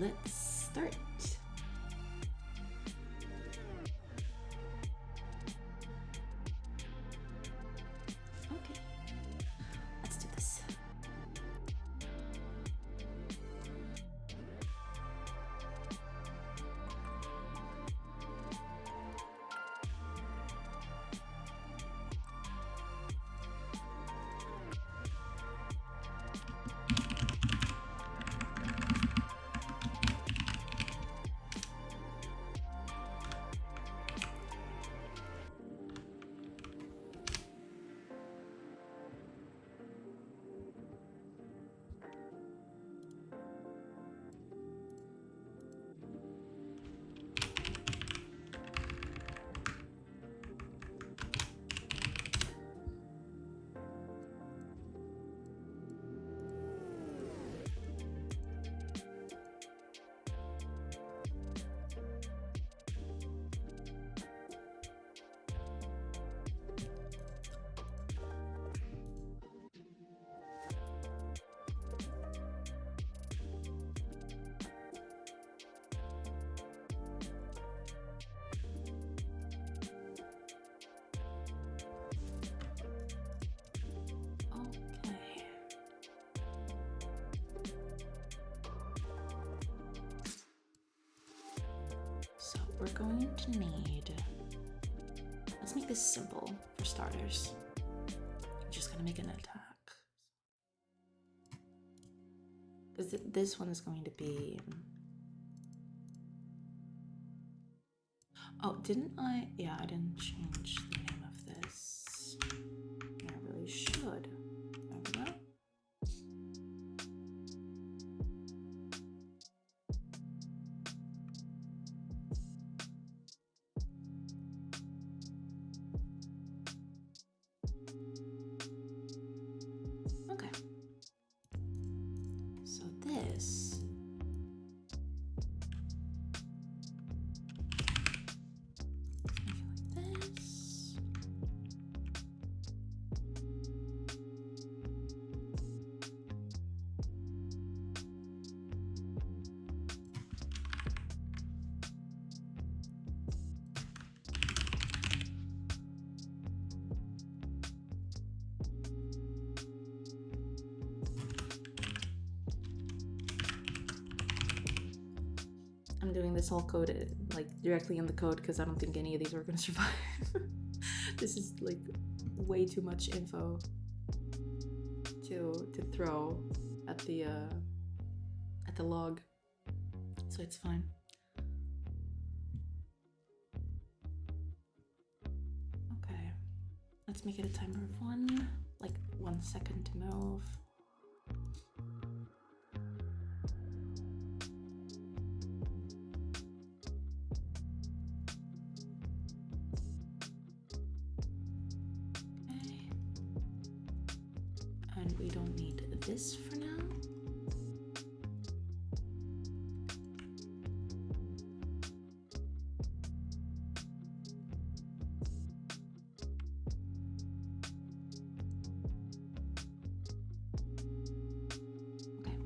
let's start. Okay, let's do this. So we're going to need, let's make this simple for starters. I'm just gonna make an attack. Because this one is going to be, oh, didn't I? Yeah, I didn't change the name of this. I really should. There we go. Okay. So this I'm doing this all coded, like directly in the code, because I don't think any of these are gonna survive. This is like way too much info to throw at the log, so it's fine. Okay, let's make it a timer of 1, like 1 second to move. And we don't need this for now. Okay.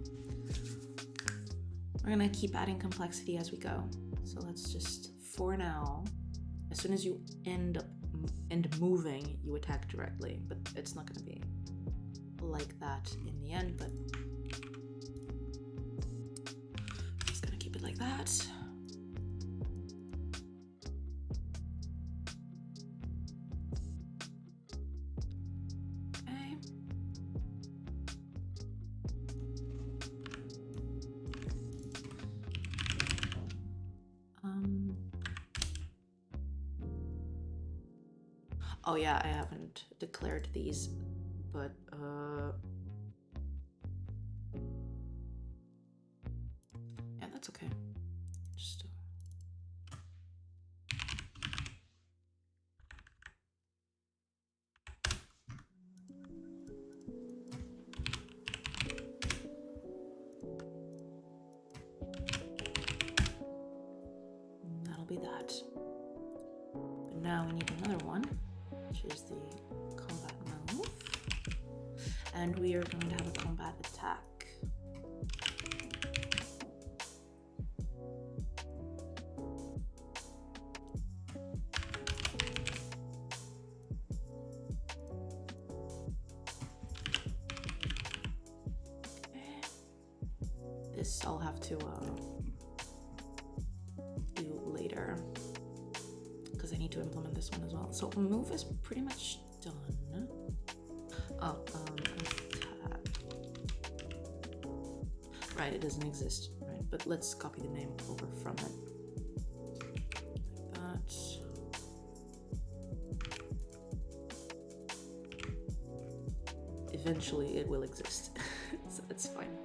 We're gonna keep adding complexity as we go. So let's just, for now, as soon as you end moving, you attack directly, but it's not gonna be like that in the end, but I'm just gonna keep it like that. Okay. Oh yeah, I haven't declared these, but yeah, that's okay. Just that'll be that. But now we need another one, which is the combat move. And we are going to have a combat attack. this I'll have to do later because I need to implement this one as well. So move is pretty much done. Oh, attack. Right, it doesn't exist, right? But let's copy the name over from it. Like that. Eventually it will exist, so it's fine.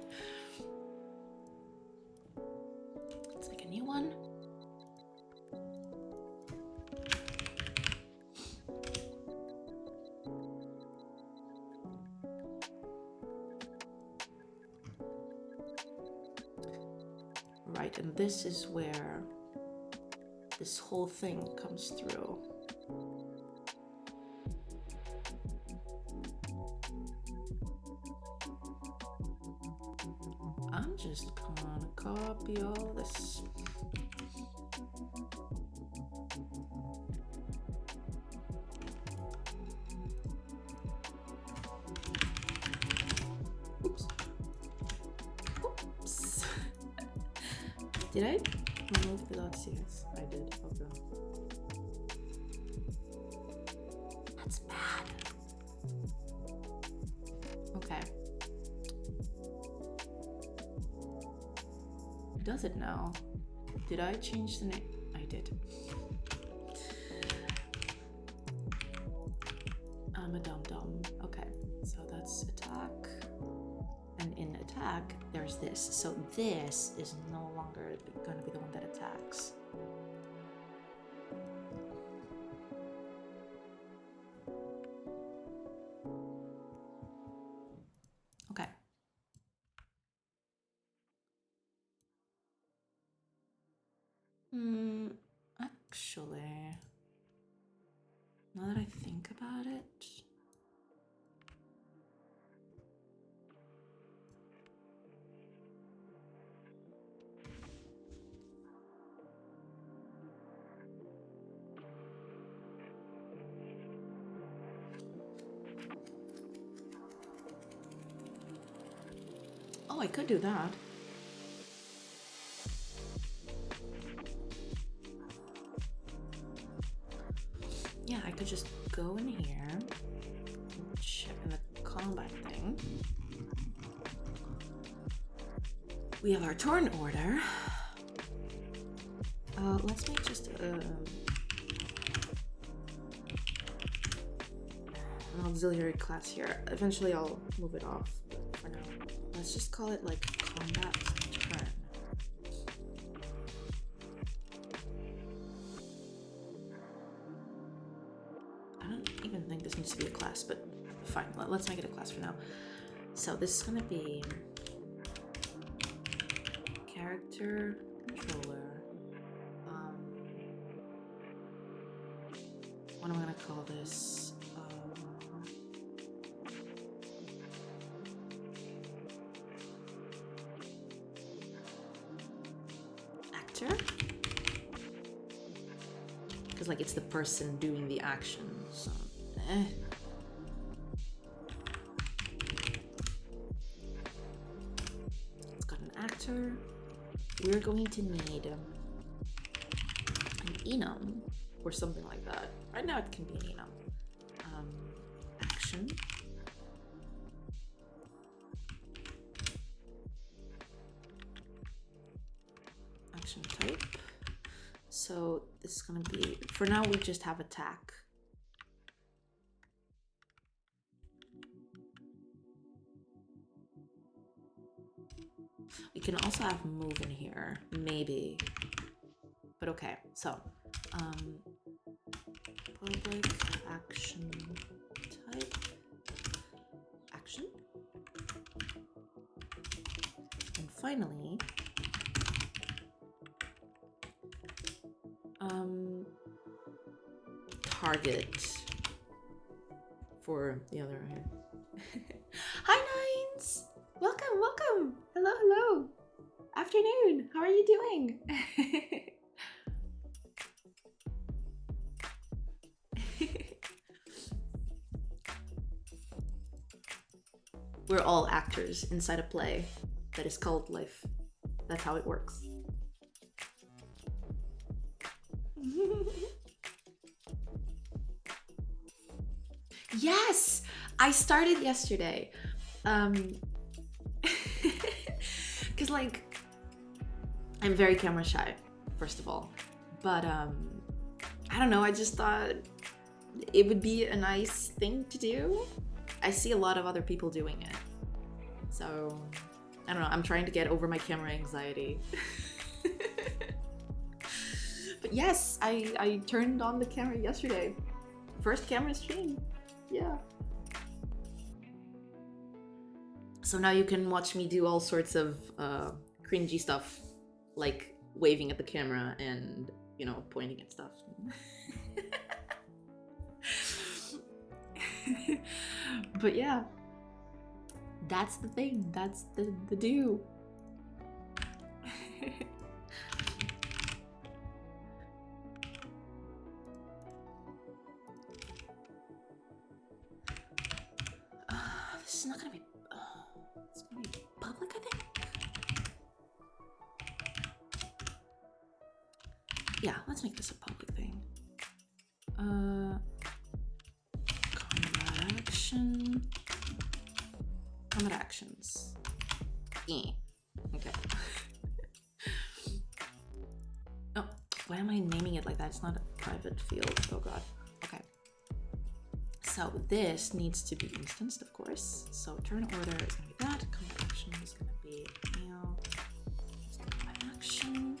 Let's make a new one. Right, and this is where this whole thing comes through. I'm just gonna copy all this. Oops. Oops. Did I remove the .cs? I did. Okay. That's bad. Okay. Does it now? Did I change the name? I did. I'm a dum-dum. Okay, so that's attack. And in attack, there's this. So this is no longer going to be the one that attacks. Okay. Actually, now that I think about it, oh, I could do that. Yeah, I could just go in here and check in the combat thing. We have our turn order. Let's make just an auxiliary class here. Eventually I'll move it off, but for now, let's just call it like combat turn. I don't even think this needs to be a class, but fine, let's make it a class for now. So this is gonna be character controller. What am I gonna call this? Actor? Because like it's the person doing the action, so It's got an actor. We're going to need an enum or something like that. Right now it can be an enum. Action. Action type. So this is gonna be, for now we just have attack. We can also have move in here, maybe. But okay, so public action type, action. And finally, target for the other hand. Hi Nines! Welcome, welcome! Hello, hello! Afternoon, how are you doing? We're all actors inside a play that is called life. That's how it works. Yes, I started yesterday. Cause like I'm very camera shy, first of all. But I don't know, I just thought it would be a nice thing to do. I see a lot of other people doing it. So I don't know, I'm trying to get over my camera anxiety. But yes, I turned on the camera yesterday. First camera stream. Yeah. So now you can watch me do all sorts of cringy stuff, like waving at the camera and, you know, pointing at stuff. But yeah, that's the thing. That's the do. This is not gonna be. It's gonna be public, I think. Yeah, let's make this a public thing. Combat action. Combat actions. Okay. Oh, why am I naming it like that? It's not a private field. Oh god. Okay. So this needs to be instanced, of course. So turn order is gonna be that. Combat action is gonna be now. Combat action.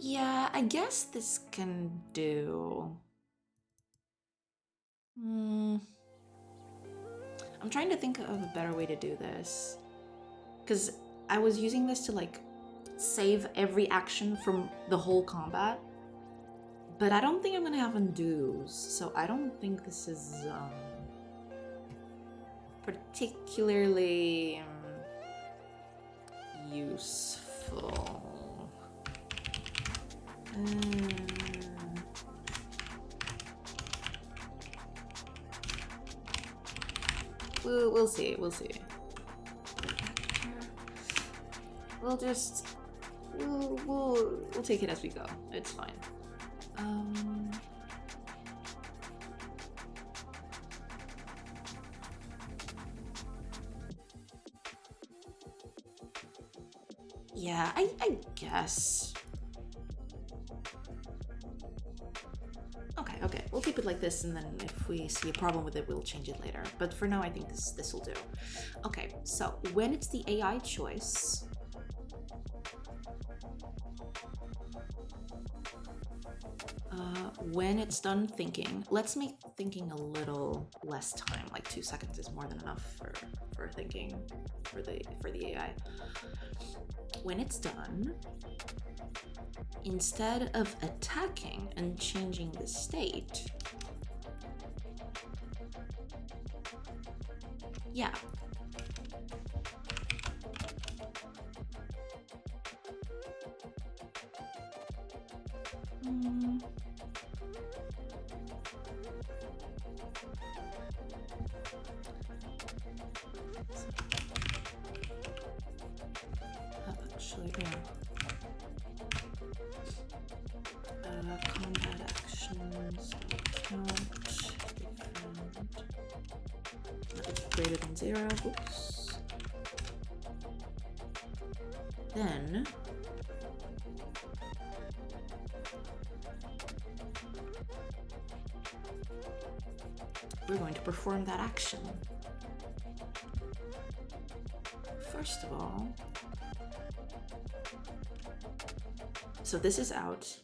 Yeah, I guess this can do. I'm trying to think of a better way to do this. Because I was using this to like save every action from the whole combat. But I don't think I'm gonna have undos. So I don't think this is particularly useful. We'll see. We'll see. We'll just we'll take it as we go. It's fine. Yeah, I guess. Okay, we'll keep it like this, and then if we see a problem with it, we'll change it later. But for now, I think this will do. Okay, so when it's the AI choice, when it's done thinking, let's make thinking a little less time. Like 2 seconds is more than enough for thinking for the AI. When it's done, instead of attacking and changing the state, yeah. Actually, yeah. Combat actions count if it's greater than 0. Oops. Then we're going to perform that action. First of all, so this is out.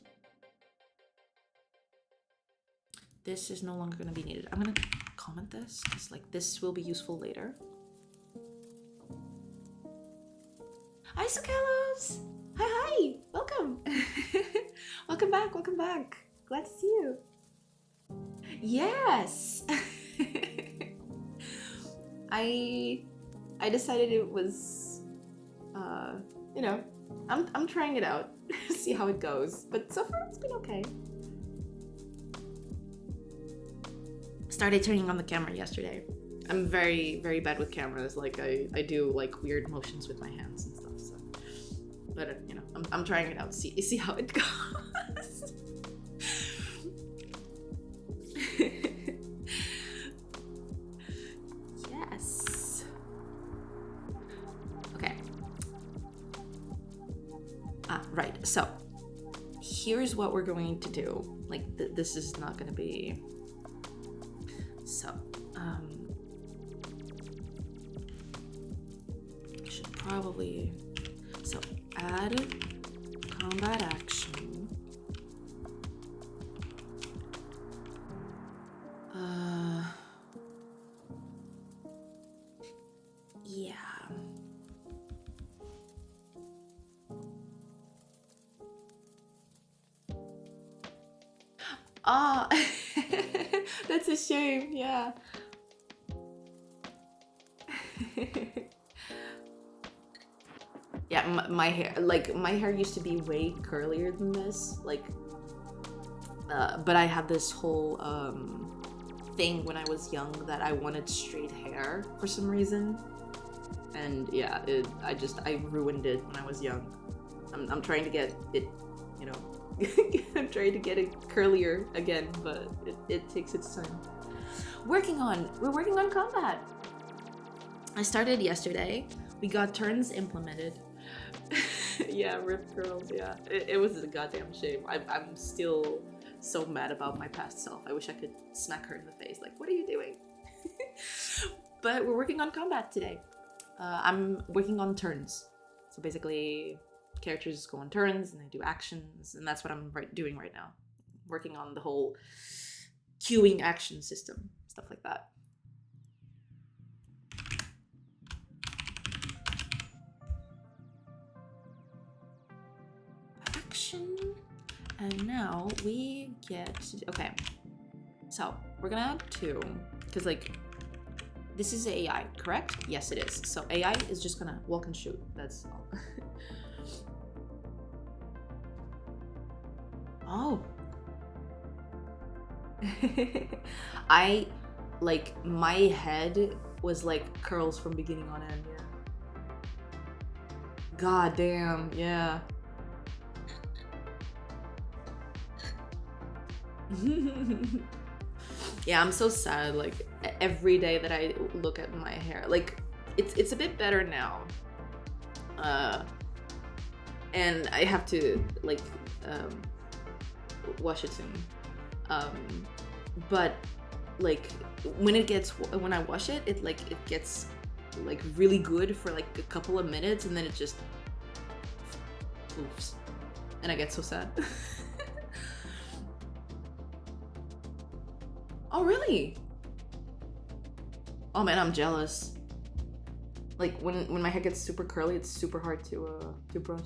This is no longer going to be needed. I'm going to comment this because like this will be useful later. Hi, Socalos! Hi! Welcome! Welcome back. Glad to see you. Yes! I decided it was, you know, I'm trying it out, see how it goes. But so far it's been okay. Started turning on the camera yesterday. I'm very, very bad with cameras. Like I do like weird motions with my hands and stuff. So, but you know, I'm trying it out. See how it goes. Yes. Okay. Right. So here's what we're going to do. Like this is not gonna be. So should probably add combat action. Yeah. Ah, that's a shame. Yeah. Yeah, my hair, like my hair used to be way curlier than this, like, but I had this whole thing when I was young that I wanted straight hair for some reason, and yeah, I ruined it when I was young. I'm trying to get it, you know, I'm trying to get it curlier again, but it takes its time. We're working on combat. I started yesterday. We got turns implemented. Yeah, Rip Girls, yeah. It was a goddamn shame. I'm still so mad about my past self. I wish I could smack her in the face. Like, what are you doing? But we're working on combat today. I'm working on turns. So basically, characters go on turns and they do actions, and that's what I'm doing right now. Working on the whole queuing action system, stuff like that. And now we get okay, so we're gonna add 2 because like this is AI, correct? Yes, it is. So AI is just gonna walk and shoot. That's all. Oh. I like my head was like curls from beginning on end. Yeah. God damn. Yeah. Yeah, I'm so sad. Like every day that I look at my hair, like it's a bit better now. And I have to like wash it soon. But like when I wash it, it gets like really good for like a couple of minutes, and then it just poofs, and I get so sad. Oh, really? Oh man, I'm jealous. Like when my hair gets super curly, it's super hard to brush.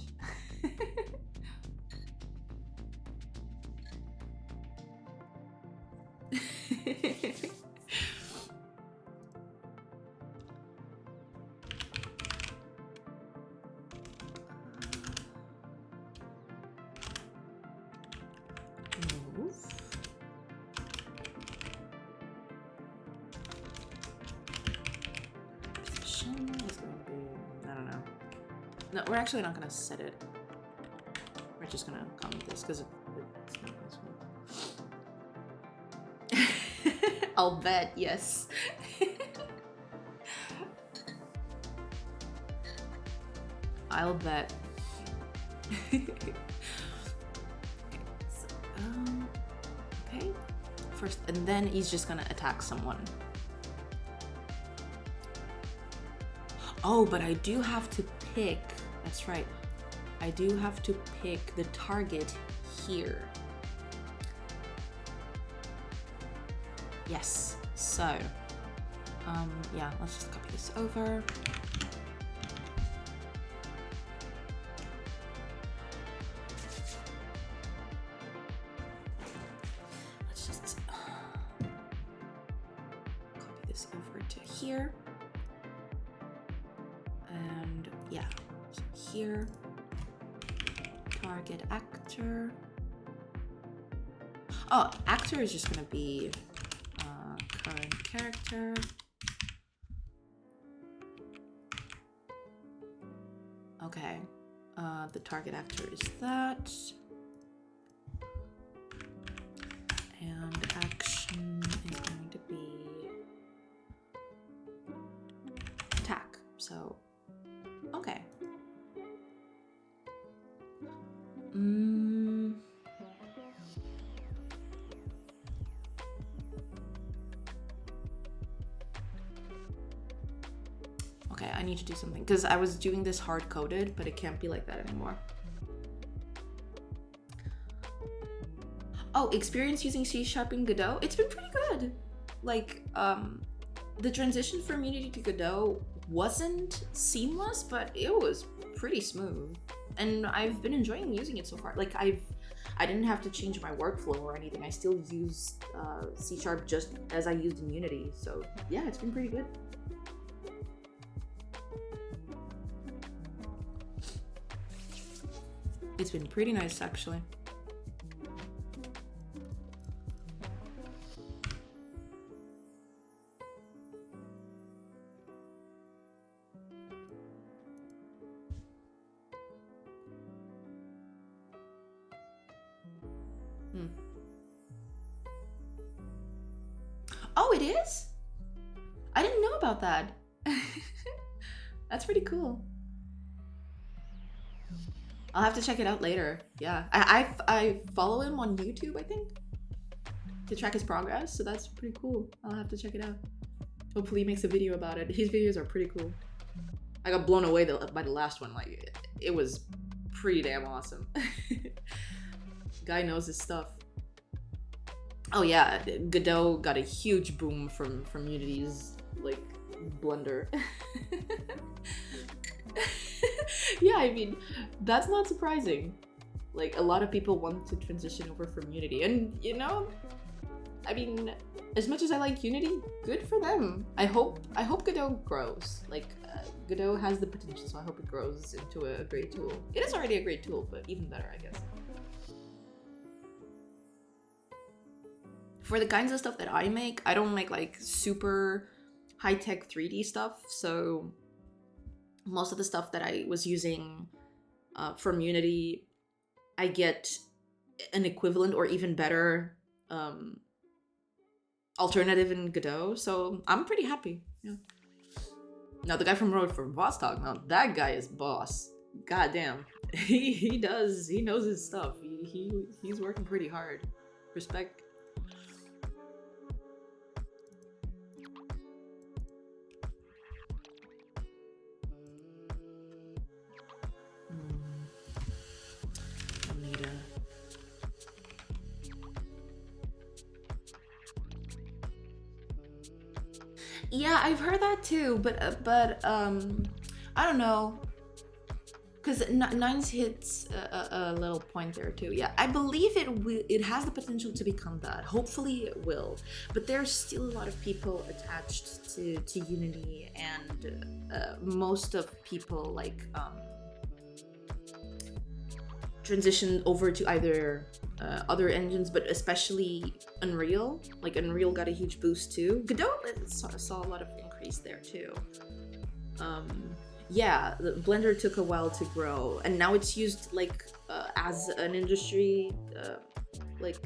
Move. Position is going to be, I don't know. No, we're actually not gonna set it. We're just gonna comment this because it's not this one. I'll bet, yes. I'll bet. Okay, so, okay. First, and then he's just gonna attack someone. Oh, but I do have to pick. That's right. I do have to pick the target here. Yes. So, yeah, let's just copy this over. Let's just copy this over to here. here. Target actor. Oh, actor is just gonna be current character. Okay. The target actor is that. And action is going to be attack. So, okay. Okay, I need to do something because I was doing this hard-coded, but it can't be like that anymore. Oh, experience using C# in Godot? It's been pretty good. Like, the transition from Unity to Godot wasn't seamless, but it was pretty smooth. And I've been enjoying using it so far. Like, I didn't have to change my workflow or anything. I still use C# just as I used in Unity. So yeah, it's been pretty good. It's been pretty nice, actually. Oh, it is? I didn't know about that. That's pretty cool. I'll have to check it out later. Yeah, I follow him on YouTube, I think, to track his progress. So that's pretty cool. I'll have to check it out. Hopefully he makes a video about it. His videos are pretty cool. I got blown away by the last one. Like, it was pretty damn awesome. Guy knows his stuff. Oh yeah, Godot got a huge boom from Unity's like blunder. Yeah, I mean, that's not surprising. Like, a lot of people want to transition over from Unity, and you know, I mean, as much as I like Unity, good for them. I hope Godot grows. Like, Godot has the potential, so I hope it grows into a great tool. It is already a great tool, but even better, I guess. For the kinds of stuff that I make, I don't make like super high-tech 3D stuff, so most of the stuff that I was using from Unity, I get an equivalent or even better alternative in Godot, so I'm pretty happy. Yeah. Now the guy from Road for Vostok, now that guy is boss. Goddamn, he knows his stuff. He's working pretty hard. Respect. Yeah, I've heard that too, but I don't know, because Nines hits a little point there too. Yeah, I believe it has the potential to become that. Hopefully it will, but there's still a lot of people attached to Unity, and most of people like transition over to either other engines, but especially Unreal. Like, Unreal got a huge boost too. Godot saw a lot of increase there too. Yeah, the Blender took a while to grow, and now it's used like as an industry, like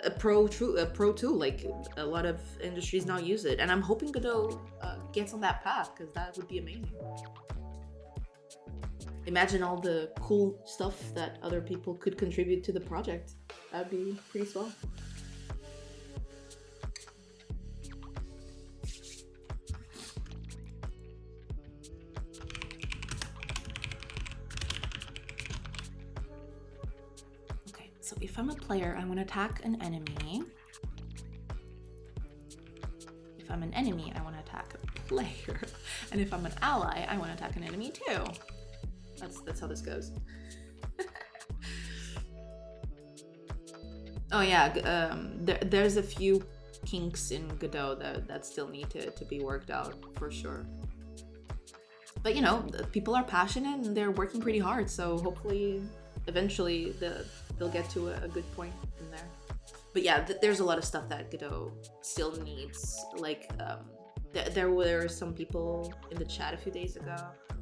a pro tool. Like, a lot of industries now use it, and I'm hoping Godot gets on that path, because that would be amazing. Imagine all the cool stuff that other people could contribute to the project. That'd be pretty swell. Okay, so if I'm a player, I want to attack an enemy. If I'm an enemy, I want to attack a player. And if I'm an ally, I want to attack an enemy too. That's how this goes. Oh yeah, there's a few kinks in Godot that still need to be worked out, for sure. But you know, people are passionate and they're working pretty hard, so hopefully eventually they'll get to a good point in there. But yeah, there's a lot of stuff that Godot still needs. Like there were some people in the chat a few days ago,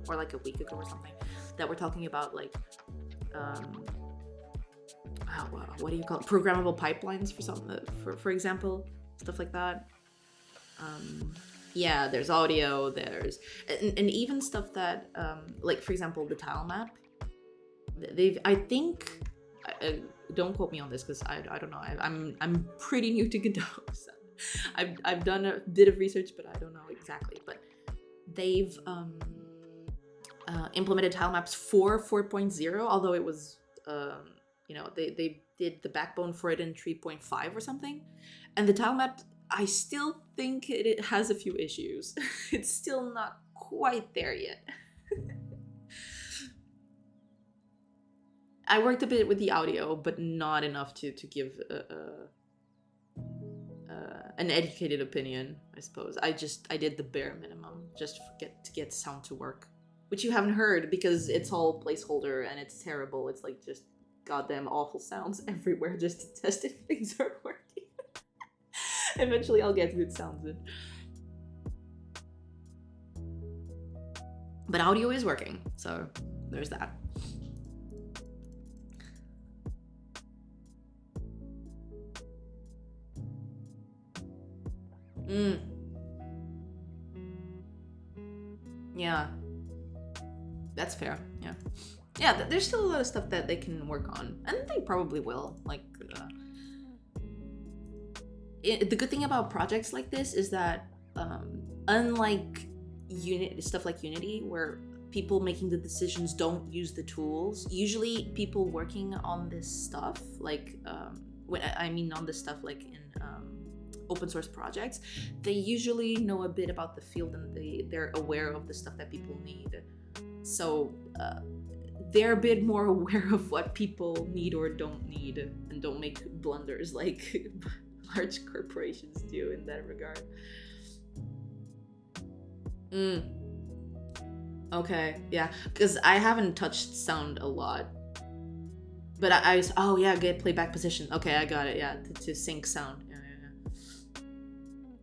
or like a week ago or something, that were talking about like what do you call it? Programmable pipelines for some, for example, stuff like that. Yeah, there's audio, there's and even stuff that like for example the tile map. I think don't quote me on this because I don't know. I'm pretty new to Godot, so I've done a bit of research, but I don't know exactly. But they've implemented tile maps for 4.0, although it was you know, they did the backbone for it in 3.5 or something, and the tile map, I still think it has a few issues. It's still not quite there yet. I worked a bit with the audio, but not enough to give an educated opinion, I suppose. I did the bare minimum just to get sound to work, which you haven't heard because it's all placeholder and it's terrible. It's like just goddamn awful sounds everywhere just to test if things are working. Eventually I'll get good sounds in. But audio is working, so there's that. Yeah. That's fair, yeah. Yeah, there's still a lot of stuff that they can work on, and they probably will. Like, the good thing about projects like this is that, unlike stuff like Unity, where people making the decisions don't use the tools, usually people working on this stuff, like, on this stuff like in open source projects, they usually know a bit about the field and they're aware of the stuff that people need. So they're a bit more aware of what people need or don't need and don't make blunders like large corporations do in that regard. Okay, yeah, because I haven't touched sound a lot. But I oh yeah, get playback position. Okay, I got it, yeah, to sync sound.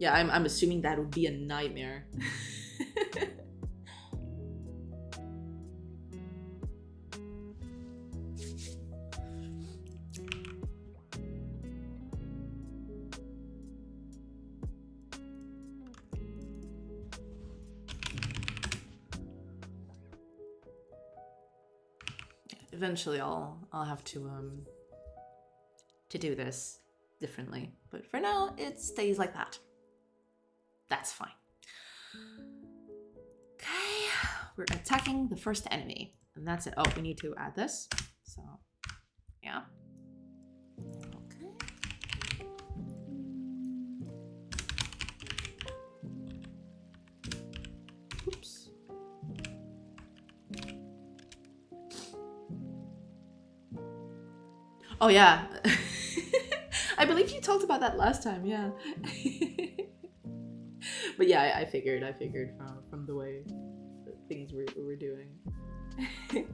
Yeah, I'm assuming that would be a nightmare. Eventually I'll have to do this differently, but for now it stays like that. That's fine. Okay, we're attacking the first enemy, and that's it. Oh, we need to add this. So, yeah. Okay. Oops. Oh yeah. I believe you talked about that last time, yeah. But yeah, I figured from the way things were doing. Okay.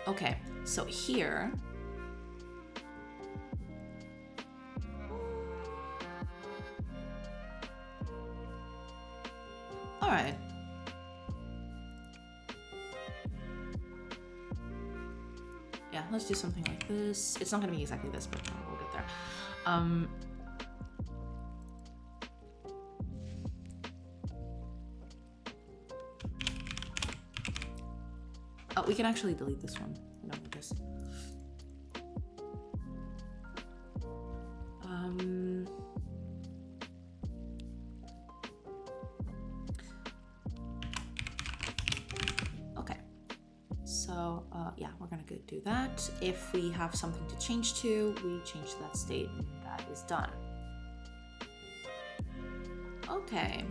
Okay, so here, all right. Yeah, let's do something like this. It's not gonna be exactly this, but we'll get there. Oh, we can actually delete this one. We don't need this. gonna go do that. If we have something to change to, we change to that state, and that is done. Okay.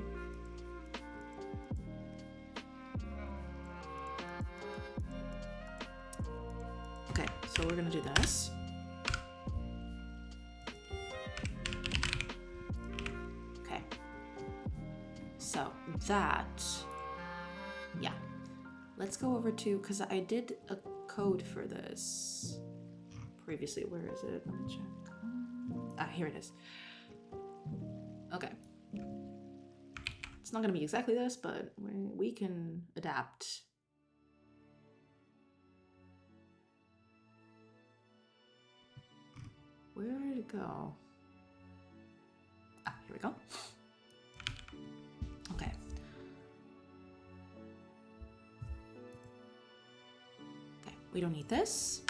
Okay, so we're gonna do this. Okay. So that, yeah. Let's go over to, because I did a code for this previously. Where is it? Let me check. Ah, here it is. Okay. It's not going to be exactly this, but we can adapt. Where did it go? Ah, here we go. Okay. Okay, we don't need this.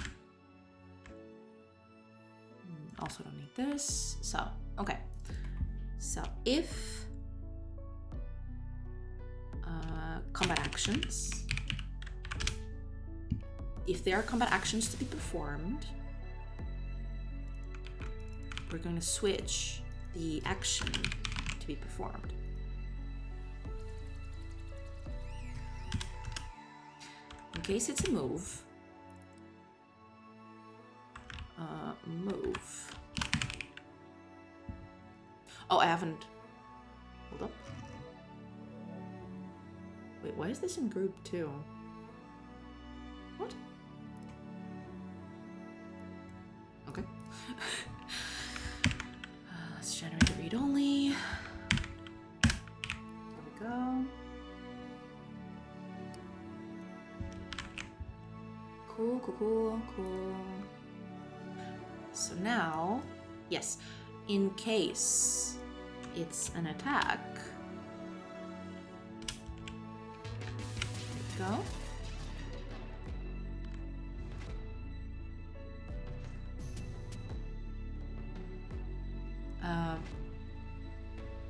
Also don't need this. So, okay. So if combat actions, if there are combat actions to be performed, we're going to switch the action to be performed. In case it's a move, move. Oh, I haven't. Hold up. Wait, why is this in group 2? What? Okay. Let's generate the read only. There we go. Cool, cool, cool, cool. So now, yes, in case it's an attack, there we go.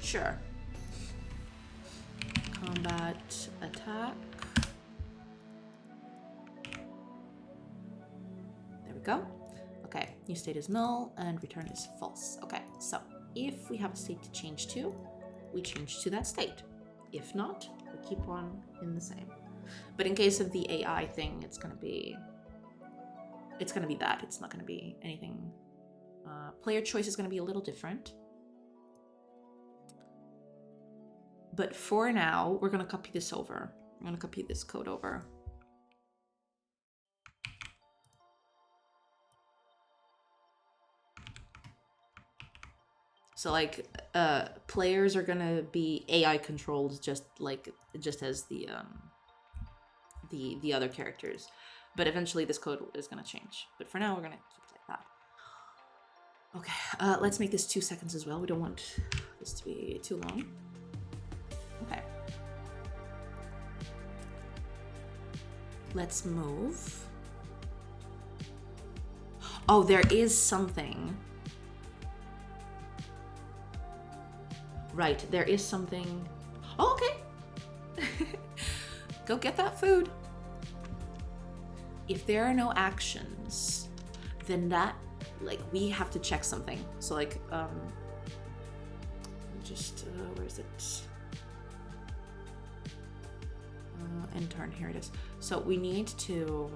Sure. Combat attack. There we go. Okay, new state is null and return is false. Okay, so if we have a state to change to, we change to that state. If not, we keep on in the same. But in case of the AI thing, it's gonna be that. It's not gonna be anything. Player choice is gonna be a little different. But for now, we're gonna copy this over. I'm gonna copy this code over. So like, players are gonna be AI controlled just as the other characters. But eventually this code is gonna change. But for now, we're gonna keep it like that. Okay, let's make this 2 seconds as well. We don't want this to be too long. Okay. Let's move. Oh, there is something. Right, there is something. Oh, okay. Go get that food. If there are no actions, then that, like, we have to check something. So like, where is it? Intern, here it is. So we need to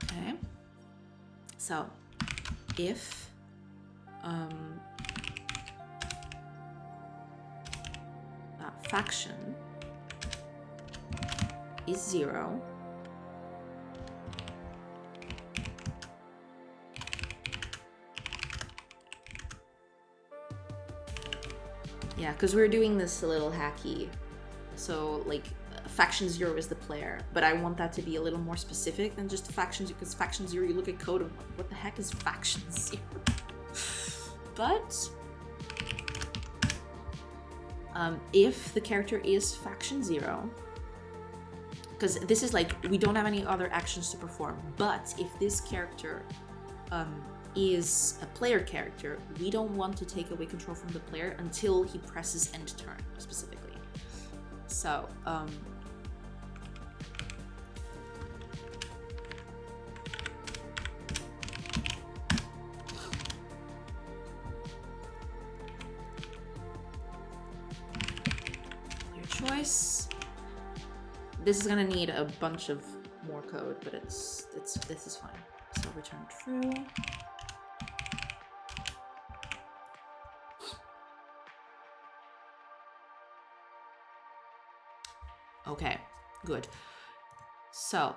okay. So if faction is 0, yeah, because we're doing this a little hacky. So like, faction 0 is the player, but I want that to be a little more specific than just factions, because faction 0, you look at code and what the heck is faction 0? But if the character is faction 0, because this is like, we don't have any other actions to perform, but if this character is a player character, we don't want to take away control from the player until he presses end turn, specifically. So, your choice. This is gonna need a bunch of more code, but this is fine. So return true. Okay, good. So,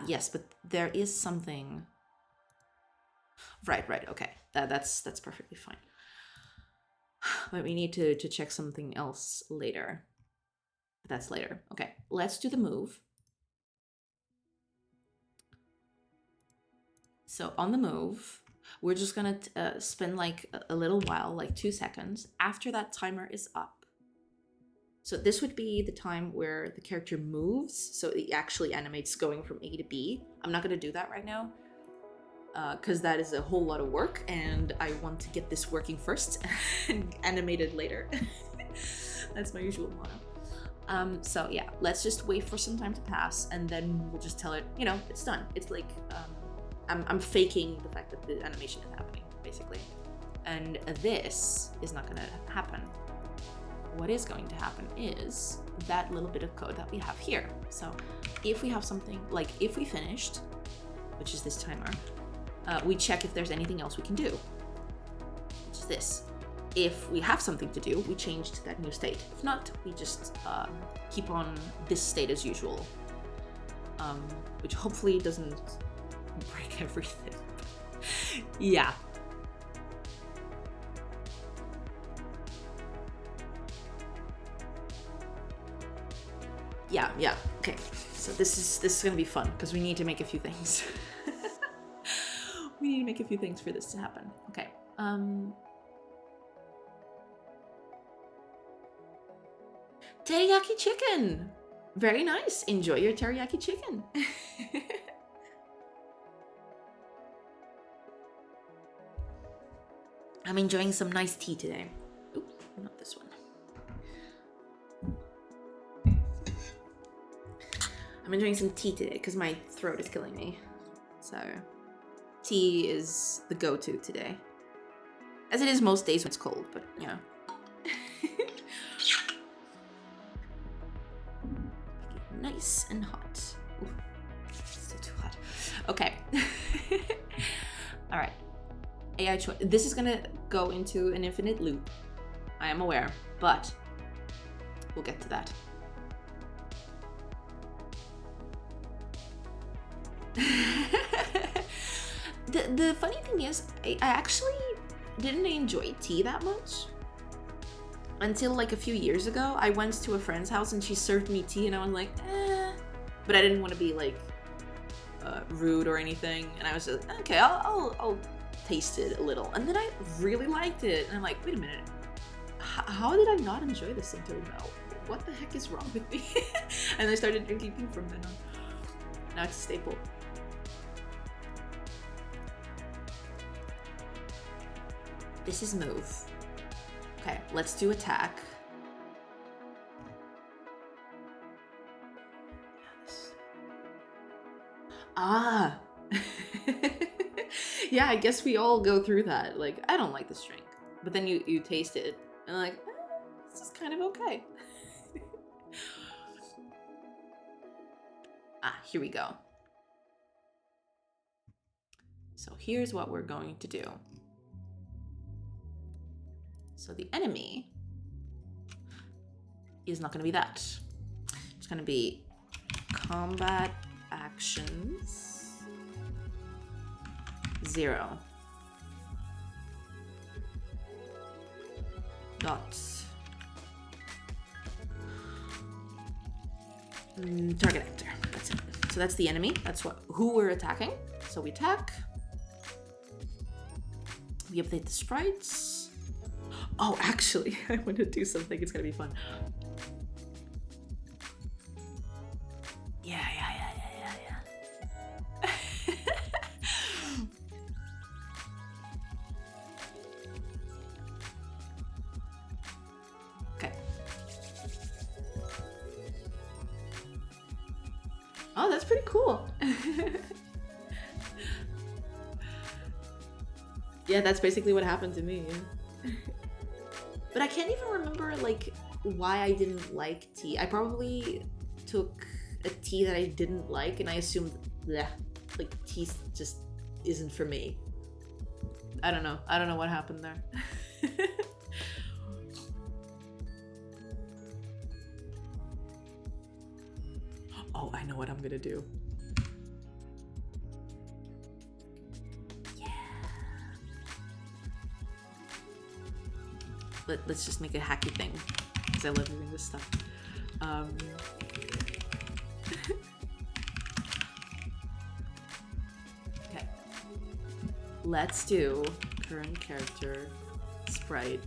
yes, but there is something. Right, okay. That's perfectly fine. But we need to check something else later. That's later. Okay, let's do the move. So on the move, we're just gonna spend like a little while, like 2 seconds. After that timer is up. So this would be the time where the character moves, so it actually animates going from A to B. I'm not gonna do that right now, because that is a whole lot of work, and I want to get this working first and animate it later. That's my usual motto. So yeah, let's just wait for some time to pass, and then we'll just tell it, you know, it's done. It's like, I'm faking the fact that the animation is happening, basically. And this is not gonna happen. What is going to happen is that little bit of code that we have here. So if we have something, like if we finished, which is this timer, we check if there's anything else we can do, which is this. If we have something to do, we change to that new state. If not, we just keep on this state as usual, which hopefully doesn't break everything. Yeah. Yeah. Okay. So this is gonna be fun because we need to make a few things. We need to make a few things for this to happen. Okay. Teriyaki chicken. Very nice. Enjoy your teriyaki chicken. I'm enjoying some nice tea today. Oops, not this one. I'm enjoying some tea today because my throat is killing me. So, tea is the go-to today. As it is most days when it's cold, but you know. Nice and hot. Ooh, still too hot. Okay. All right. AI choice. This is gonna go into an infinite loop. I am aware, but we'll get to that. The funny thing is, I actually didn't enjoy tea that much until like a few years ago. I went to a friend's house and she served me tea and I was like, eh. But I didn't want to be like rude or anything, and I was just okay, I'll taste it a little, and then I really liked it, and I'm like, wait a minute, how did I not enjoy this until now? What the heck is wrong with me? And I started drinking tea from then on. Now it's a staple. This is move. Okay, let's do attack. Ah. Yeah, I guess we all go through that. Like, I don't like this drink. But then you taste it and like, this is kind of okay. Here we go. So here's what we're going to do. So the enemy is not going to be that. It's going to be combat actions 0 dot target actor. That's it. So that's the enemy. That's who we're attacking. So we attack. We update the sprites. Oh, actually, I want to do something. It's gonna be fun. Yeah. Okay. Oh, that's pretty cool. Yeah, that's basically what happened to me. But I can't even remember like why I didn't like tea. I probably took a tea that I didn't like and I assumed bleh, like tea just isn't for me. I don't know. I don't know what happened there. Oh, I know what I'm gonna do. Let's just make a hacky thing because I love doing this stuff. Okay, let's do current character sprite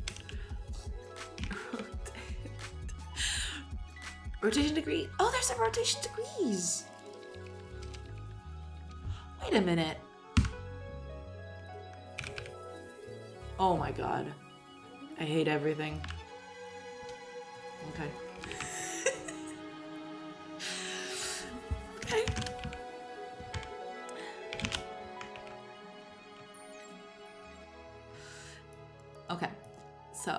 rotation degree. Oh, there's some rotation degrees. Wait a minute. Oh my god. I hate everything. Okay. Okay. Okay. So,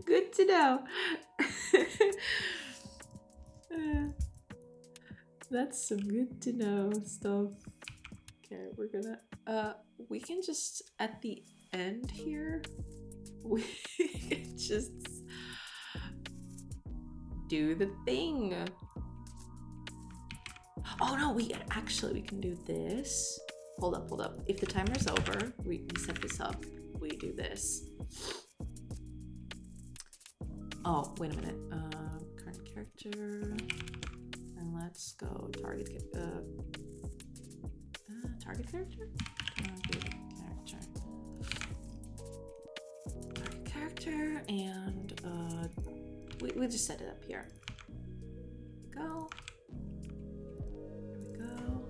good to know. That's some good to know stuff. Okay, we're gonna we can just at the end here we can just do the thing. Oh no, we can do this. Hold up. If the timer's over, we set this up. We do this. Oh, wait a minute. Current character. And let's go target character? Target character, and we just set it up here. Go. There we go.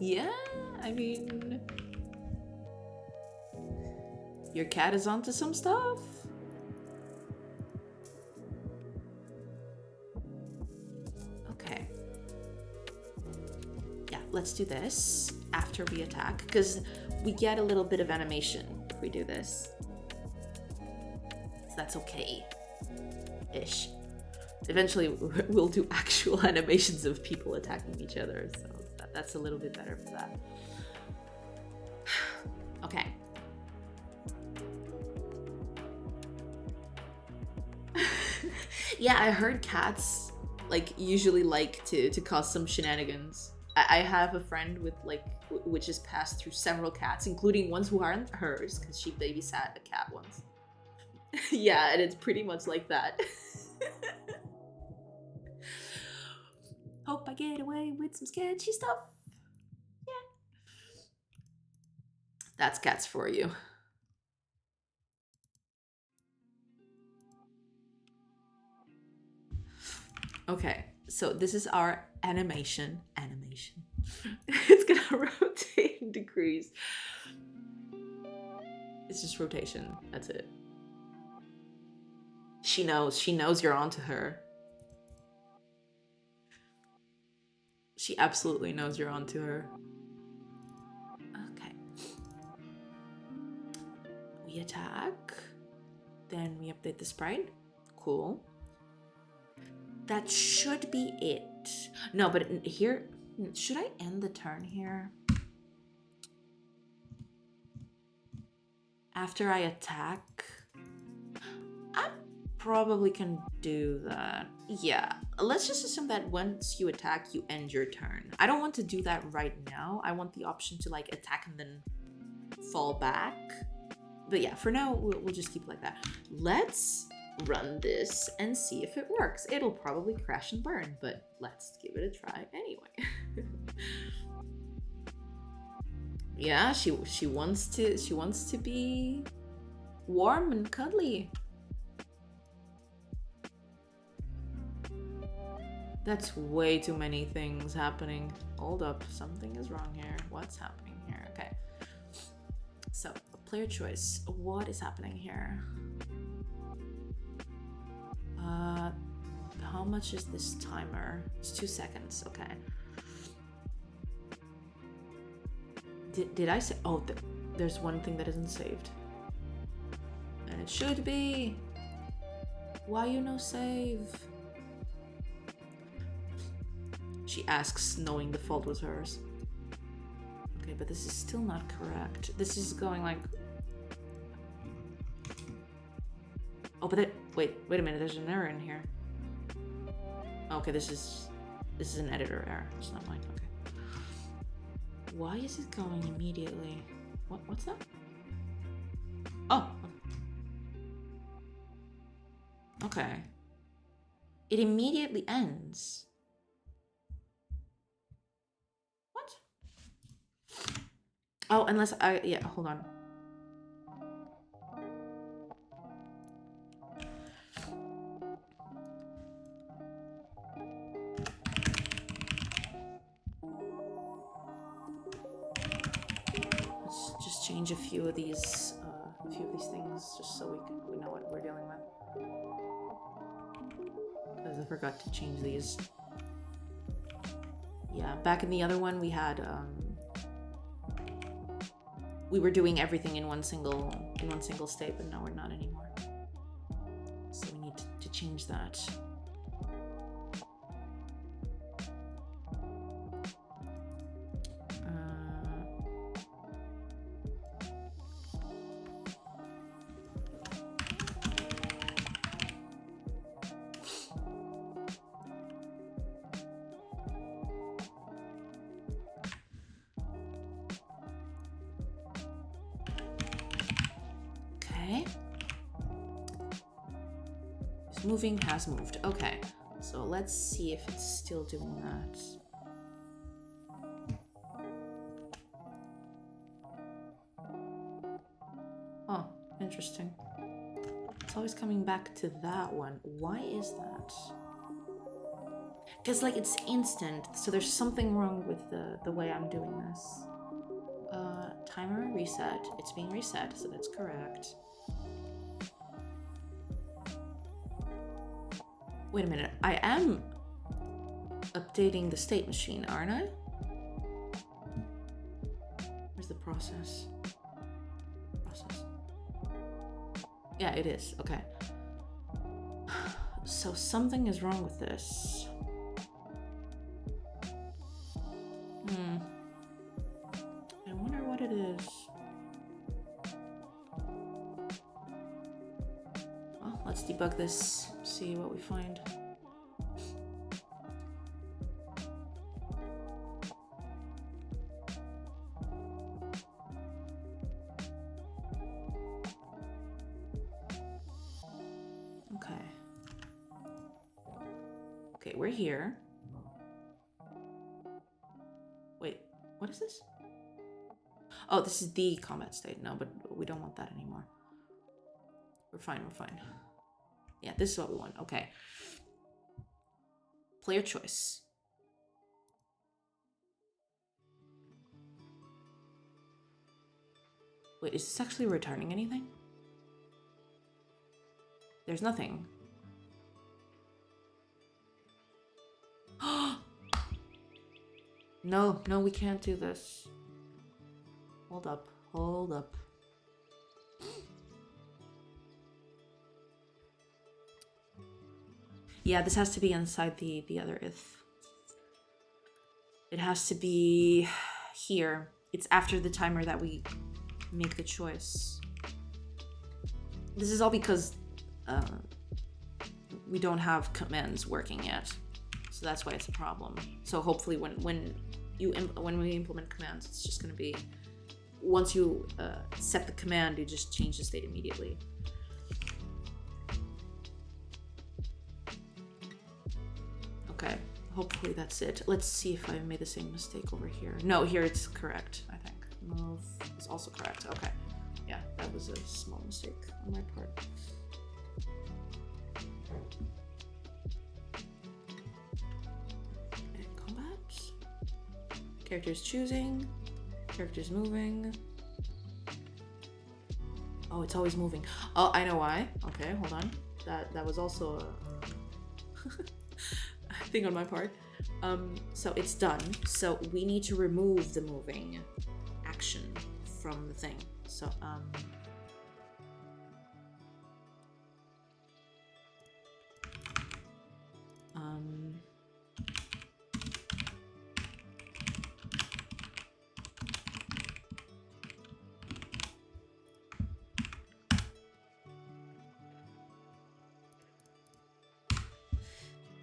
Yeah, I mean, your cat is onto some stuff. Okay. Yeah, let's do this after we attack, because we get a little bit of animation if we do this. So that's okay-ish. Eventually, we'll do actual animations of people attacking each other, so that's a little bit better for that. Okay. Yeah, I heard cats like usually like to cause some shenanigans. I have a friend with like which has passed through several cats, including ones who aren't hers, because she babysat a cat once. Yeah, and it's pretty much like that. Hope I get away with some sketchy stuff. Yeah. That's cats for you. Okay, so this is our animation. It's gonna rotate in degrees. It's just rotation. That's it. She knows you're onto her. She absolutely knows you're onto her. Okay. We attack. Then we update the sprite. Cool. That should be it. No, but here, should I end the turn here? After I attack? I probably can do that. Yeah, let's just assume that once you attack, you end your turn. I don't want to do that right now. I want the option to like attack and then fall back. But yeah, for now, we'll just keep it like that. Let's run this and see if it works. It'll probably crash and burn, but let's give it a try anyway. Yeah, she wants to be warm and cuddly. That's way too many things happening. Hold up, something is wrong here. What's happening here? Okay. So, player choice. What is happening here? How much is this timer? It's 2 seconds. Okay. Did I say? Oh, there's one thing that isn't saved. And it should be. Why you no save? She asks, knowing the fault was hers. Okay, but this is still not correct. This is going like... Oh, but that... Wait a minute, there's an error in here. Okay, this is an editor error. It's not mine, okay. Why is it going immediately? What's that? Oh! Okay. It immediately ends. Oh, unless yeah, hold on. Let's just change a few of these things just so we know what we're dealing with. Because I forgot to change these. Yeah, back in the other one we had we were doing everything in one single state, but now we're not anymore. So we need to change that. Moving has moved. Okay, so let's see if it's still doing that. Oh, interesting. It's always coming back to that one. Why is that? Because like it's instant, so there's something wrong with the way I'm doing this. Timer reset. It's being reset, so that's correct. Wait a minute, I am updating the state machine, aren't I? Where's the process? Yeah, it is, okay. So something is wrong with this. I wonder what it is. Well, let's debug this. See what we find. Okay, we're here. Wait, what is this? Oh, this is the combat state. No, but we don't want that anymore. We're fine. Yeah, this is what we want. Okay. Player choice. Wait, is this actually returning anything? There's nothing. No, we can't do this. Hold up. Yeah, this has to be inside the other if. It has to be here. It's after the timer that we make the choice. This is all because we don't have commands working yet. So that's why it's a problem. So hopefully when we implement commands, it's just going to be, once you set the command, you just change the state immediately. Okay, hopefully that's it. Let's see if I made the same mistake over here. No, here it's correct, I think. Move is also correct. Okay, yeah, that was a small mistake on my part. Characters choosing, characters moving. Oh, it's always moving. Oh, I know why. Okay, hold on. That was also a thing on my part. So it's done. So we need to remove the moving action from the thing. So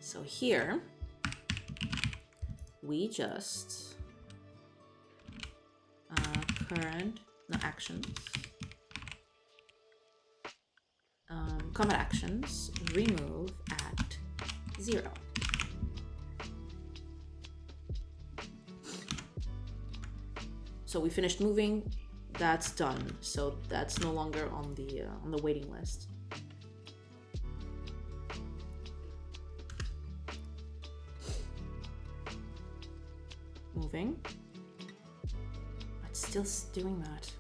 so here, we just actions, combat actions, remove at 0. So we finished moving, that's done. So that's no longer on the waiting list. Moving. It's still doing that.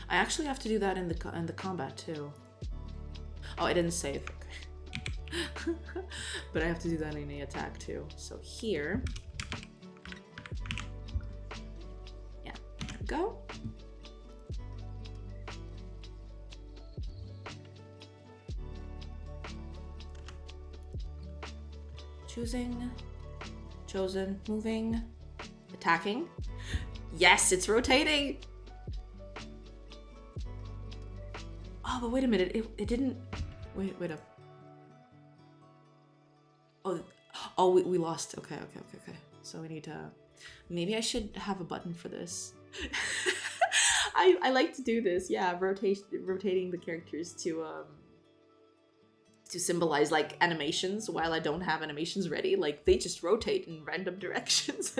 I actually have to do that in the combat too. Oh, I didn't save. Okay. But I have to do that in the attack too. So here. Yeah, there we go. Choosing, chosen, moving, attacking. Yes, it's rotating. Oh, but wait a minute. It didn't. Wait up. Oh, we lost. Okay. So we need to. Maybe I should have a button for this. I like to do this. Yeah, rotating the characters to symbolize like animations while I don't have animations ready. Like they just rotate in random directions.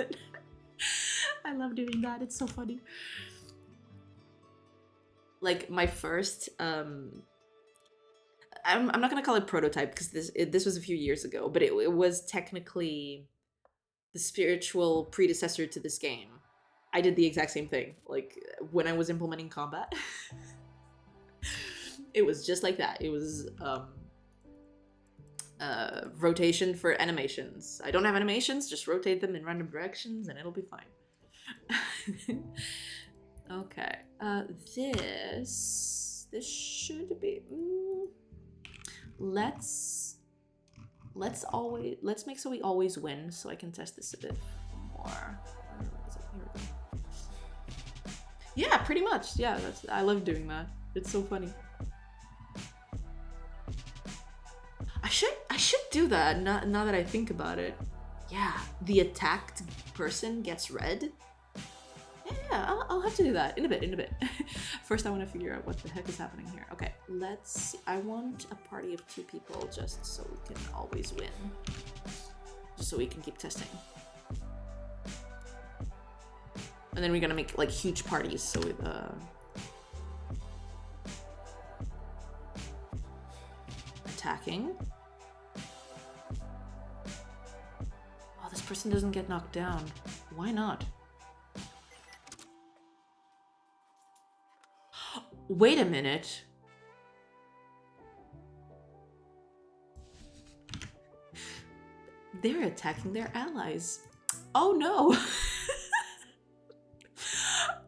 I love doing that. It's so funny. Like my first I'm not gonna call it prototype because this was a few years ago, but it was technically the spiritual predecessor to this game. I did the exact same thing. Like when I was implementing combat, it was just like that. It was rotation for animations. I don't have animations, just rotate them in random directions and it'll be fine. Okay, this should be, let's make so we always win, so I can test this a bit more. Here we go. Yeah, pretty much. Yeah, I love doing that. It's so funny. I should do that now that I think about it. Yeah, the attacked person gets red. Yeah, I'll have to do that in a bit. First, I want to figure out what the heck is happening here. Okay, let's see. I want a party of 2 people just so we can always win. Just so we can keep testing. And then we're gonna make like huge parties, so with attacking. Oh, this person doesn't get knocked down. Why not? Wait a minute. They're attacking their allies. Oh no.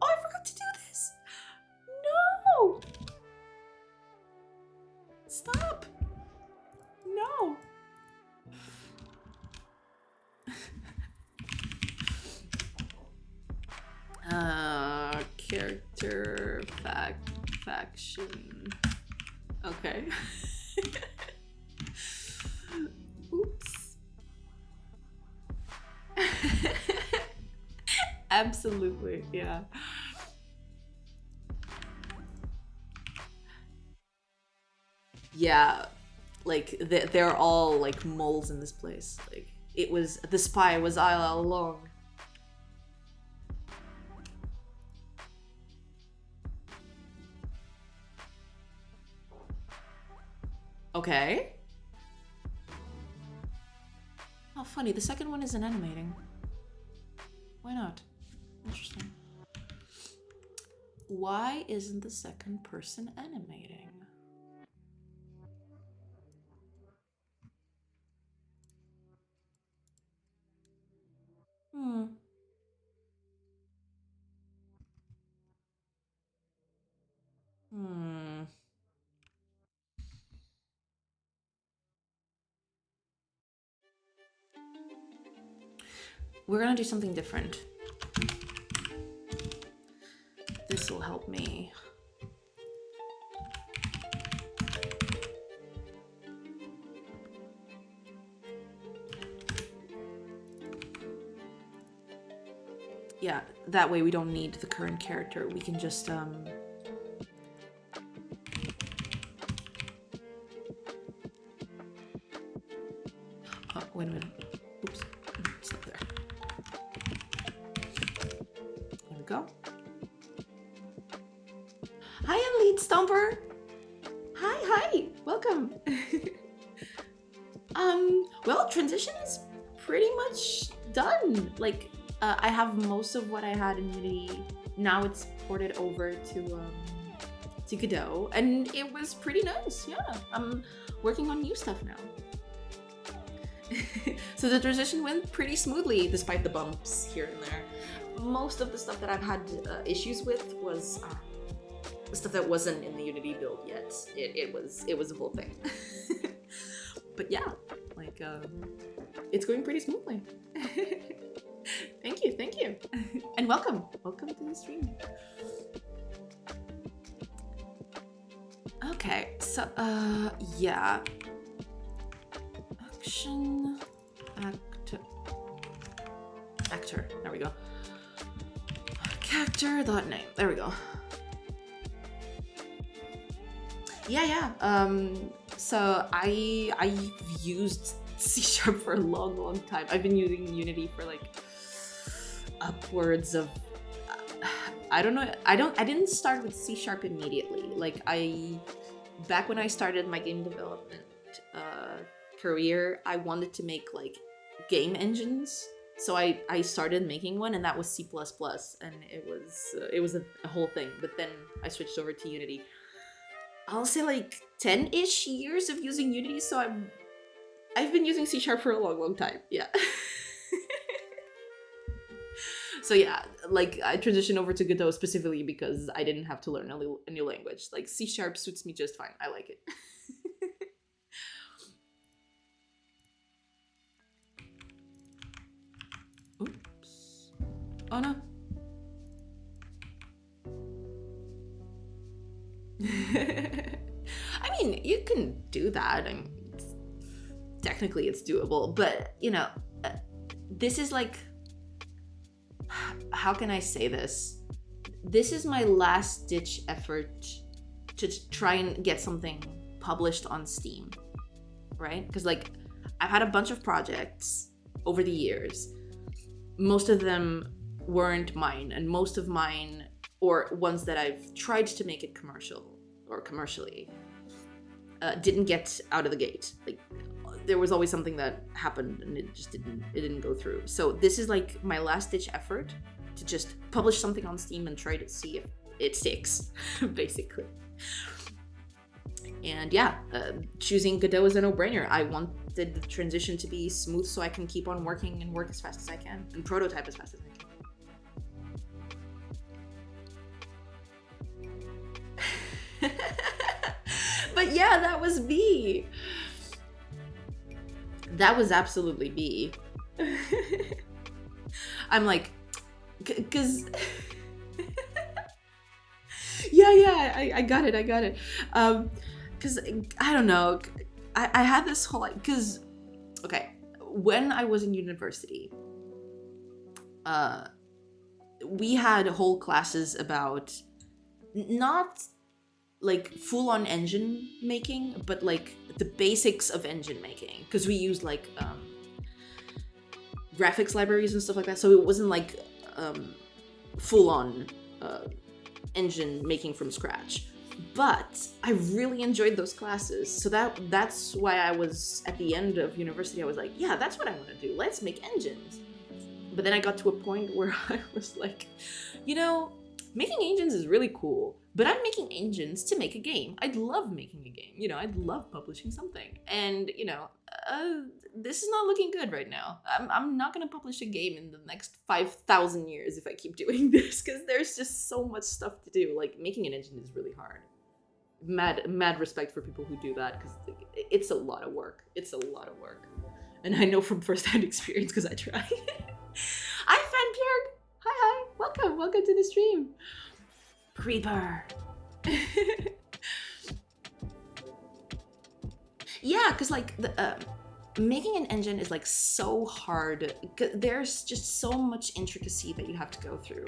Oh, I forgot to do this. No. Stop. No. Character faction. Okay. Absolutely, yeah. Yeah, like they're all like moles in this place. Like it was the spy was all along. Okay. Oh, funny. The second one isn't animating. Why not? Interesting. Why isn't the second person animating? Hmm. Hmm. We're gonna do something different. This will help me. Yeah, that way we don't need the current character. We can just oh, wait a minute. Oops. It's not there. There we go. Hi, Elite Stomper. Hi. Welcome. Well, transition is pretty much done. Like, I have most of what I had in Unity. Now it's ported over to Godot, and it was pretty nice. Yeah, I'm working on new stuff now. So the transition went pretty smoothly, despite the bumps here and there. Most of the stuff that I've had issues with was stuff that wasn't in the Unity build yet. It was a whole thing. But yeah, like it's going pretty smoothly. Thank you, and welcome to the stream. Okay, so yeah, action actor. There we go. Character.name. There we go. Yeah. So I've used C# for a long time. I've been using Unity for like upwards of I don't know. I didn't start with C# immediately. Like back when I started my game development career, I wanted to make like game engines. So I started making one, and that was C++, and it was a whole thing. But then I switched over to Unity. I'll say like 10-ish years of using Unity, so I've been using C# for a long time. Yeah. So yeah, like I transitioned over to Godot specifically because I didn't have to learn a new language. Like C# suits me just fine. I like it. Oops. Oh no. I mean, you can do that. I mean, technically it's doable, but you know, this is like, how can I say this? This is my last ditch effort to try and get something published on Steam, right? Because like I've had a bunch of projects over the years. Most of them weren't mine, and most of mine, or ones that I've tried to make it commercially, didn't get out of the gate. Like there was always something that happened and it just didn't go through. So this is like my last ditch effort to just publish something on Steam and try to see if it sticks, basically. And yeah, choosing Godot is a no-brainer. I wanted the transition to be smooth so I can keep on working and work as fast as I can and prototype as fast as I can. But yeah, that was B. That was absolutely B. I'm like, cause yeah, I got it. Cause I don't know, I had this whole like, cause okay, when I was in university, we had whole classes about not like full-on engine making, but like the basics of engine making, because we used like graphics libraries and stuff like that, so it wasn't like full-on engine making from scratch. But I really enjoyed those classes, so that's why I was at the end of university, I was like, yeah, that's what I want to do, let's make engines. But then I got to a point where I was like, you know, making engines is really cool, but I'm making engines to make a game. I'd love making a game, you know, I'd love publishing something. And, you know, this is not looking good right now. I'm not going to publish a game in the next 5,000 years if I keep doing this, because there's just so much stuff to do. Like, making an engine is really hard. Mad respect for people who do that, because it's a lot of work. It's a lot of work. And I know from firsthand experience, because I try. Hi, Fanbjörg! Hi, welcome to the stream. Creeper. Yeah, because like making an engine is like so hard. There's just so much intricacy that you have to go through.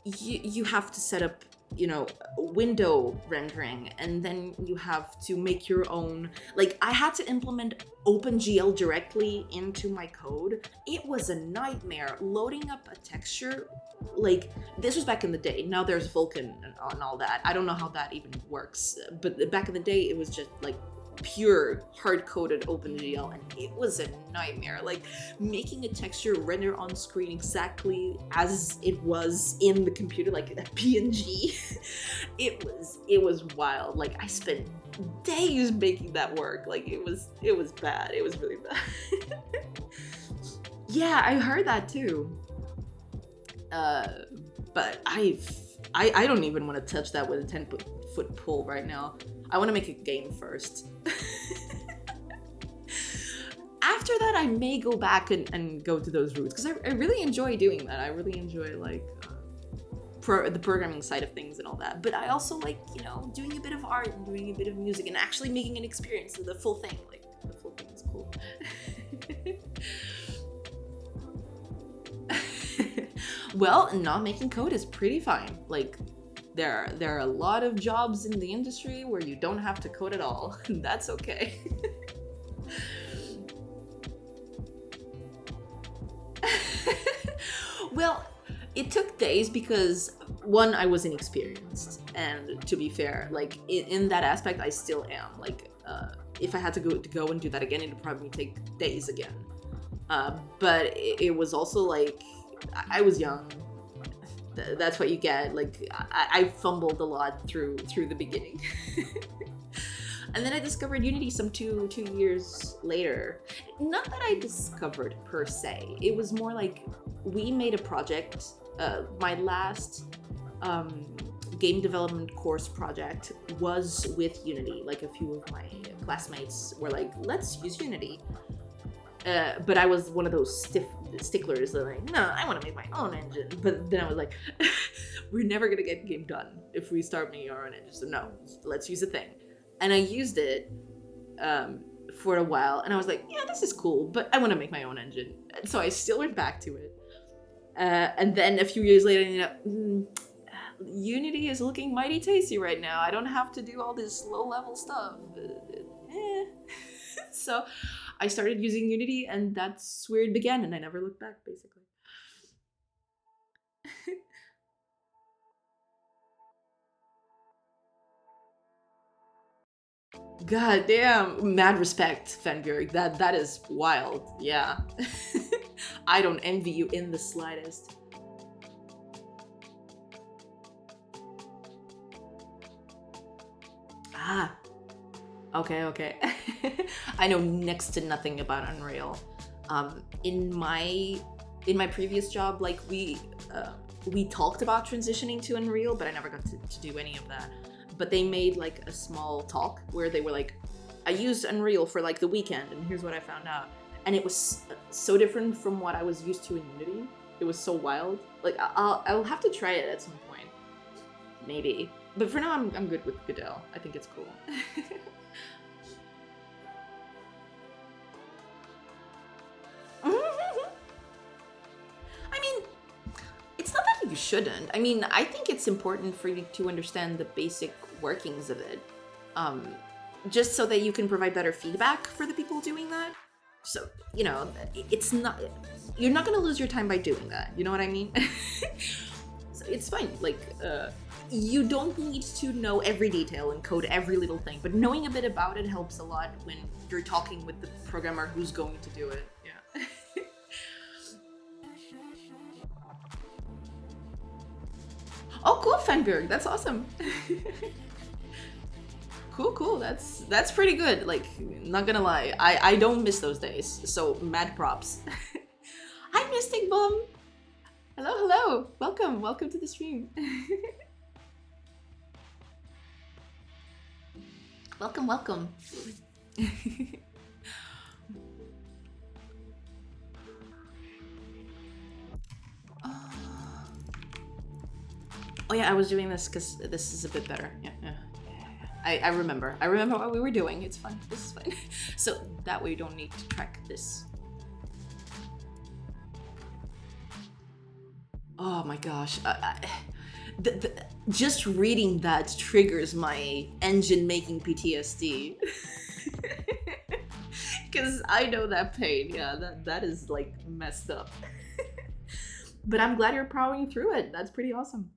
You have to set up, you know, window rendering, and then you have to make your own. Like, I had to implement OpenGL directly into my code. It was a nightmare loading up a texture. Like, this was back in the day. Now there's Vulkan and all that. I don't know how that even works, but back in the day it was just like pure hard-coded OpenGL, and it was a nightmare. Like, making a texture render on screen exactly as it was in the computer, like a PNG. it was wild. Like, I spent days making that work. Like, it was bad. It was really bad. Yeah, I heard that too. But I don't even want to touch that with a 10-foot pole right now. I want to make a game first. After that, I may go back and go to those routes, because I really enjoy doing that. I really enjoy like the programming side of things and all that. But I also like, you know, doing a bit of art and doing a bit of music and actually making an experience of the full thing. Like, the full thing is cool. Well, not making code is pretty fine. Like, there are a lot of jobs in the industry where you don't have to code at all. That's okay. Well, it took days because, one, I was inexperienced, and to be fair, like, in that aspect, I still am. Like, if I had to go and do that again, it'd probably take days again. But it was also like, I was young. That's what you get. Like, I fumbled a lot through the beginning. And then I discovered Unity some two years later. Not that I discovered per se. It was more like, we made a project. My last game development course project was with Unity. Like, a few of my classmates were like, let's use Unity. But I was one of those sticklers that, like, no, I want to make my own engine. But then I was like, we're never gonna get the game done if we start making our own engine. So no, let's use a thing. And I used it for a while, and I was like, yeah, this is cool, but I want to make my own engine. And so I still went back to it. And then a few years later, you know, Unity is looking mighty tasty right now. I don't have to do all this low-level stuff. So I started using Unity, and that's where it began, and I never looked back, basically. God damn, mad respect, Fenbjörg. That is wild. Yeah. I don't envy you in the slightest. Ah. Okay. I know next to nothing about Unreal. In my previous job, like, we talked about transitioning to Unreal, but I never got to do any of that. But they made like a small talk where they were like, I used Unreal for like the weekend, and here's what I found out. And it was so different from what I was used to in Unity. It was so wild. Like, I'll have to try it at some point, maybe. But for now, I'm good with Godel. I think it's cool. I mean, you shouldn't. I mean, I think it's important for you to understand the basic workings of it, just so that you can provide better feedback for the people doing that. So, you know, it's not, you're not going to lose your time by doing that. You know what I mean? So it's fine. Like, you don't need to know every detail and code every little thing, but knowing a bit about it helps a lot when you're talking with the programmer who's going to do it. Yeah. Oh, cool, Fenberg. That's awesome. Cool. That's pretty good. Like, not gonna lie, I don't miss those days. So mad props. Hi, Mystic Bum. Hello. Welcome to the stream. Welcome. Oh yeah, I was doing this because this is a bit better. Yeah. I remember what we were doing. It's fun. This is fun. So that way you don't need to track this. Oh my gosh. Just reading that triggers my engine making PTSD. Because I know that pain. Yeah, that is like messed up. But I'm glad you're powering through it. That's pretty awesome.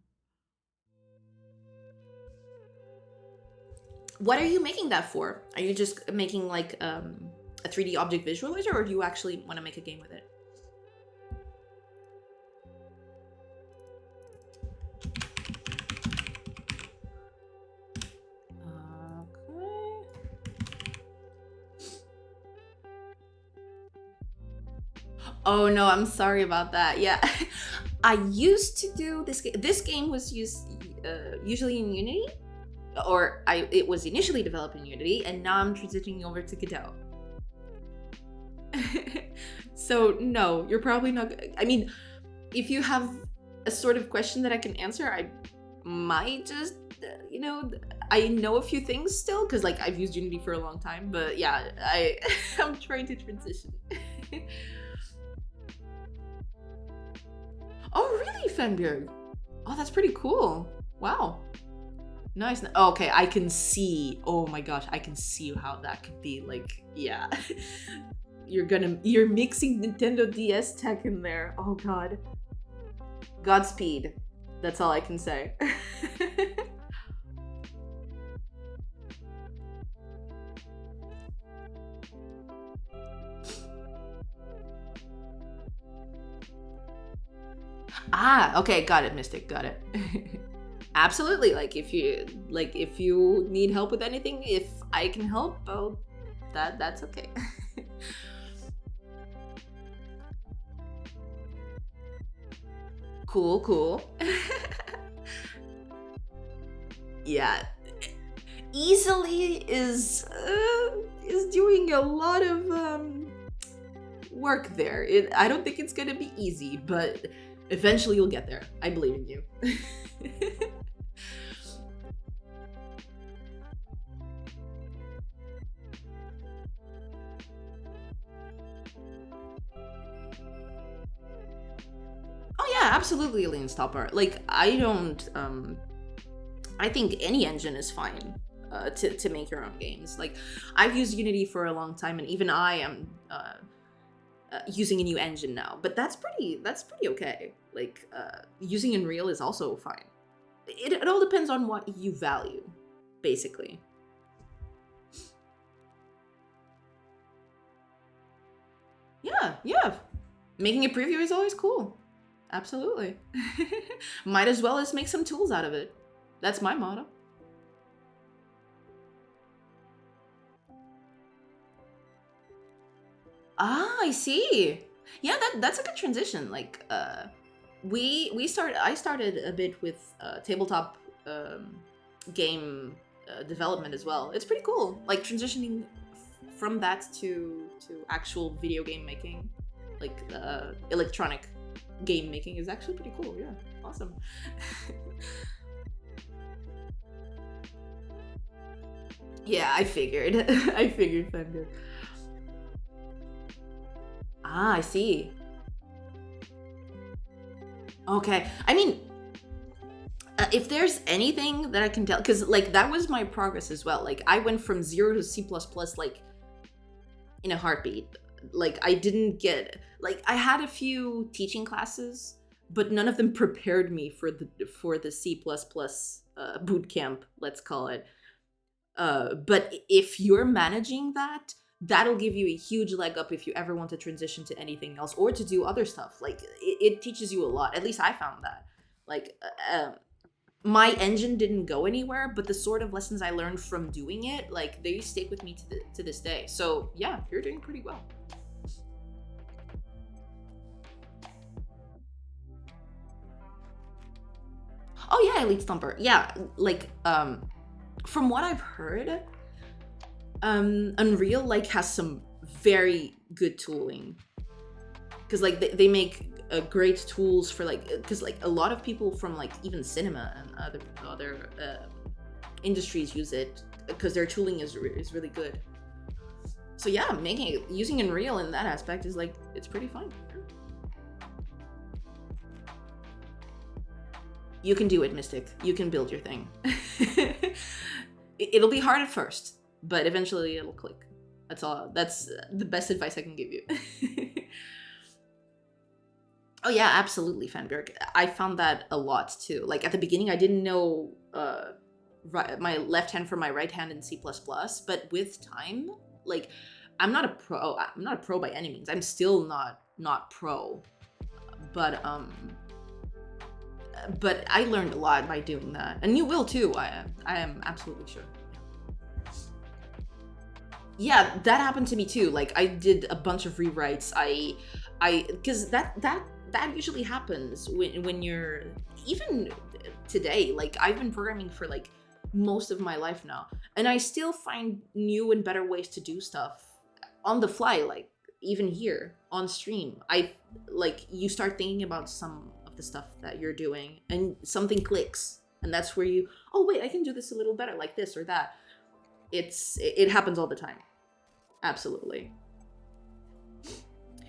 What are you making that for? Are you just making like a 3D object visualizer, or do you actually want to make a game with it? Okay. Oh no, I'm sorry about that. Yeah, I used to do this. This game was usually in Unity. Or it was initially developed in Unity, and now I'm transitioning over to Godot. So no, you're probably not. I mean, if you have a sort of question that I can answer, I might just, you know, I know a few things still because like I've used Unity for a long time. But yeah, I'm trying to transition. Oh really, Fenbjörg? Oh, that's pretty cool. Wow. Nice. Okay, I can see. Oh my gosh, I can see how that could be. Like, yeah. You're mixing Nintendo DS tech in there. Oh god. Godspeed. That's all I can say. Ah, okay, got it, Mystic, got it. Absolutely. Like if you need help with anything, if I can help, well, that's okay. Cool. Yeah, easily is doing a lot of work there. I don't think it's gonna be easy, but eventually you'll get there. I believe in you. Oh yeah, absolutely, Alien Stopper. Like I don't I think any engine is fine to make your own games. Like I've used Unity for a long time, and even I am using a new engine now. But that's pretty okay. Like using Unreal is also fine. It all depends on what you value, basically. Yeah. Making a preview is always cool. Absolutely. Might as well just make some tools out of it. That's my motto. Ah, I see. Yeah, that's a good transition. Like, I started a bit with tabletop game development as well. It's pretty cool. Like transitioning from that to actual video game making, like electronic game making is actually pretty cool. Yeah, awesome. Yeah, I figured. I figured, Thunder. Ah, I see. Okay. I mean, If there's anything that I can tell, because like that was my progress as well. Like I went from 0 to C++ like in a heartbeat. Like I didn't get, like I had a few teaching classes, but none of them prepared me for the C++ boot camp, let's call it. But if you're managing that, that'll give you a huge leg up if you ever want to transition to anything else or to do other stuff. Like it teaches you a lot. At least I found that. Like my engine didn't go anywhere, but the sort of lessons I learned from doing it, like they stick with me to this day. So yeah, you're doing pretty well. Oh yeah, Elite Stomper. Yeah, like from what I've heard, Unreal like has some very good tooling, because like they make great tools for like, because like a lot of people from like even cinema and other industries use it because their tooling is really good. So yeah, using Unreal in that aspect is like, it's pretty fun. You can do it, Mystic. You can build your thing. It'll be hard at first, but eventually it'll click. That's all. That's the best advice I can give you. Oh yeah, absolutely, Fanberg. I found that a lot too. Like at the beginning, I didn't know my left hand from my right hand in C++, but with time, like I'm not a pro. I'm not a pro by any means. I'm still not pro, but I learned a lot by doing that, and you will too. I am absolutely sure. Yeah, that happened to me too. Like I did a bunch of rewrites. Because that usually happens when you're, even today. Like I've been programming for like most of my life now, and I still find new and better ways to do stuff on the fly. Like even here on stream, I like, you start thinking about some of the stuff that you're doing, and something clicks, and that's where you, oh wait, I can do this a little better, like this or that. It happens all the time. Absolutely.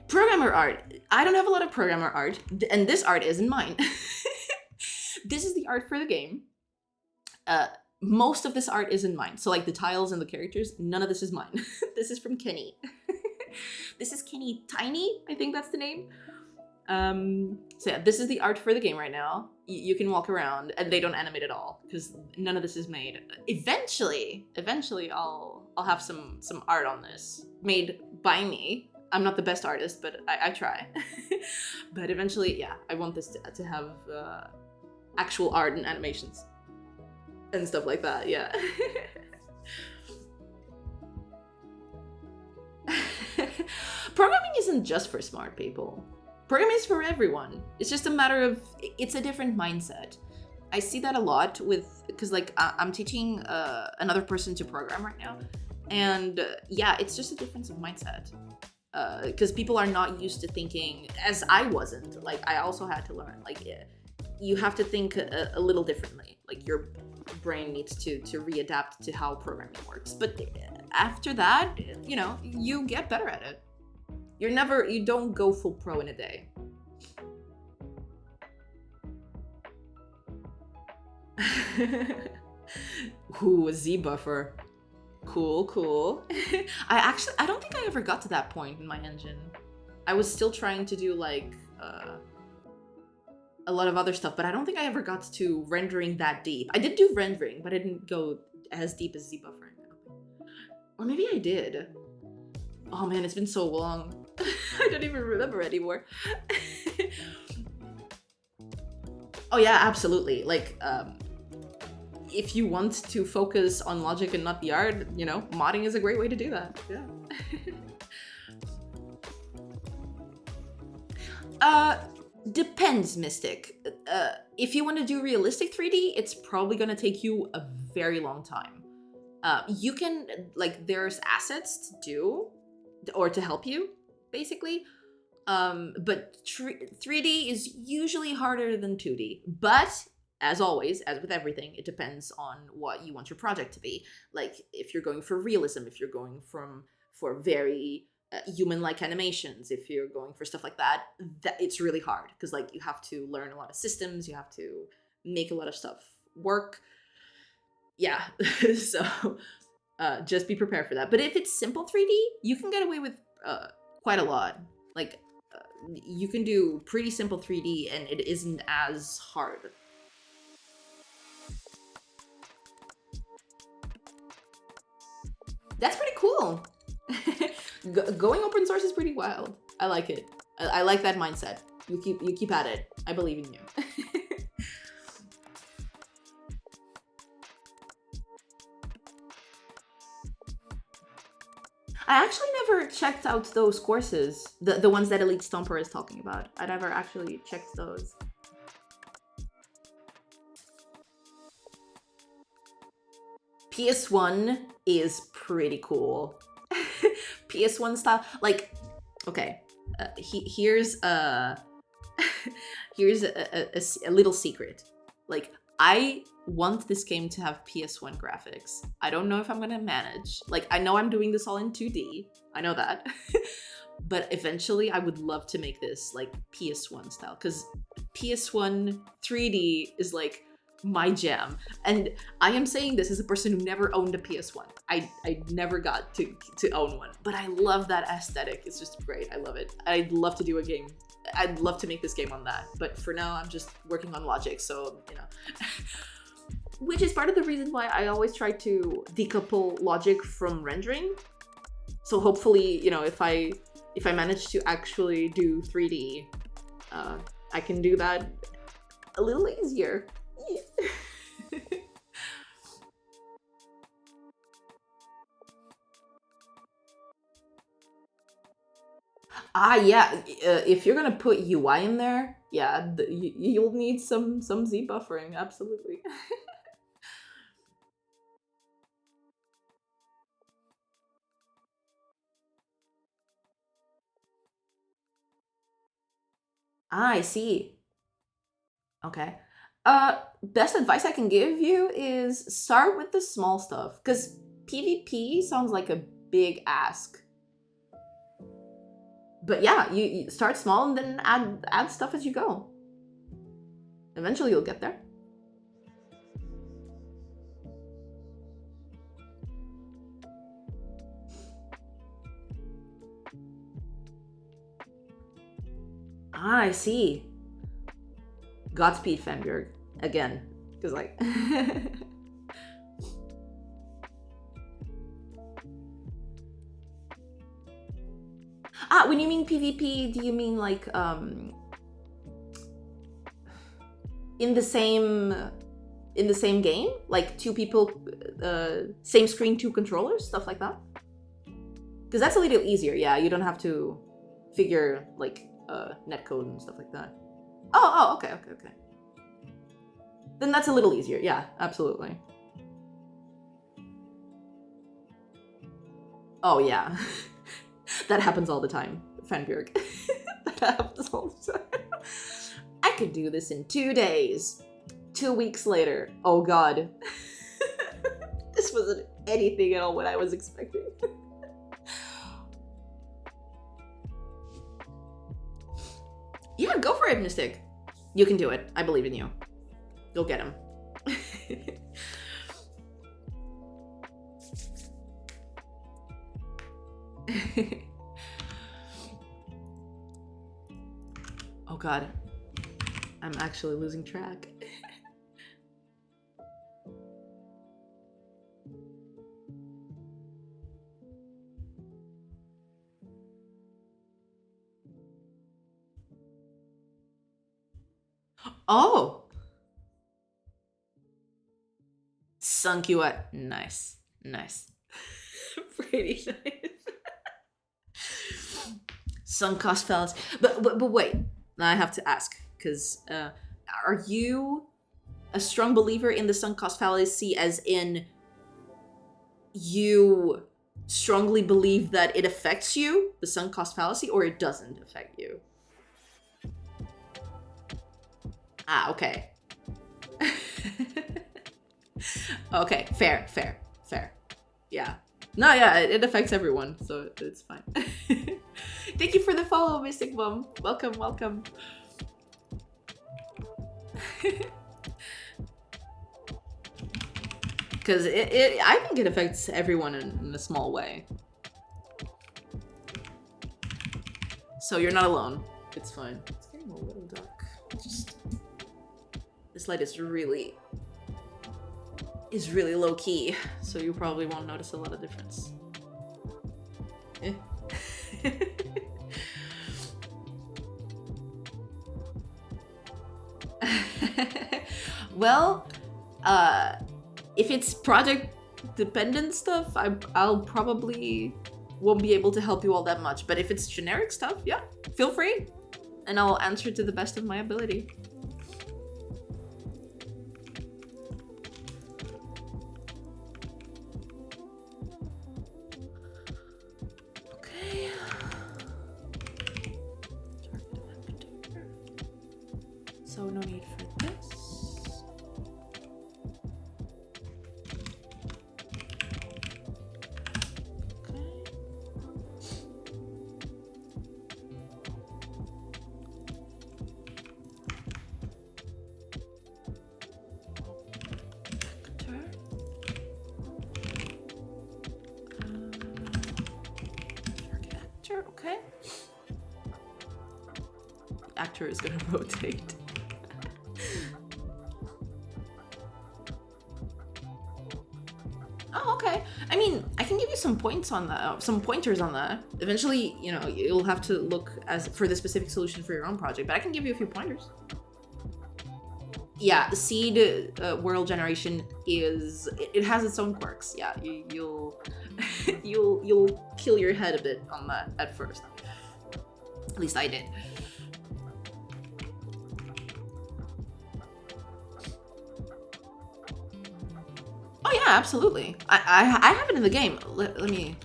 Programmer art. I don't have a lot of programmer art, and this art isn't mine. This is the art for the game. Most of this art isn't mine. So like the tiles and the characters, none of this is mine. This is from Kenny. This is Kenny Tiny, I think that's the name. So yeah, this is the art for the game right now. You can walk around, and they don't animate at all because none of this is made. Eventually I'll have some art on this made by me. I'm not the best artist, but I try. But eventually, yeah, I want this to have actual art and animations and stuff like that. Yeah. Programming isn't just for smart people. Programming is for everyone. It's just a matter of, it's a different mindset. I see that a lot with, because like I'm teaching another person to program right now, and yeah, it's just a difference of mindset. Because people are not used to thinking, as I wasn't. Like I also had to learn. Like you have to think a little differently. Like your brain needs to readapt to how programming works. But after that, you know, you get better at it. You don't go full pro in a day. Ooh, a Z buffer. Cool. I don't think I ever got to that point in my engine. I was still trying to do like a lot of other stuff, but I don't think I ever got to rendering that deep. I did do rendering, but I didn't go as deep as Z buffering. Or maybe I did. Oh man, it's been so long. I don't even remember anymore. Oh yeah, absolutely. Like, if you want to focus on logic and not the art, you know, modding is a great way to do that. Yeah. Depends, Mystic. If you want to do realistic 3D, it's probably gonna take you a very long time. You can, like, there's assets to do, or to help you, basically. But 3D is usually harder than 2D. But, as always, as with everything, it depends on what you want your project to be. Like, if you're going for realism, if you're going for very human-like animations, if you're going for stuff like that, it's really hard. Because, like, you have to learn a lot of systems, you have to make a lot of stuff work. Yeah, so just be prepared for that. But if it's simple 3D, you can get away with quite a lot. Like, you can do pretty simple 3D and it isn't as hard. That's pretty cool. Going open source is pretty wild. I like it. I like that mindset. You keep at it. I believe in you. I actually never checked out those courses, the ones that Elite Stomper is talking about. I never actually checked those. PS1 is pretty cool. PS1 style, like, okay, here's here's a little secret. Like, I want this game to have PS1 graphics. I don't know if I'm gonna manage. Like, I know I'm doing this all in 2D. I know that. But eventually I would love to make this like PS1 style, because PS1 3D is like my jam. And I am saying this as a person who never owned a PS1. I never got to own one, but I love that aesthetic. It's just great. I love it. I'd love to do a game. I'd love to make this game on that, but for now I'm just working on logic, so, you know. Which is part of the reason why I always try to decouple logic from rendering. So hopefully, you know, if I manage to actually do 3D, I can do that a little easier. Yeah, if you're gonna put UI in there, yeah, you'll need some Z buffering, absolutely. I see. Okay. Best advice I can give you is start with the small stuff, because PvP sounds like a big ask. But yeah, you start small and then add stuff as you go. Eventually you'll get there. I see. Godspeed, Fanbjörg. Again. Because, like... when you mean PvP, do you mean, like, in the same game? Like, two people, same screen, two controllers? Stuff like that? Because that's a little easier, yeah. You don't have to figure, like, netcode and stuff like that. Oh, okay. Then that's a little easier. Yeah, absolutely. Oh, yeah. That happens all the time, Fanbjörg. That happens all the time. I could do this in 2 days. 2 weeks later. Oh, God. This wasn't anything at all what I was expecting. Yeah, go for it, Mystic. You can do it. I believe in you. Go get him. Oh God. I'm actually losing track. Oh! Sunk you at... Nice. Pretty nice. Sunk cost fallacy. But wait. I have to ask, because are you a strong believer in the sunk cost fallacy, as in you strongly believe that it affects you, the sunk cost fallacy, or it doesn't affect you? Okay. Okay, fair. Yeah. No, yeah, it affects everyone, so it's fine. Thank you for the follow, Mystic Mom. Welcome. because I think it affects everyone in a small way. So you're not alone. It's fine. It's getting a little dark. Just this light is really low key, so you probably won't notice a lot of difference. Eh. Well, if it's project dependent stuff, I'll probably won't be able to help you all that much. But if it's generic stuff, yeah, feel free, and I'll answer to the best of my ability. Okay. So no need for this. Okay. The actor is gonna rotate. Oh, okay. I mean, I can give you some points on that, some pointers on that. Eventually, you know, you'll have to look for the specific solution for your own project, but I can give you a few pointers. Yeah, seed world generation it has its own quirks. Yeah, you'll you'll kill your head a bit on that at first. At least I did. Oh yeah, absolutely. I have it in the game. Let me.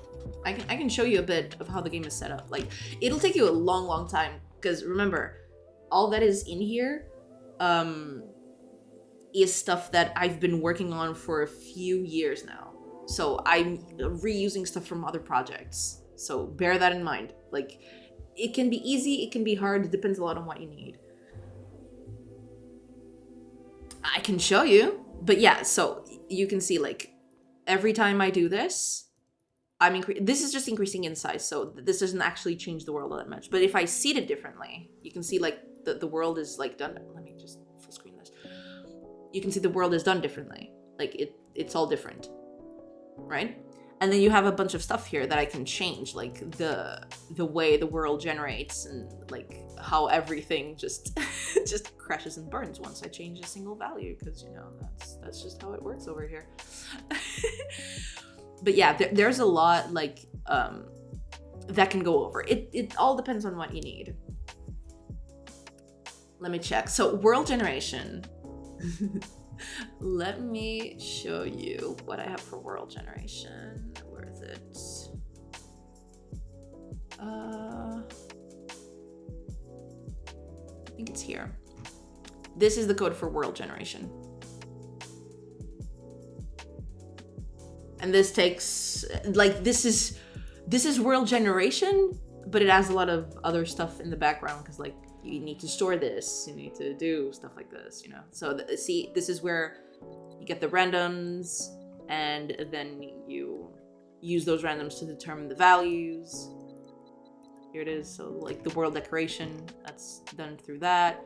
I can show you a bit of how the game is set up. Like, it'll take you a long time, because remember, all that is in here, is stuff that I've been working on for a few years now. So I'm reusing stuff from other projects. So bear that in mind. Like, it can be easy, it can be hard, it depends a lot on what you need. I can show you, but yeah, so you can see, like, every time I do this, this is just increasing in size, so this doesn't actually change the world all that much. But if I seed it differently, you can see, like, the world is, like, done. Let me just full screen this. You can see the world is done differently. Like, it's all different, right? And then you have a bunch of stuff here that I can change, like the way the world generates, and like how everything just just crashes and burns once I change a single value, because, you know, that's just how it works over here. But yeah, there's a lot, like, that can go over. It all depends on what you need. Let me check. So world generation. Let me show you what I have for world generation. Where is it? I think it's here. This is the code for world generation. And this takes, like, this is world generation, but it has a lot of other stuff in the background, because, like, you need to store this, you need to do stuff like this, you know. So see, this is where you get the randoms, and then you use those randoms to determine the values. Here it is. So, like, the world decoration, that's done through that.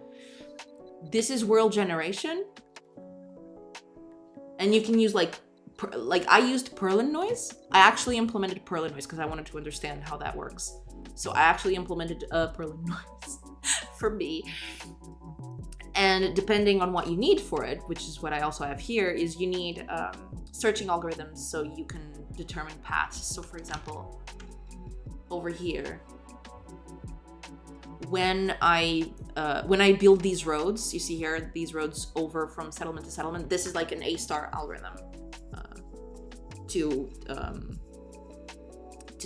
This is world generation, and you can use, like I used Perlin noise. I actually implemented Perlin noise because I wanted to understand how that works. So I actually implemented Perlin noise for me. And depending on what you need for it, which is what I also have here, is you need searching algorithms so you can determine paths. So, for example, over here, when I build these roads, you see here, these roads over from settlement to settlement, this is like an A-star algorithm to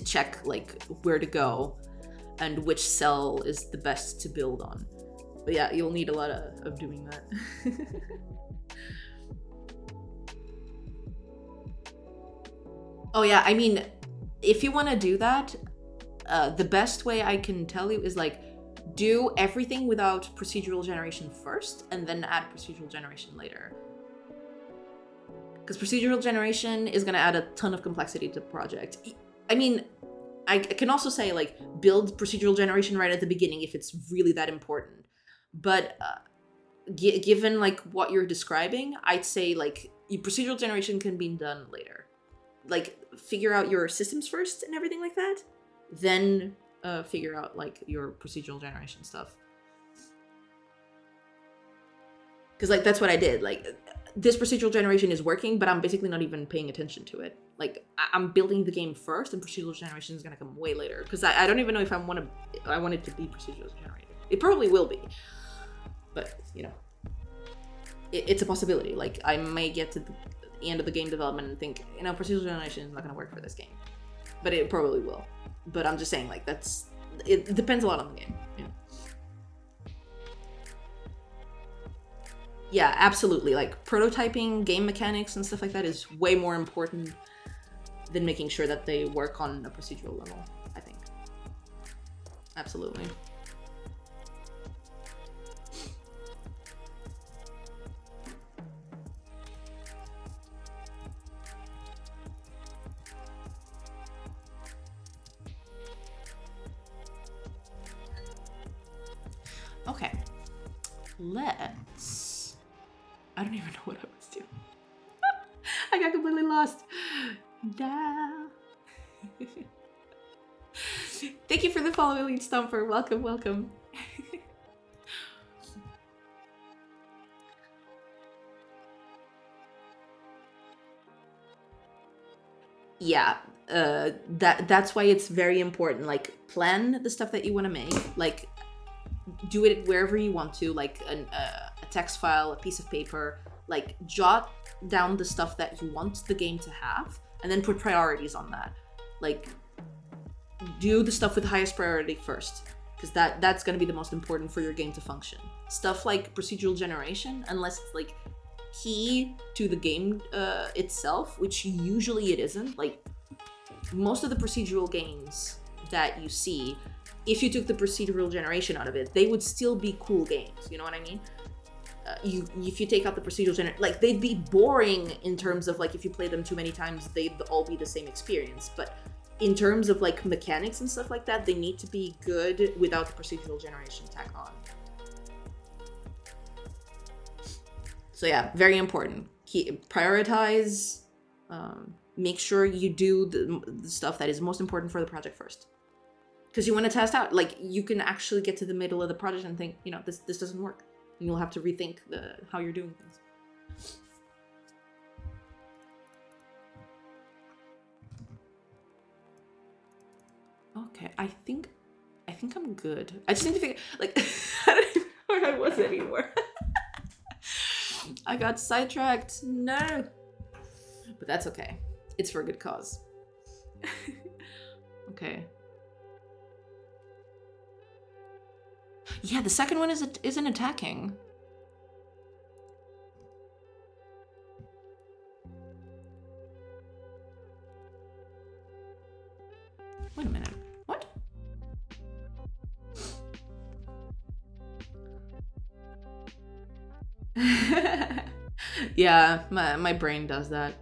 check, like, where to go and which cell is the best to build on. But yeah, you'll need a lot of doing that. Oh yeah, I mean, if you want to do that, the best way I can tell you is, like, do everything without procedural generation first, and then add procedural generation later. Because procedural generation is going to add a ton of complexity to the project. I mean, I can also say, like, build procedural generation right at the beginning if it's really that important. But given, like, what you're describing, I'd say, like, procedural generation can be done later. Like, figure out your systems first and everything like that. Then figure out, like, your procedural generation stuff. Because, like, that's what I did. Like, this procedural generation is working, but I'm basically not even paying attention to it. Like, I'm building the game first, and procedural generation is gonna come way later. Because I don't even know if I want it to be procedural generated. It probably will be, but you know, it's a possibility. Like, I may get to the end of the game development and think, you know, procedural generation is not gonna work for this game, but it probably will. But I'm just saying, like, it depends a lot on the game. Yeah. Yeah, absolutely. Like, prototyping, game mechanics, and stuff like that is way more important than making sure that they work on a procedural level, I think. Absolutely. Okay. I don't even know what I was doing. I got completely lost. Thank you for the follow, Elite Stomper. Welcome, welcome. Yeah, that's why it's very important. Like, plan the stuff that you want to make. Like, do it wherever you want to. Like a text file, a piece of paper. Like, jot down the stuff that you want the game to have, and then put priorities on that. Like, do the stuff with the highest priority first, because that's going to be the most important for your game to function. Stuff like procedural generation, unless it's like key to the game itself, which usually it isn't. Like, most of the procedural games that you see, if you took the procedural generation out of it, they would still be cool games. You know what I mean? If you take out the procedural like, they'd be boring in terms of, like, if you play them too many times, they'd all be the same experience. But in terms of, like, mechanics and stuff like that, they need to be good without the procedural generation tag on. So yeah, very important. Prioritize. Make sure you do the stuff that is most important for the project first. Because you want to test out. Like, you can actually get to the middle of the project and think, you know, this doesn't work. And you'll have to rethink how you're doing things. Okay, I think I'm good. I just need to figure, like, I don't even know where I was anymore. I got sidetracked. No. But that's okay. It's for a good cause. Okay. Yeah, the second one isn't attacking. Wait a minute. What? Yeah, my brain does that.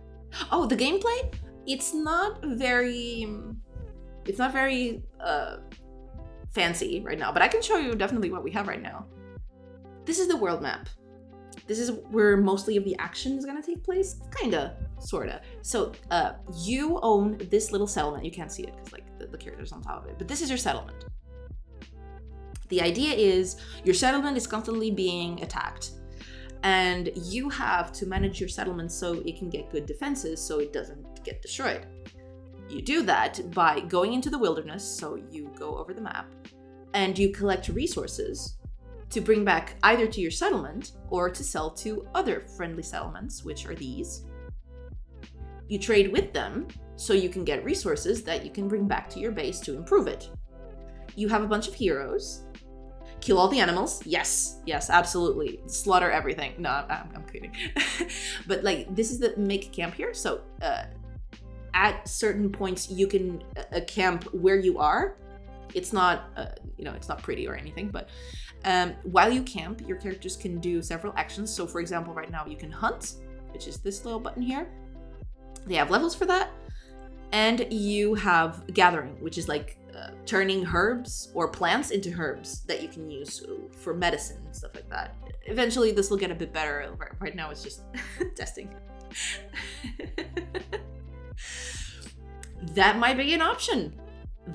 Oh, the gameplay? It's not very fancy right now, but I can show you definitely what we have right now. This is the world map. This is where mostly of the action is gonna take place. Kinda, sorta. So you own this little settlement. You can't see it because, like, the character's on top of it, but this is your settlement. The idea is your settlement is constantly being attacked, and you have to manage your settlement so it can get good defenses so it doesn't get destroyed. You do that by going into the wilderness, so you go over the map, and you collect resources to bring back either to your settlement or to sell to other friendly settlements, which are these. You trade with them, so you can get resources that you can bring back to your base to improve it. You have a bunch of heroes. Kill all the animals. Yes, absolutely. Slaughter everything. No, I'm kidding. But, like, this is the make camp here, so at certain points you can camp where you are. It's not it's not pretty or anything, but while you camp, your characters can do several actions. So, for example, right now you can hunt, which is this little button here. They have levels for that. And you have gathering, which is like turning herbs or plants into herbs that you can use for medicine and stuff like that. Eventually, this will get a bit better. Right now, it's just testing. That might be an option.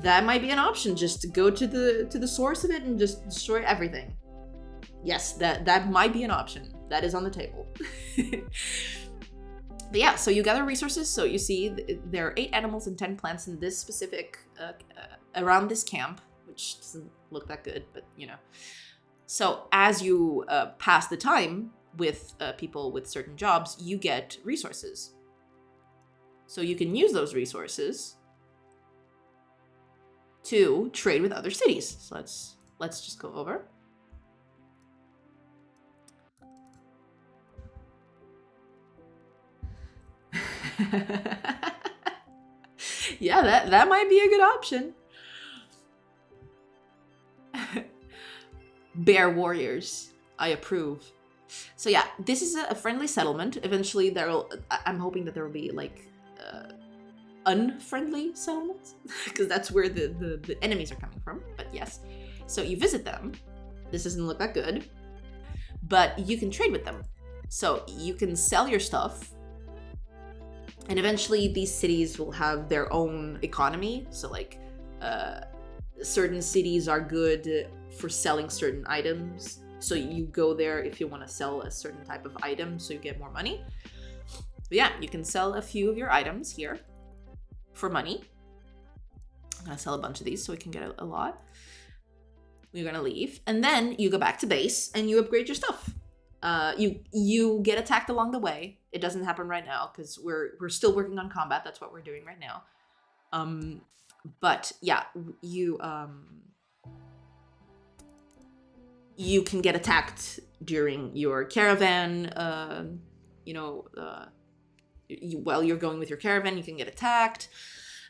That might be an option. Just to go to the source of it and just destroy everything. Yes, that might be an option. That is on the table. But yeah, so you gather resources. So you see there are 8 animals and 10 plants in this specific, around this camp, which doesn't look that good, but you know. So as you pass the time with people with certain jobs, you get resources. So you can use those resources to trade with other cities. So let's just go over. Yeah, that might be a good option. Bear warriors, I approve. So yeah, this is a friendly settlement. Eventually, I'm hoping that there will be like unfriendly settlements, because that's where the enemies are coming from. But yes, so you visit them. This doesn't look that good, but you can trade with them. So you can sell your stuff. And eventually these cities will have their own economy. So like certain cities are good for selling certain items. So you go there if you want to sell a certain type of item so you get more money. But yeah, you can sell a few of your items here for money. I'm going to sell a bunch of these so we can get a lot. We're going to leave. And then you go back to base and you upgrade your stuff. You get attacked along the way. It doesn't happen right now because we're still working on combat. That's what we're doing right now. But yeah, you can get attacked during your caravan. While you're going with your caravan, you can get attacked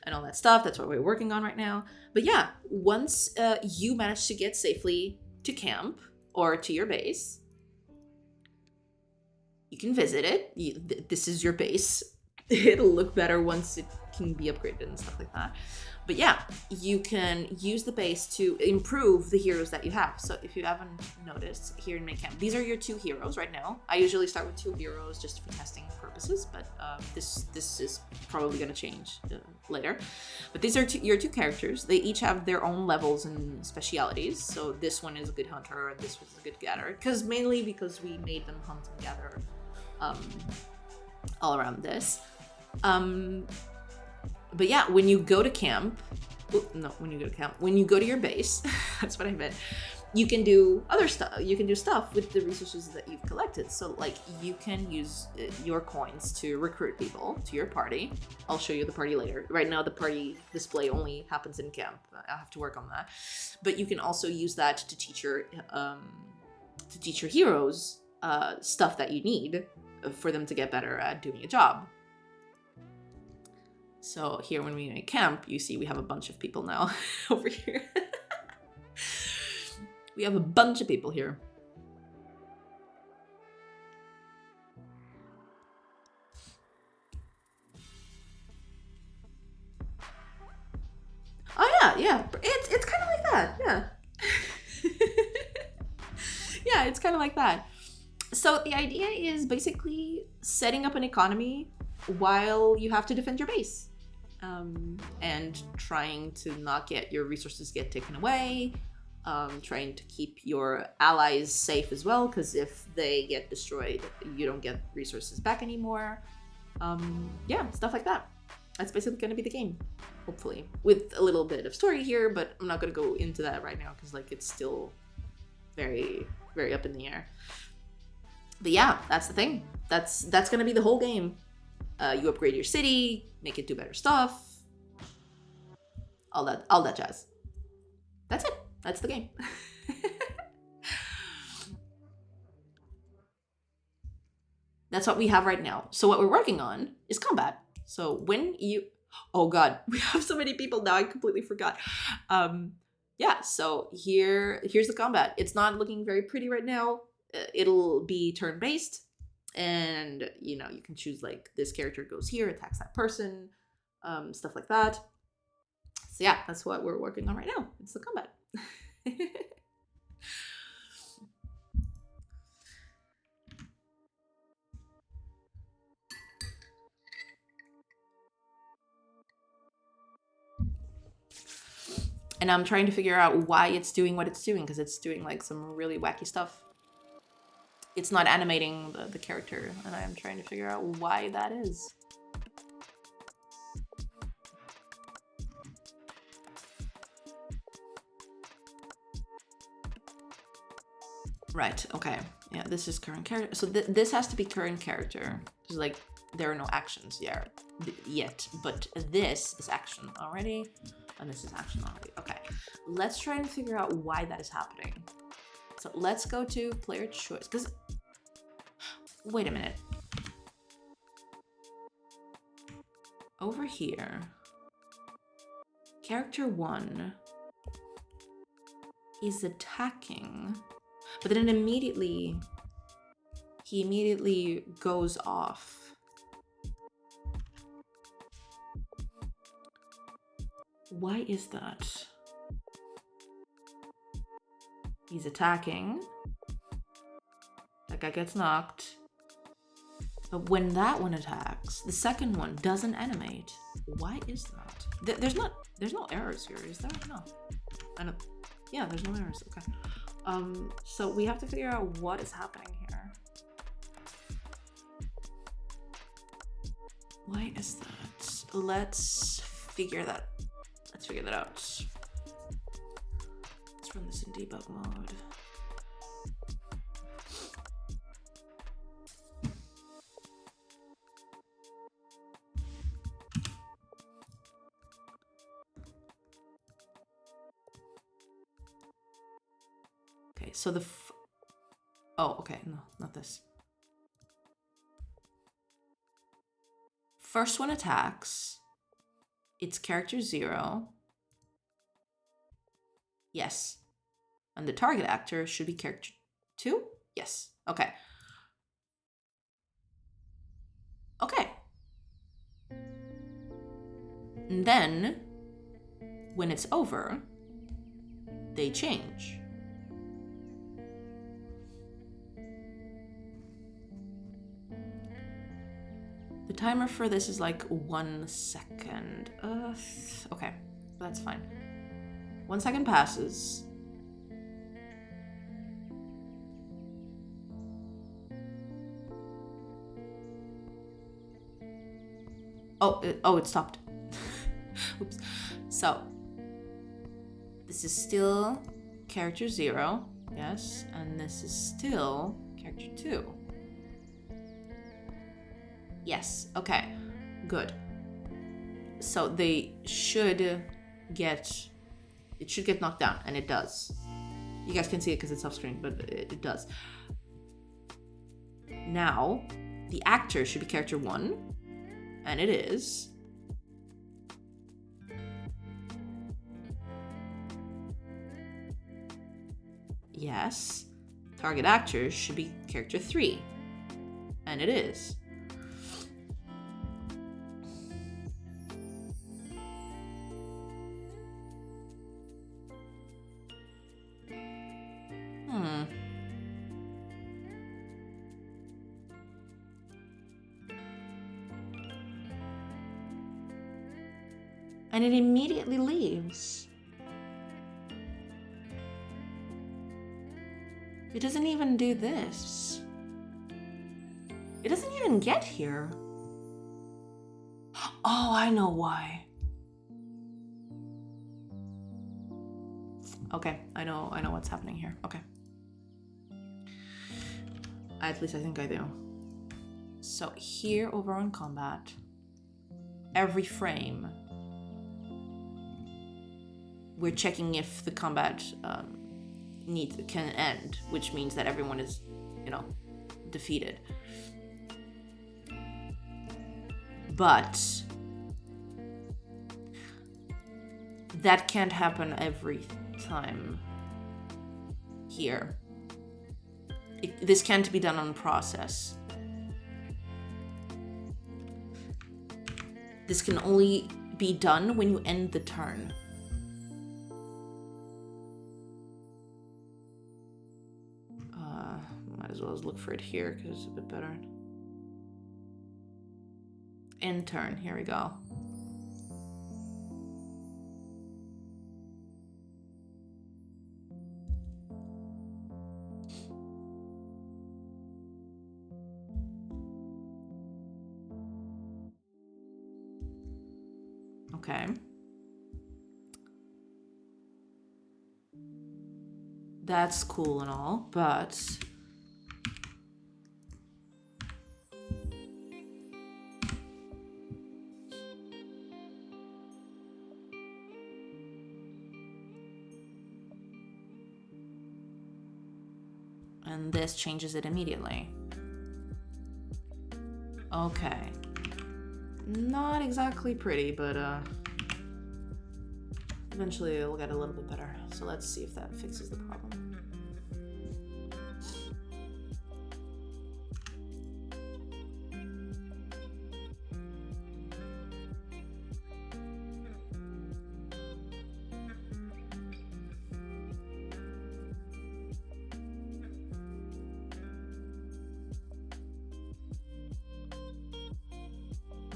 and all that stuff. That's what we're working on right now. But yeah, once you manage to get safely to camp or to your base, you can visit it. This is your base. It'll look better once it can be upgraded and stuff like that. But yeah, you can use the base to improve the heroes that you have. So if you haven't noticed, here in main camp, these are your 2 heroes right now. I usually start with 2 heroes just for testing purposes, but this is probably going to change later. But these are your 2 characters. They each have their own levels and specialities. So this one is a good hunter and this was a good gatherer. Mainly because we made them hunt and gather all around this. But yeah, when you go to camp, when you go to your base, that's what I meant. You can do other stuff. You can do stuff with the resources that you've collected. So like you can use your coins to recruit people to your party. I'll show you the party later. Right now, the party display only happens in camp. I'll have to work on that. But you can also use that to teach your heroes stuff that you need for them to get better at doing a job. So here when we make camp, you see we have a bunch of people now over here. We have a bunch of people here. Oh yeah. It's kind of like that, yeah. Yeah, it's kind of like that. So the idea is basically setting up an economy while you have to defend your base. And trying to not get your resources get taken away, trying to keep your allies safe as well, because if they get destroyed, you don't get resources back anymore. Yeah, stuff like that. That's basically going to be the game, hopefully, with a little bit of story here, but I'm not going to go into that right now because like it's still very, very up in the air. But yeah, that's the thing. That's going to be the whole game. You upgrade your city, make it do better stuff, all that jazz. That's it. That's the game. That's what we have right now. So what we're working on is combat. So oh god, we have so many people now, I completely forgot. Yeah, so here's the combat. It's not looking very pretty right now. It'll be turn-based. And, you know, you can choose like this character goes here, attacks that person, stuff like that. So yeah, that's what we're working on right now. It's the combat. And I'm trying to figure out why it's doing what it's doing, because it's doing like some really wacky stuff. It's not animating the character, and I'm trying to figure out why that is. Right, okay. Yeah, this is current character. So this has to be current character. Because, like, there are no actions yet. But this is action already. And this is action already. Okay. Let's try and figure out why that is happening. So let's go to player choice. Because, wait a minute. Over here, character 1 is attacking. But then he immediately goes off. Why is that? He's attacking. That guy gets knocked. But when that one attacks, the second one doesn't animate. Why is that? There's no errors here, is there? No. I don't. Yeah, there's no errors. Okay. So we have to figure out what is happening here. Why is that? Let's figure that out. Let's run this in debug mode. Okay, so oh, okay, no, not this. First one attacks. It's character 0. Yes. And the target actor should be character 2? Yes. Okay. Okay. And then, when it's over, they change. The timer for this is like 1 second. Okay, that's fine. 1 second passes. Oh, it stopped. Oops. So, this is still character 0, yes, and this is still character 2. Yes, okay, good. So they should get, it should get knocked down, and it does. You guys can see it because it's off screen, but it does. Now, the actor should be character 1, and it is. Yes. Target actor should be character 3, and it is. And it immediately leaves. It doesn't even do this. It doesn't even get here. Oh, I know why. Okay, I know what's happening here. Okay. At least I think I do. So here over on combat, every frame, we're checking if the combat can end, which means that everyone is, defeated. But that can't happen every time here. This can't be done on process. This can only be done when you end the turn. Might as well look for it here because it's a bit better. End turn, here we go. Okay. That's cool and all, but and this changes it immediately. Okay. Not exactly pretty, but eventually it'll get a little bit better. So let's see if that fixes the problem.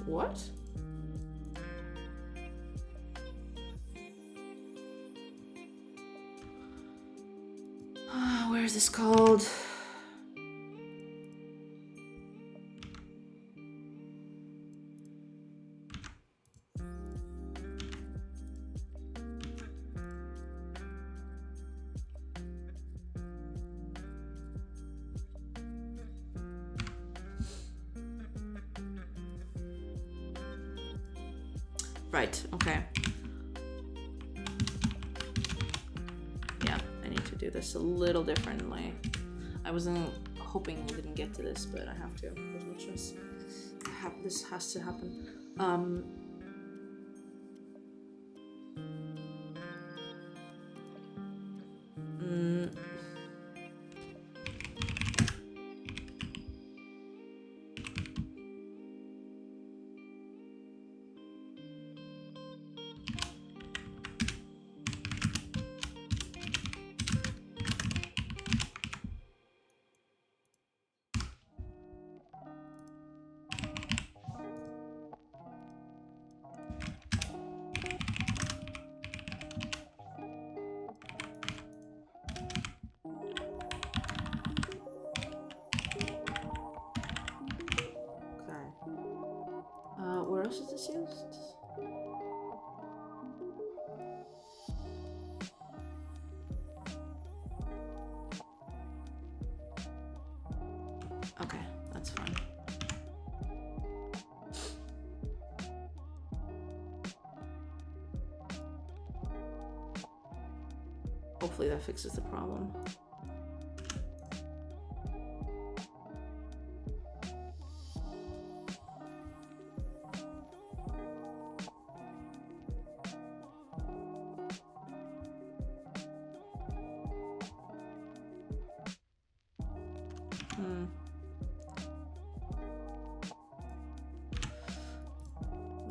What? Where is this called? Right, okay. Yeah, I need to do this a little differently. I wasn't hoping we didn't get to this, but I have to. There's no choice. This has to happen. Where else is this used? Okay, that's fine. Hopefully that fixes the problem.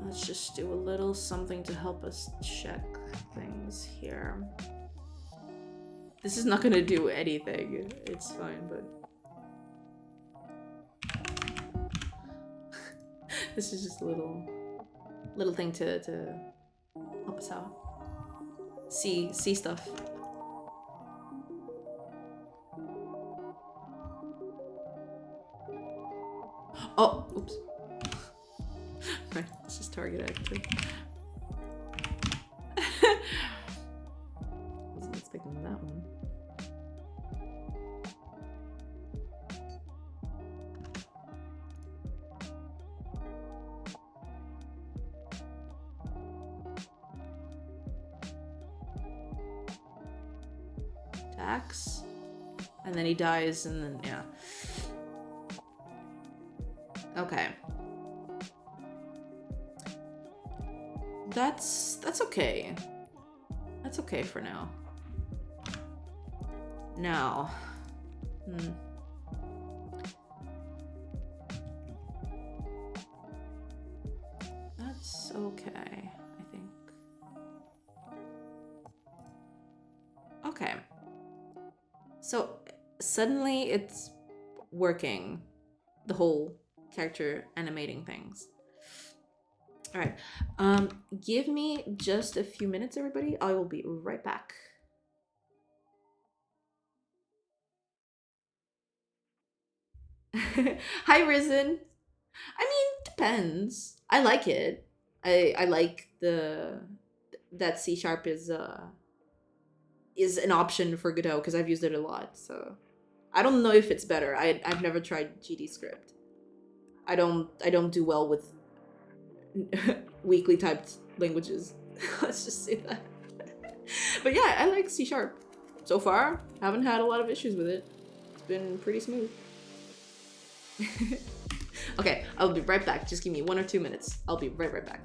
Let's just do a little something to help us check things here. This is not gonna do anything. It's fine, but this is just a little thing to help us out. See stuff. Oh, oops. Right, let's just target active. Wasn't expecting that one. Attacks, and then he dies, and then yeah. Okay. That's okay. That's okay for now. Now. That's okay, I think. Okay. So suddenly it's working, the whole character animating things. All right. Give me just a few minutes, everybody. I will be right back. Hi, Risen. I mean, depends. I like it. I like the that C sharp is an option for Godot because I've used it a lot. So I don't know if it's better. I've never tried GD script. I don't do well with weakly typed languages. Let's just say that. But yeah, I like C sharp. So far, haven't had a lot of issues with it. It's been pretty smooth. Okay, I'll be right back. Just give me 1 or 2 minutes. I'll be right back.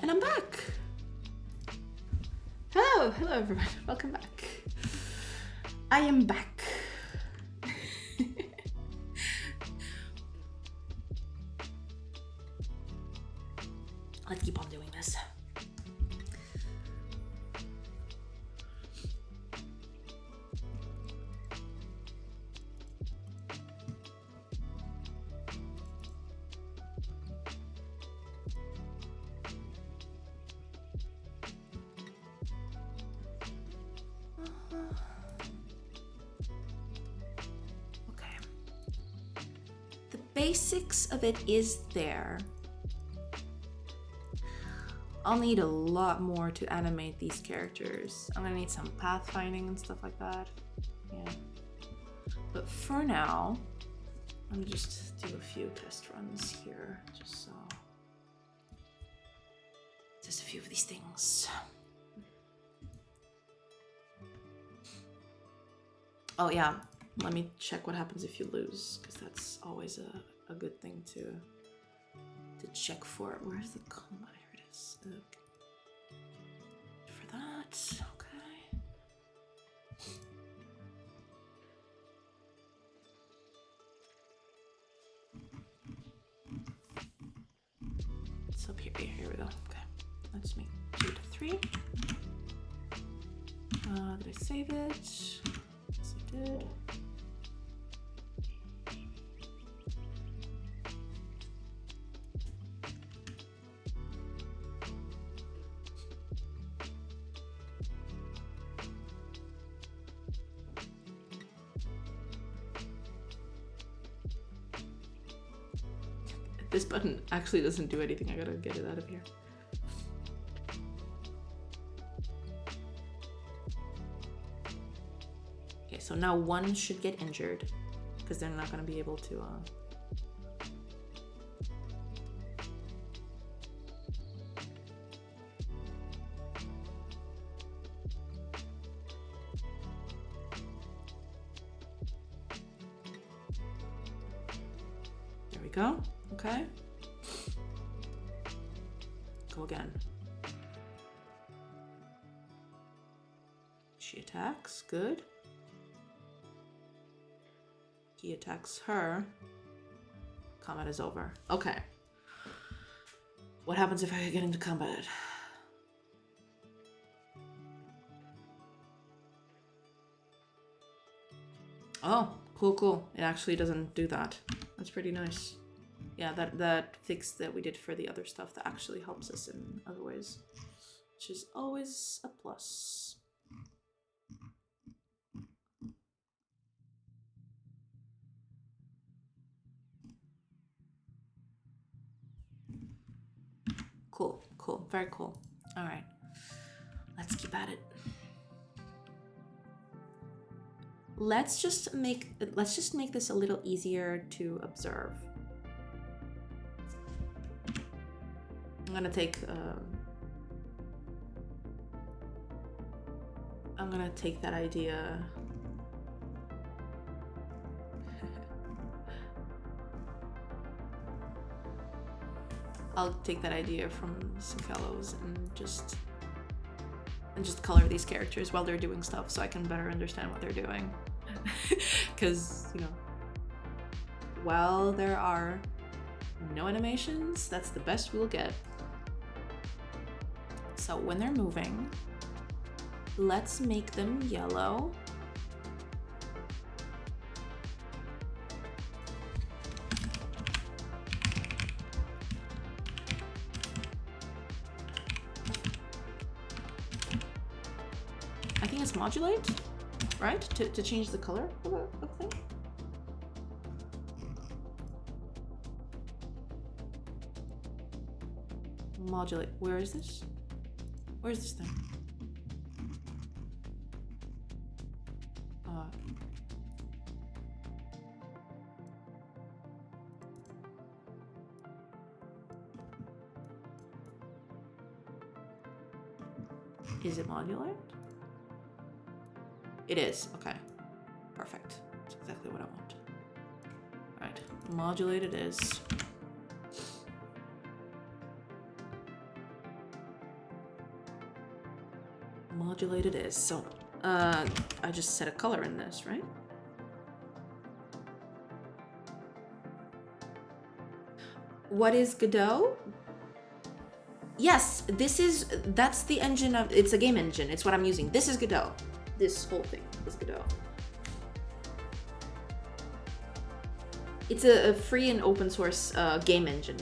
And I'm back. Hello, hello everyone. Welcome back. I am back. Let's keep on doing this. Basics of it is there. I'll need a lot more to animate these characters. I'm gonna need some pathfinding and stuff like that. Yeah. But for now, I'm gonna just do a few test runs here, just so. Just a few of these things. Oh yeah. Let me check what happens if you lose, because that's always a good thing to check for. Where's the combat? Here it is. Okay. For that, okay. It's up here. Here we go. Okay. Let's make 2 to 3. Did I save it? Yes, I did. This button actually doesn't do anything. I gotta get it out of here. Okay, so now one should get injured because they're not gonna be able to. There we go. Okay. Go again. She attacks. Good. He attacks her. Combat is over. Okay. What happens if I get into combat? Oh, cool. It actually doesn't do that. That's pretty nice. Yeah, that fix that we did for the other stuff that actually helps us in other ways, which is always a plus. Cool, very cool. All right, let's keep at it. Let's just make this a little easier to observe. I'm gonna take that idea. I'll take that idea from some fellows and just color these characters while they're doing stuff so I can better understand what they're doing. Because, you know, while there are no animations, that's the best we'll get. So when they're moving, let's make them yellow. I think it's modulate, right? To change the color of the thing. Modulate. Where is this? Where's this thing? Is it modulate? It is. Okay. Perfect. That's exactly what I want. All right. Modulate it is. modulate it is. So I just set a color in this, right? What is Godot? Yes, that's the engine of, it's a game engine. It's what I'm using. This is Godot. This whole thing is Godot. It's a free and open source game engine.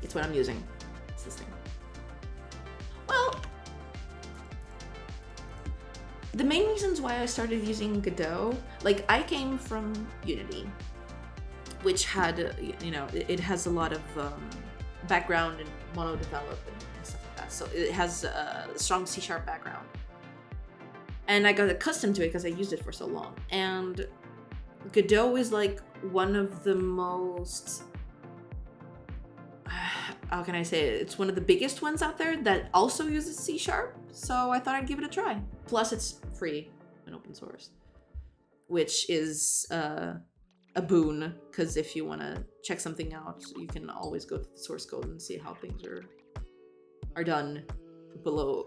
It's what I'm using. It's this thing. Well, the main reasons why I started using Godot, like I came from Unity, which had, you know, it has a lot of background in mono develop and stuff like that. So it has a strong C# background. And I got accustomed to it because I used it for so long. And Godot is like one of the most, how can I say it? It's one of the biggest ones out there that also uses C#. So I thought I'd give it a try. Plus it's free and open source, which is a boon, because if you want to check something out, you can always go to the source code and see how things are done below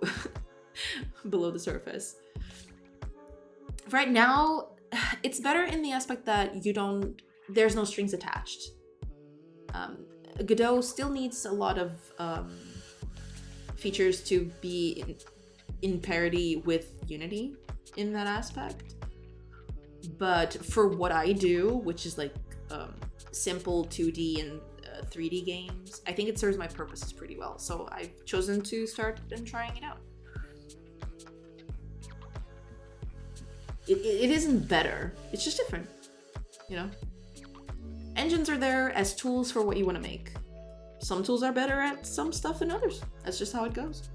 below the surface. Right now, it's better in the aspect that there's no strings attached. Godot still needs a lot of features to be in parity with Unity in that aspect. But for what I do, which is like simple 2D and 3D games, I think it serves my purposes pretty well. So I've chosen to start and trying it out. It isn't better, it's just different, you know? Engines are there as tools for what you want to make. Some tools are better at some stuff than others. That's just how it goes.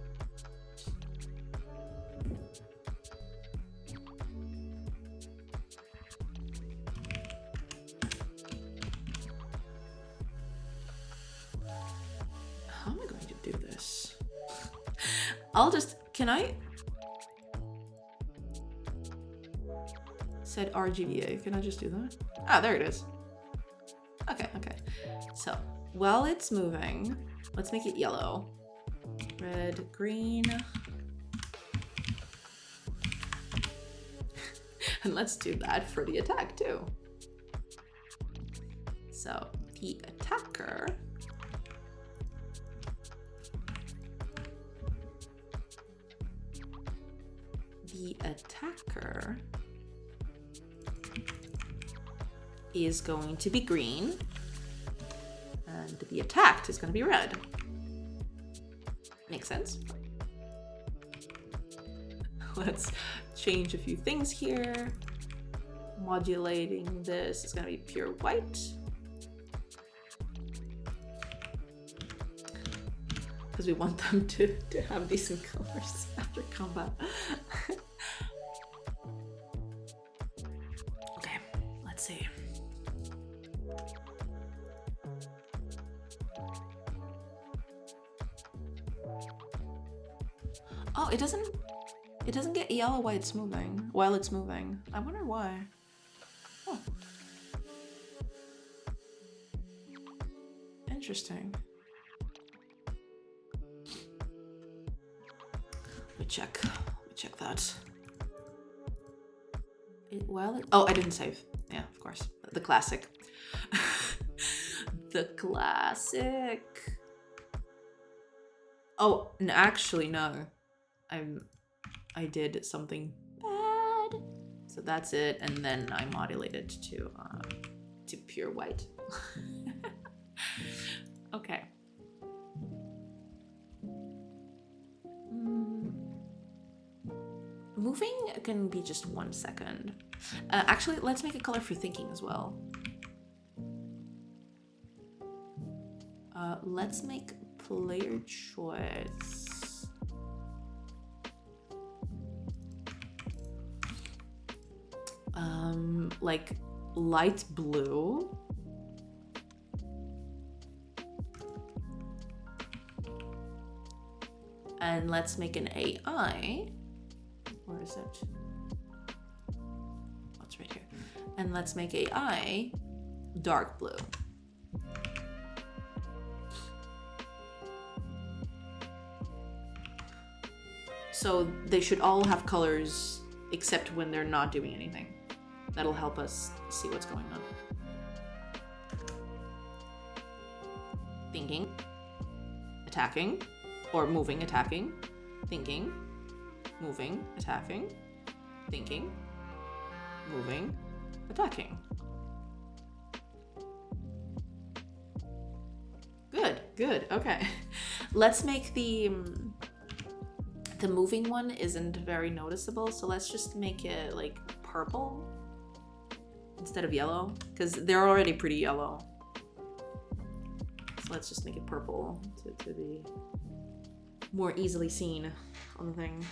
How am I going to do this? Can I? Set RGBA, can I just do that? Ah, there it is. Okay. So, while it's moving, let's make it yellow. Red, green. And let's do that for the attack too. So, the attacker is going to be green, and to be attacked is going to be red. Makes sense? Let's change a few things here. Modulating this is going to be pure white. Because we want them to have decent colors after combat. Okay, let's see. Oh, it doesn't get yellow while it's moving. I wonder why. Oh. Interesting. Let me check that. Oh, I didn't save. Yeah, of course. The classic. The classic. Oh, actually, no. I did something bad. So that's it, and then I modulated to pure white. Okay. Moving can be just 1 second. Actually, let's make a color for thinking as well. Let's make player choice. Like light blue. And let's make an AI. Where is it? Oh, it's right here. And let's make AI dark blue. So they should all have colors except when they're not doing anything. That'll help us see what's going on. Thinking, attacking, or moving, attacking, thinking, moving, attacking, thinking, moving, attacking. Good, okay. Let's make the moving one isn't very noticeable, so let's just make it like purple instead of yellow, because they're already pretty yellow. So let's just make it purple to be more easily seen on the thing.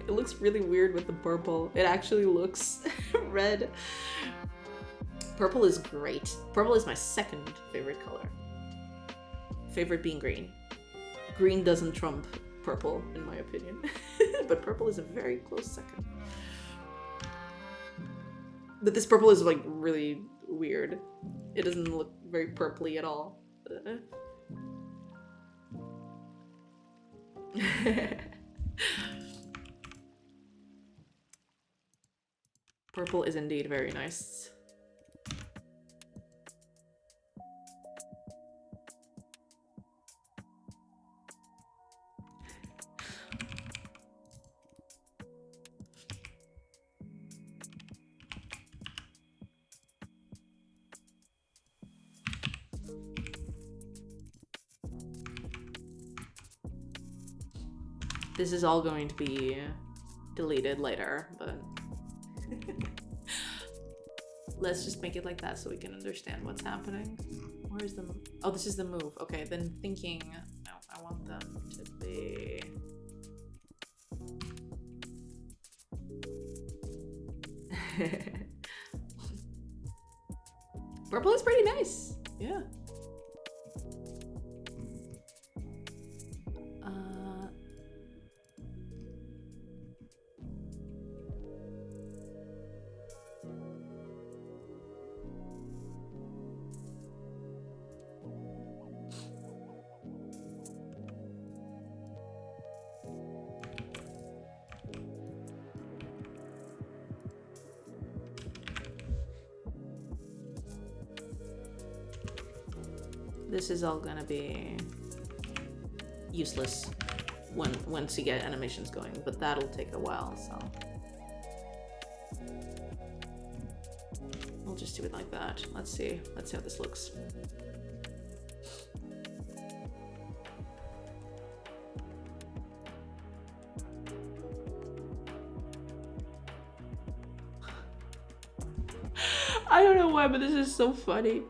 It looks really weird with the purple. It actually looks red. Purple is great. Purple is my second favorite color. Favorite being green. Green doesn't trump purple, in my opinion. But purple is a very close second. But this purple is like really weird. It doesn't look very purpley at all. Purple is indeed very nice. This is all going to be deleted later, but let's just make it like that so we can understand what's happening. Where's the... Oh, this is the move. Okay, then thinking... No, I want them to be... Purple is pretty nice. Yeah. This is all gonna be useless once you get animations going, but that'll take a while, so we'll just do it like that. Let's see how this looks. I don't know why, but this is so funny.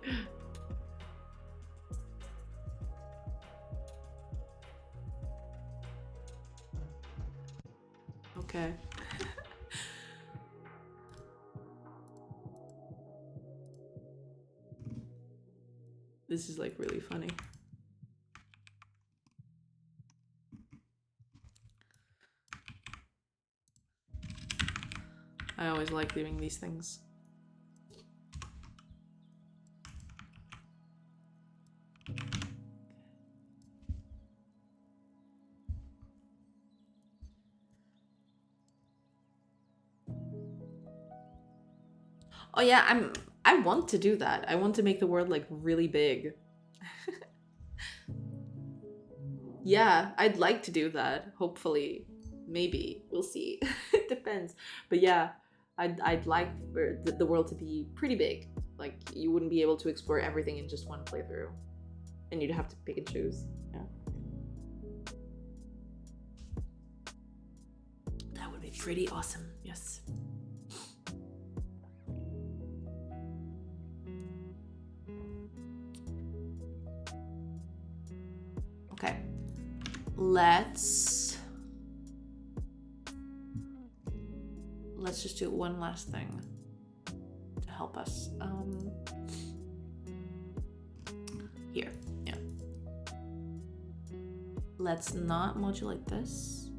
Okay. This is like really funny. I always like doing these things. Oh yeah, I want to do that. I want to make the world like really big. Yeah, I'd like to do that. Hopefully, maybe we'll see. It depends. But yeah, I'd like for the world to be pretty big. Like you wouldn't be able to explore everything in just one playthrough, and you'd have to pick and choose. Yeah, that would be pretty awesome. Yes. Okay, let's just do one last thing to help us. Here, yeah. Let's not modulate this,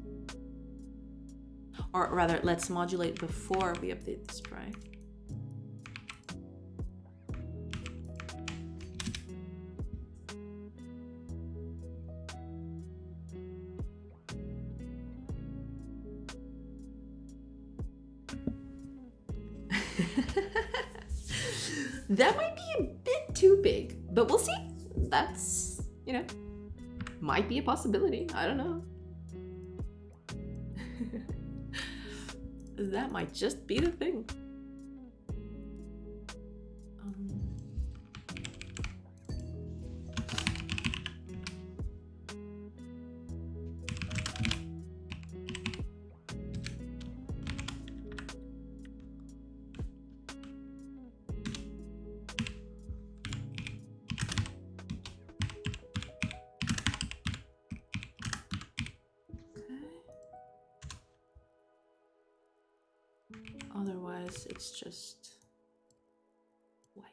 or rather, let's modulate before we update the spray. That might be a bit too big, but we'll see. That's, you know, might be a possibility. I don't know. That might just be the thing. Otherwise, it's just white.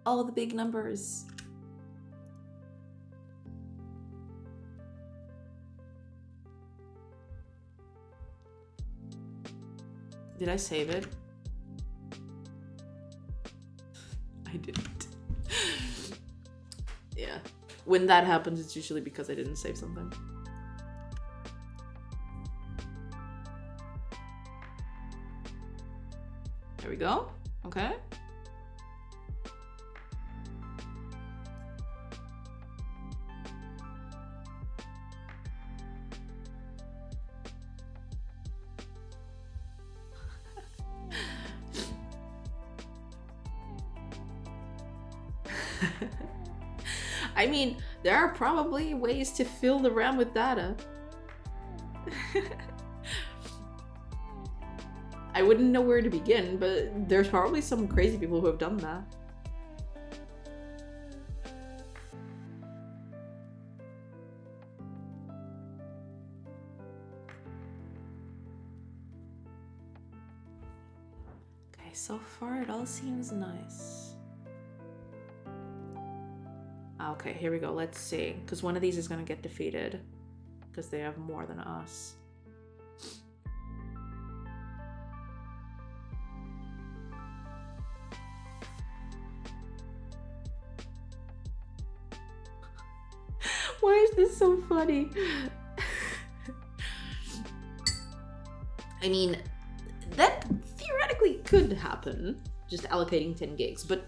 All the big numbers. Did I save it? I didn't. Yeah. When that happens, it's usually because I didn't save something. There we go. Okay. I mean, there are probably ways to fill the RAM with data. I wouldn't know where to begin, but there's probably some crazy people who have done that. Okay, so far it all seems nice. Okay, here we go. Let's see. Because one of these is going to get defeated. Because they have more than us. Why is this so funny? I mean, that theoretically could happen. Just allocating 10 gigs. But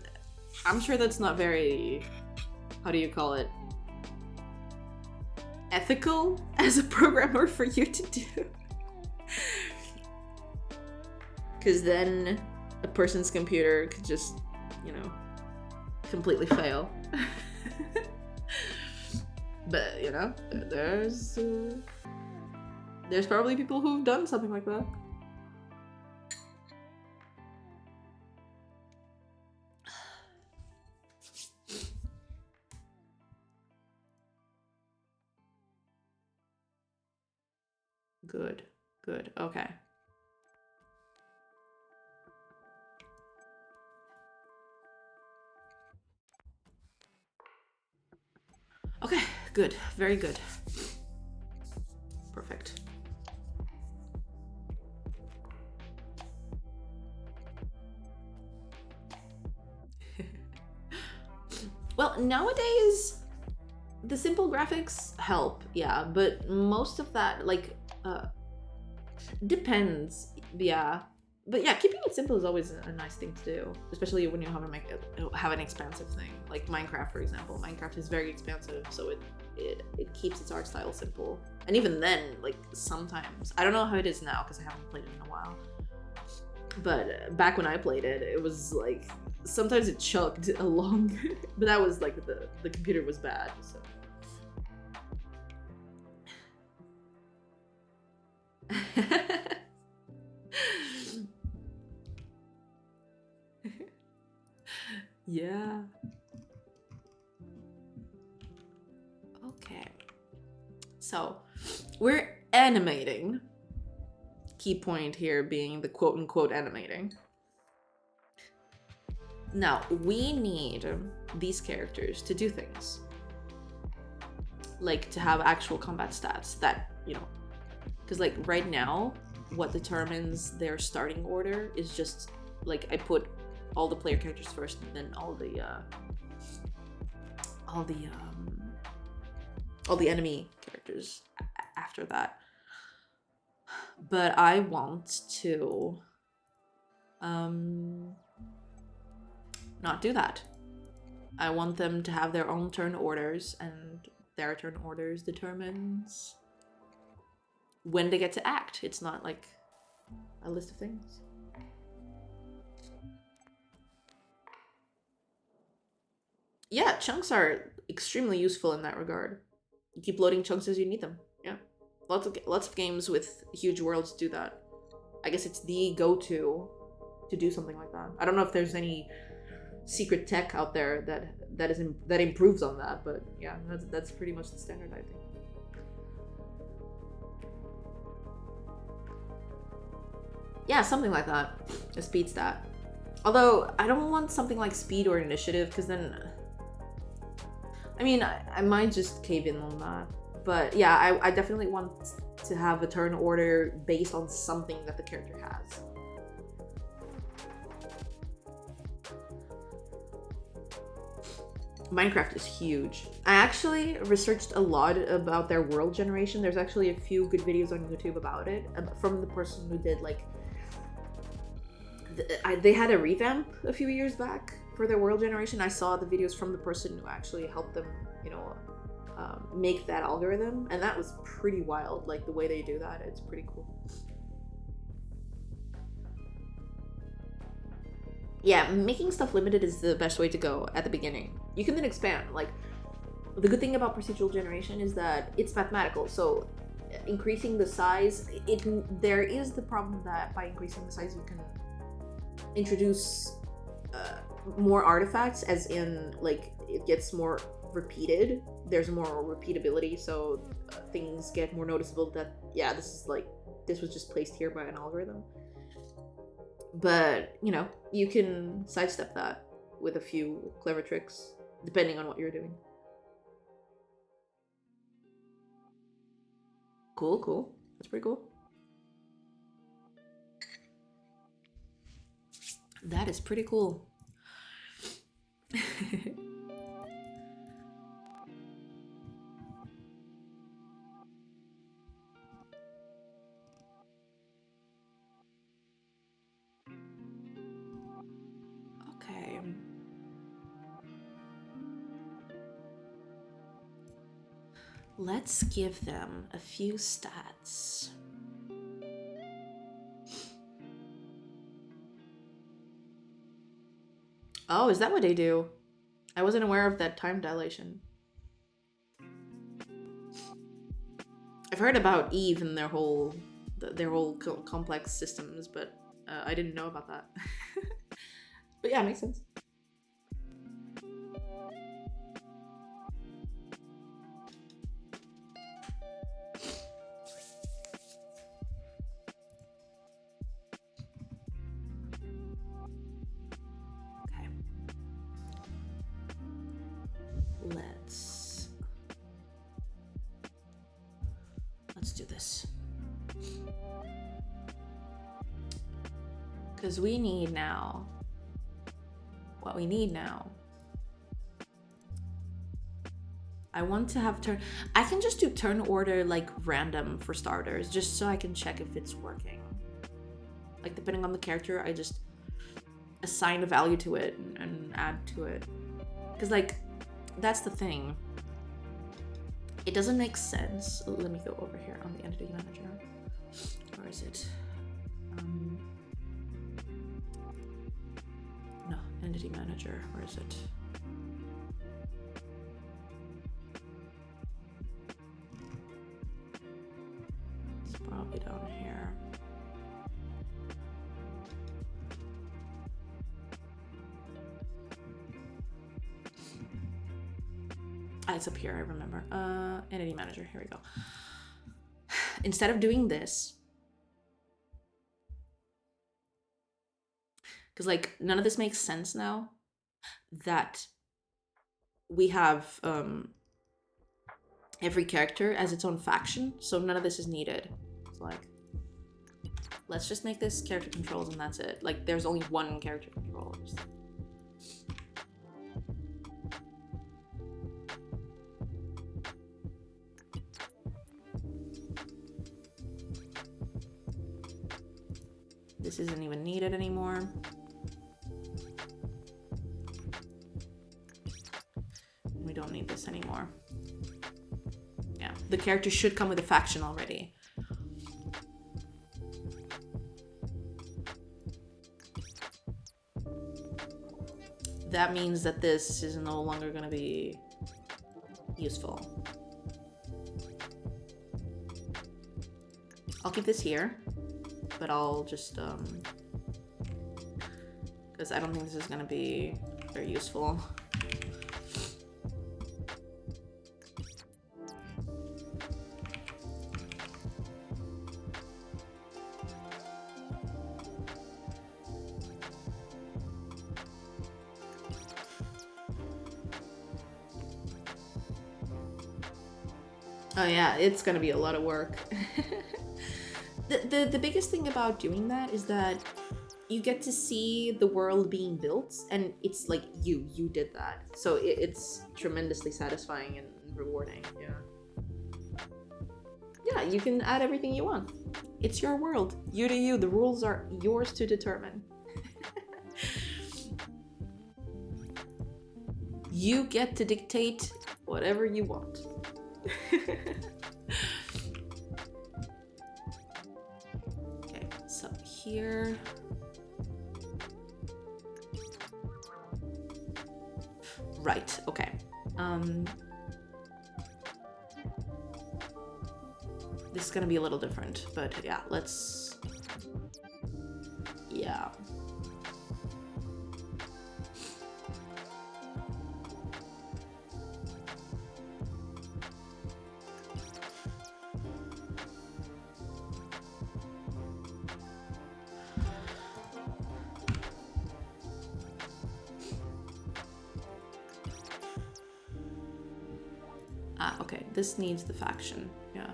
I'm sure that's not very... How do you call it? Ethical as a programmer for you to do. Because then a person's computer could just, you know, completely fail. But, you know, there's probably people who've done something like that. Good, good, okay. Okay, good, very good. Perfect. Well, nowadays, the simple graphics help, yeah, but most of that, like, depends, yeah. But yeah, keeping it simple is always a nice thing to do, especially when you have an expansive thing. Like Minecraft, for example. Minecraft is very expansive, so it keeps its art style simple. And even then, like, sometimes, I don't know how it is now, because I haven't played it in a while. But back when I played it, it was like, sometimes it chugged along. But that was like, the computer was bad, so. Yeah. Okay. So, we're animating. Key point here being the quote-unquote animating. Now, we need these characters to do things. Like, to have actual combat stats that, you know, because, like, right now, what determines their starting order is just, like, I put all the player characters first, and then all the all the enemy characters after that. But I want to not do that. I want them to have their own turn orders, and their turn orders determines when they get to act. It's not like a list of things. Yeah, chunks are extremely useful in that regard. You keep loading chunks as you need them. Yeah, lots of games with huge worlds do that. I guess it's the go-to to do something like that. I don't know if there's any secret tech out there that improves on that, but yeah, that's pretty much the standard, I think. Yeah, something like that. A speed stat. Although I don't want something like speed or initiative, because then, I mean, I might just cave in on that. But yeah, I definitely want to have a turn order based on something that the character has. Minecraft is huge. I actually researched a lot about their world generation. There's actually a few good videos on YouTube about it, from the person who did like they had a revamp a few years back for their world generation. I saw the videos from the person who actually helped them, you know, make that algorithm, and that was pretty wild. Like the way they do that, it's pretty cool. Yeah, making stuff limited is the best way to go at the beginning. You can then expand. Like, the good thing about procedural generation is that it's mathematical, so increasing the size, there is the problem that by increasing the size you can introduce more artifacts, as in like it gets more repeated. There's more repeatability, so things get more noticeable that, yeah, this was just placed here by an algorithm. But, you know, you can sidestep that with a few clever tricks, depending on what you're doing. Cool. That's pretty cool. That is pretty cool. Okay. Let's give them a few stats. Oh, is that what they do? I wasn't aware of that time dilation. I've heard about Eve and their whole complex systems, but I didn't know about that. But yeah, it makes sense. Okay. Let's do this. Because we need now what we need now. I want to have turn. I can just do turn order like random for starters, just so I can check if it's working. Like depending on the character, I just assign a value to it and add to it. Because like, that's the thing. It doesn't make sense. Let me go over here on the entity manager. Where is it? No, entity manager. Where is it? It's probably down here. It's up here, I remember. Entity manager, here we go. Instead of doing this, because like none of this makes sense now that we have every character as its own faction, so none of this is needed. It's like, let's just make this character controls and that's it. Like there's only one character controllers. This isn't even needed anymore. We don't need this anymore. Yeah, the character should come with a faction already. That means that this is no longer going to be useful. I'll keep this here, but I'll just, because I don't think this is going to be very useful. Oh yeah, it's gonna be a lot of work. The biggest thing about doing that is that you get to see the world being built, and it's like you did that. So it's tremendously satisfying and rewarding. Yeah, you can add everything you want. It's your world. You do you. The rules are yours to determine. You get to dictate whatever you want. Okay, so here. Right, okay. This is gonna be a little different, but yeah, let's... Yeah. Okay, this needs the faction, yeah.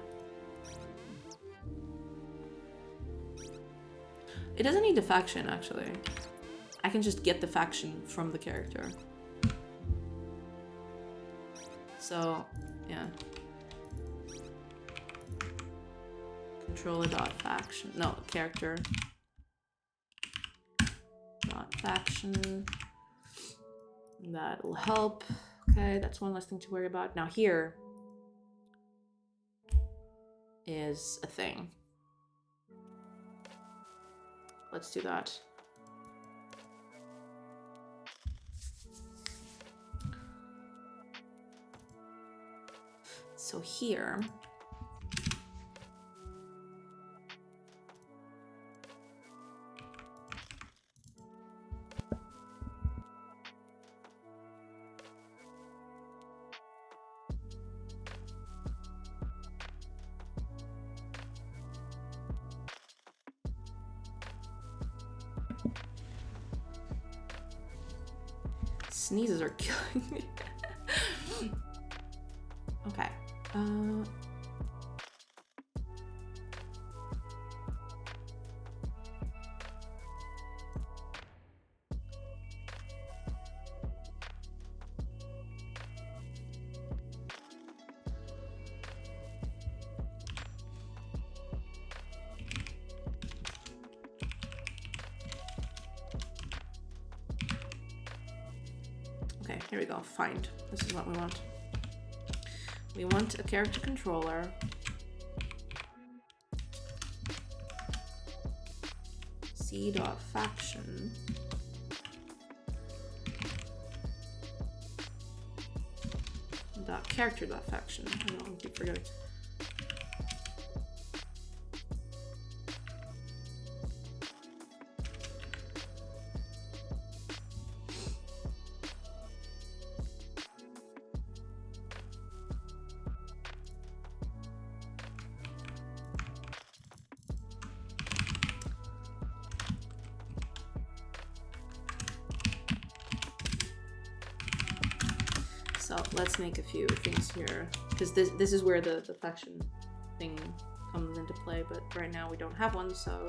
It doesn't need the faction, actually. I can just get the faction from the character. So, yeah. Controller.faction, no, character. Dot faction. That'll help. Okay, that's one less thing to worry about. Now here is a thing. Let's do that. So here, sneezes are killing me. Okay. Okay, here we go. Find. This is what we want. We want a character controller. C.faction. Character.faction. I don't know, I keep forgetting. So let's make a few things here, because this is where the faction thing comes into play, but right now we don't have one, so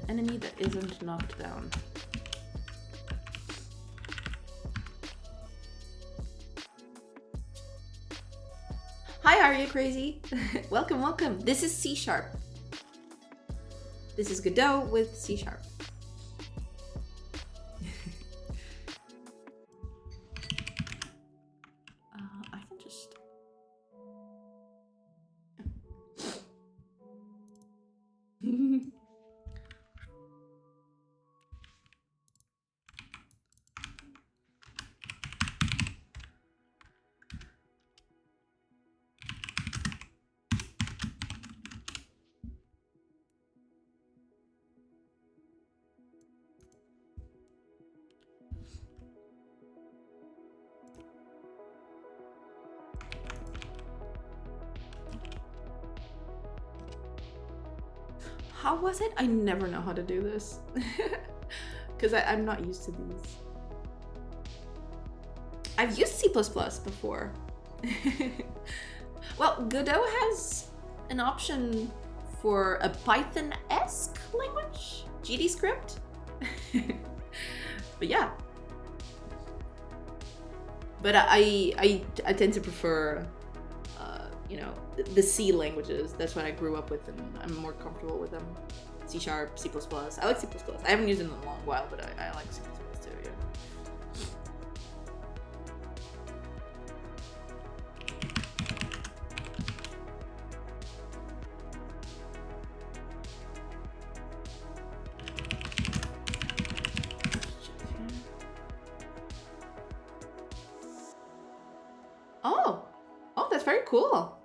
enemy that isn't knocked down. Hi, are you crazy? Welcome, welcome. This is C#. This is Godot with C#. I can just... How was it? I never know how to do this. Because I'm not used to these. I've used C++ before. Well, Godot has an option for a Python-esque language, GD script. But yeah. But I tend to prefer, you know, the C languages. That's what I grew up with, and I'm more comfortable with them. C#, C++. I like C++. I haven't used it in a long while, but I like C++ too, yeah. Oh, that's very cool.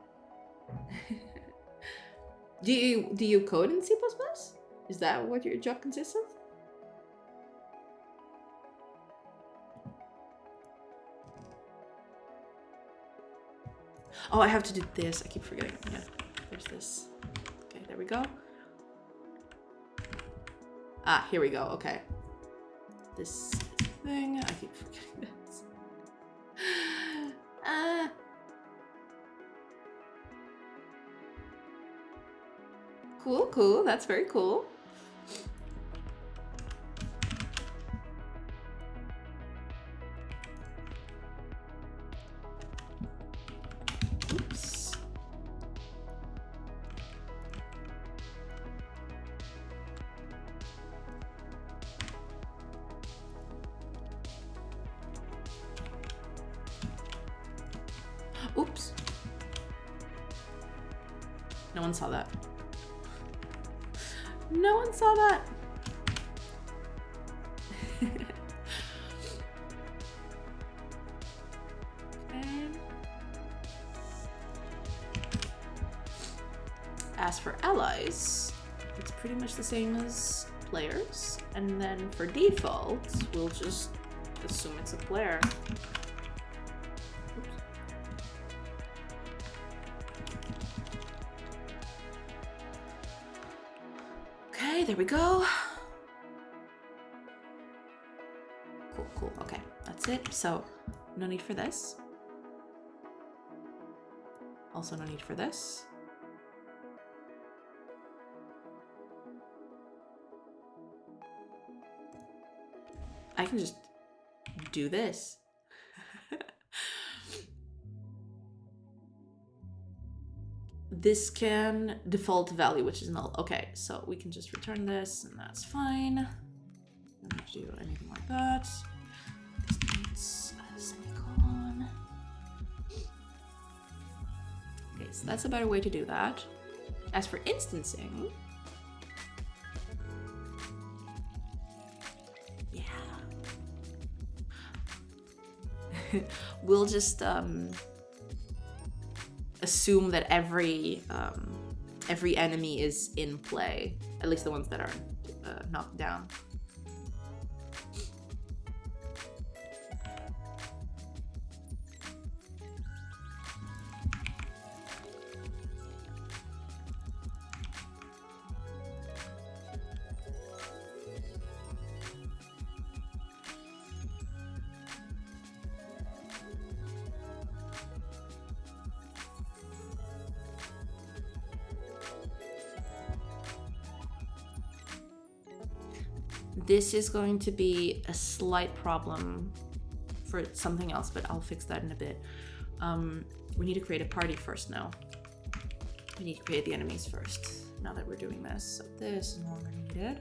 Do you code in C++? Is that what your job consists of? Oh, I have to do this. I keep forgetting. Yeah, there's this. Okay, there we go. Ah, here we go. Okay. This thing. I keep forgetting this. Cool, cool. That's very cool. Oops. Oops. No one saw that. No one saw that. Okay. As for allies, it's pretty much the same as players. And then for default, we'll just assume it's a player. Oops. Okay, there we go. Cool, cool. Okay, that's it. So, no need for this. Also, no need for this. I can just do this. This can default value, which is null. Okay, so we can just return this, and that's fine. Don't have to do anything like that. This needs a semicolon. Okay, so that's a better way to do that. As for instancing, yeah, we'll just assume that every enemy is in play, at least the ones that are knocked down. This is going to be a slight problem for something else, but I'll fix that in a bit. We need to create a party first now. We need to create the enemies first, now that we're doing this. So this is no longer needed.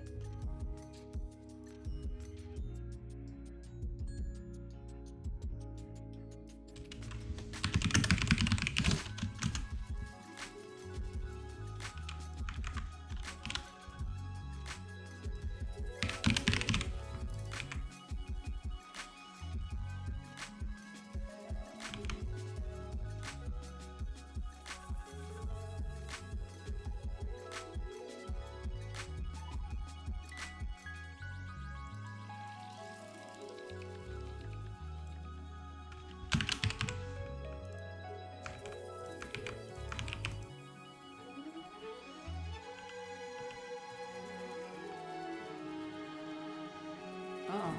Oh,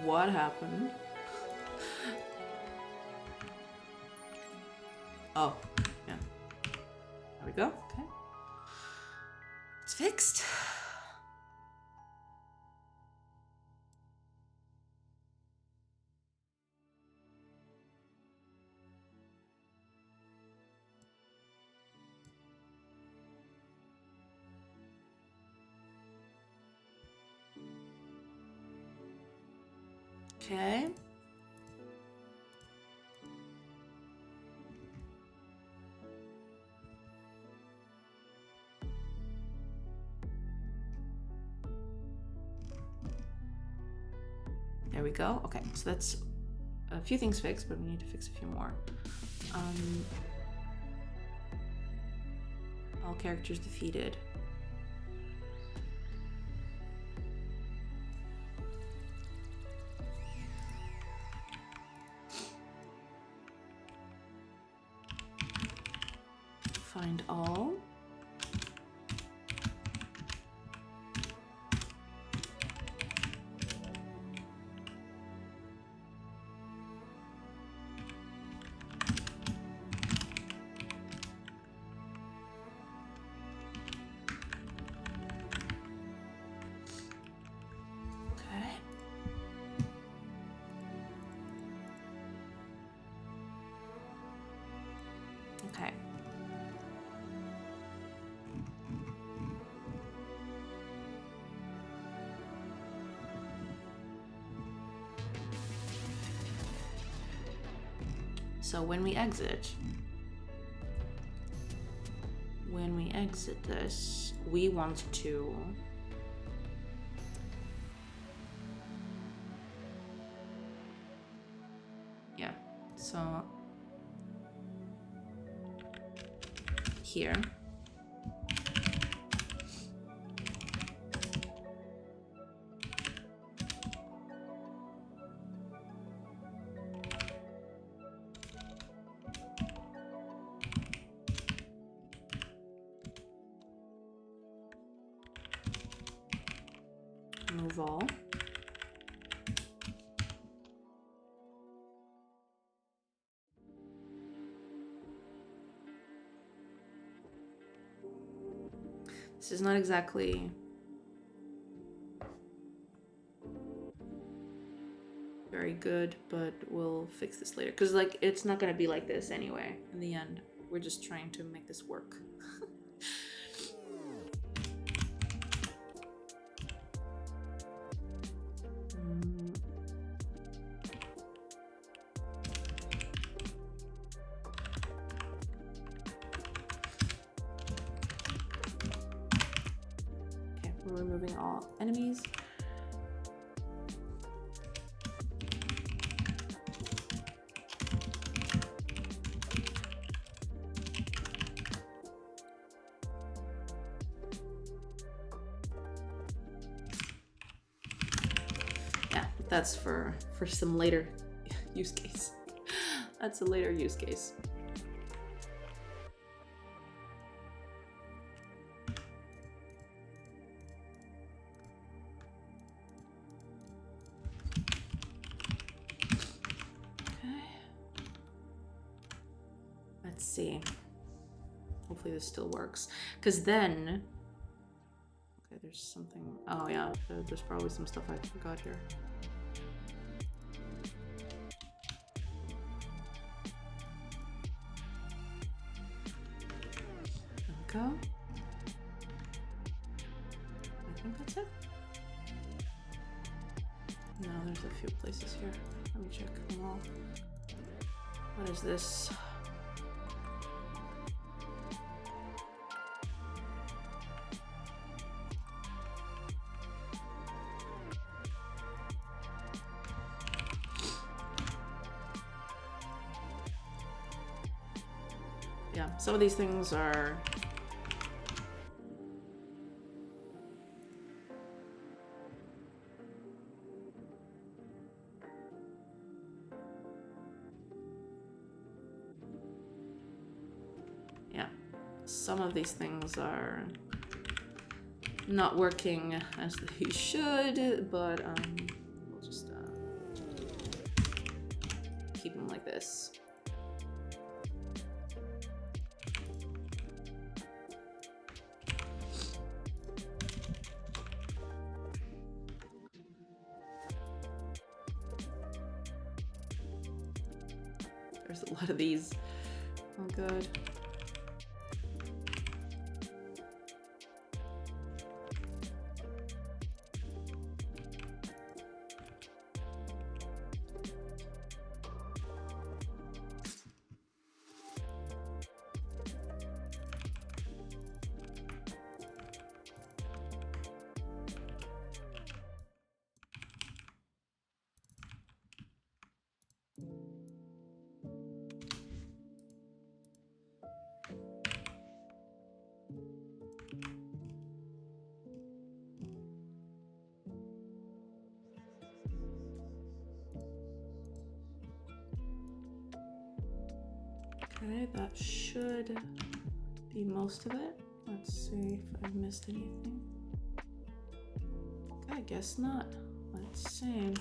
what happened? Oh, yeah. There we go. Okay. It's fixed. Okay. There we go. Okay, so that's a few things fixed, but we need to fix a few more. All characters defeated. Find all. Okay. Okay. So when we exit this, we want to so here move all. This is not exactly very good, but we'll fix this later. Because, like, it's not going to be like this anyway in the end. We're just trying to make this work. Okay, we're removing all enemies. That's for some later use case. That's a later use case. Okay. Let's see. Hopefully this still works. Because then, Okay, there's something. Oh yeah, there's probably some stuff I forgot here. There we go. I think that's it. No, there's a few places here. Let me check them all. What is this? Yeah, some of these things are some of these things are not working as they should, but we'll just keep them like this. There's a lot of these. Oh god. Okay, that should be most of it. Let's see if I missed anything. Okay, I guess not. Let's see.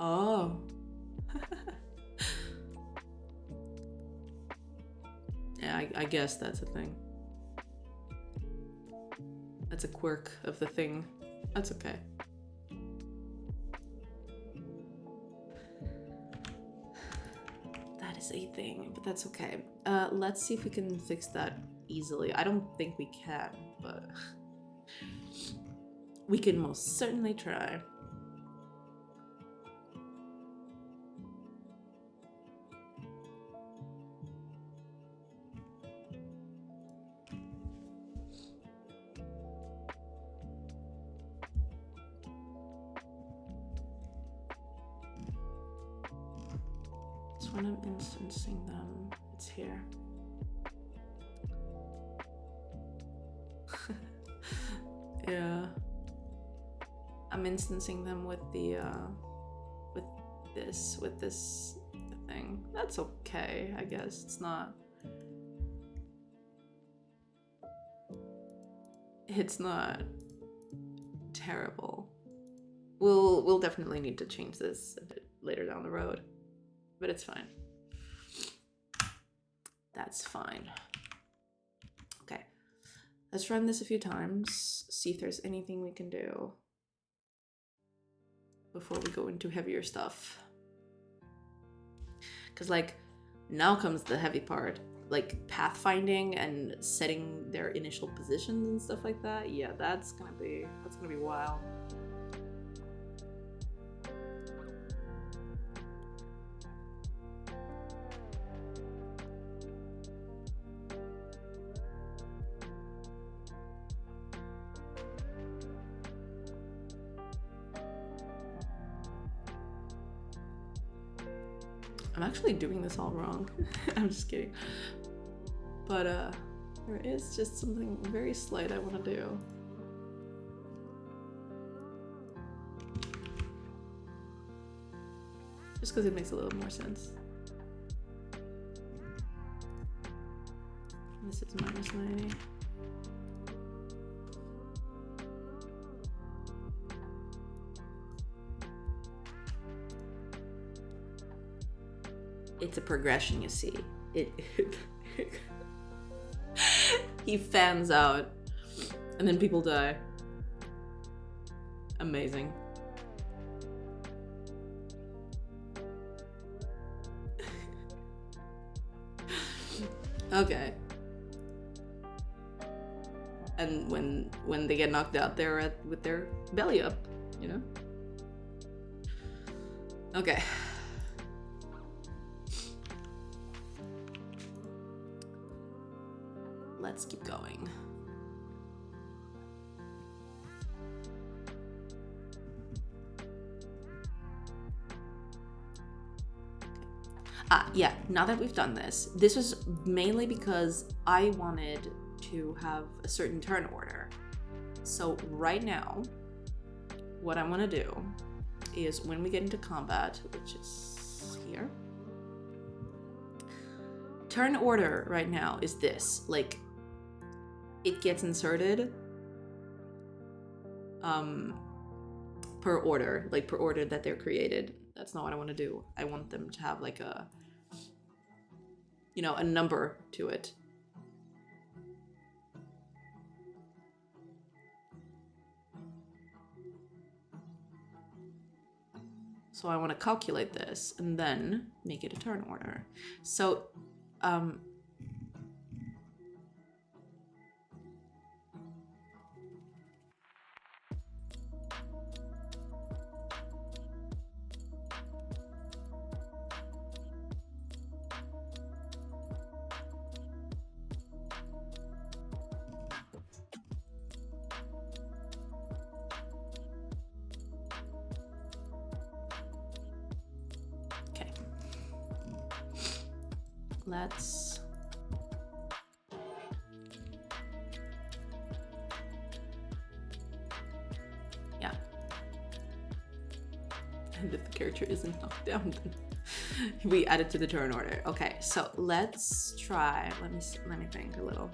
Oh. Yeah, I guess that's a thing. That's a quirk of the thing. That's okay. That is a thing, but that's okay. Let's see if we can fix that easily. I don't think we can, but we can most certainly try. When I'm instancing them, it's here. Yeah. I'm instancing them with the with this thing. That's okay, I guess. It's not terrible. We'll definitely need to change this a bit later down the road. But it's fine. That's fine. Okay. Let's run this a few times, see if there's anything we can do before we go into heavier stuff. Because, like, now comes the heavy part. Like, pathfinding and setting their initial positions and stuff like that. Yeah, that's gonna be wild. I'm actually doing this all wrong. I'm just kidding. But there is just something very slight I want to do. Just because it makes a little more sense. This is minus 90. It's a progression, you see. It he fans out and then people die. Amazing. Okay. And when they get knocked out, they're with their belly up, you know? Okay. Let's keep going. Yeah, now that we've done this was mainly because I wanted to have a certain turn order. So right now, what I want to do is when we get into combat, which is here, turn order right now is this. Like, it gets inserted per order, like per order that they're created. That's not what I want to do. I want them to have like a, you know, a number to it. So I want to calculate this and then make it a turn order. So, okay. Let's and if the character isn't knocked down, then we add it to the turn order. Okay, so let's try. Let me think a little,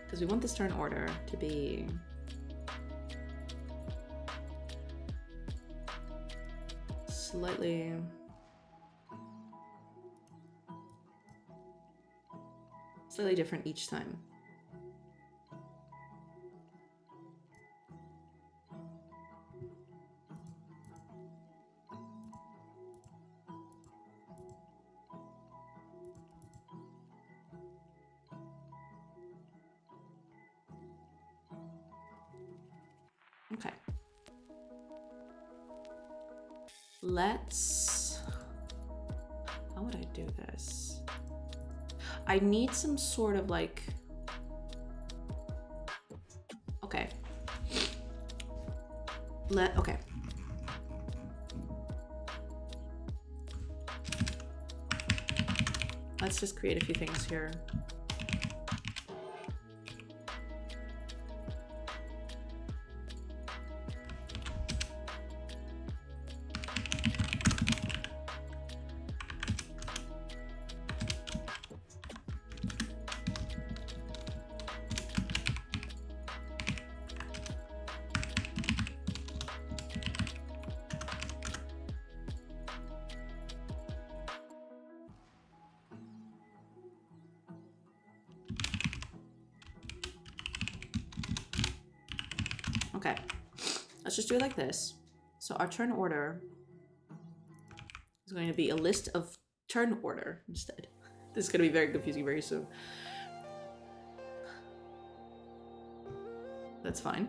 because we want this turn order to be slightly different each time. Okay. How would I do this? I need some sort of like, okay. Okay. Let's just create a few things here. Okay, let's just do it like this. So our turn order is going to be a list of turn order instead. This is going to be very confusing very soon. That's fine.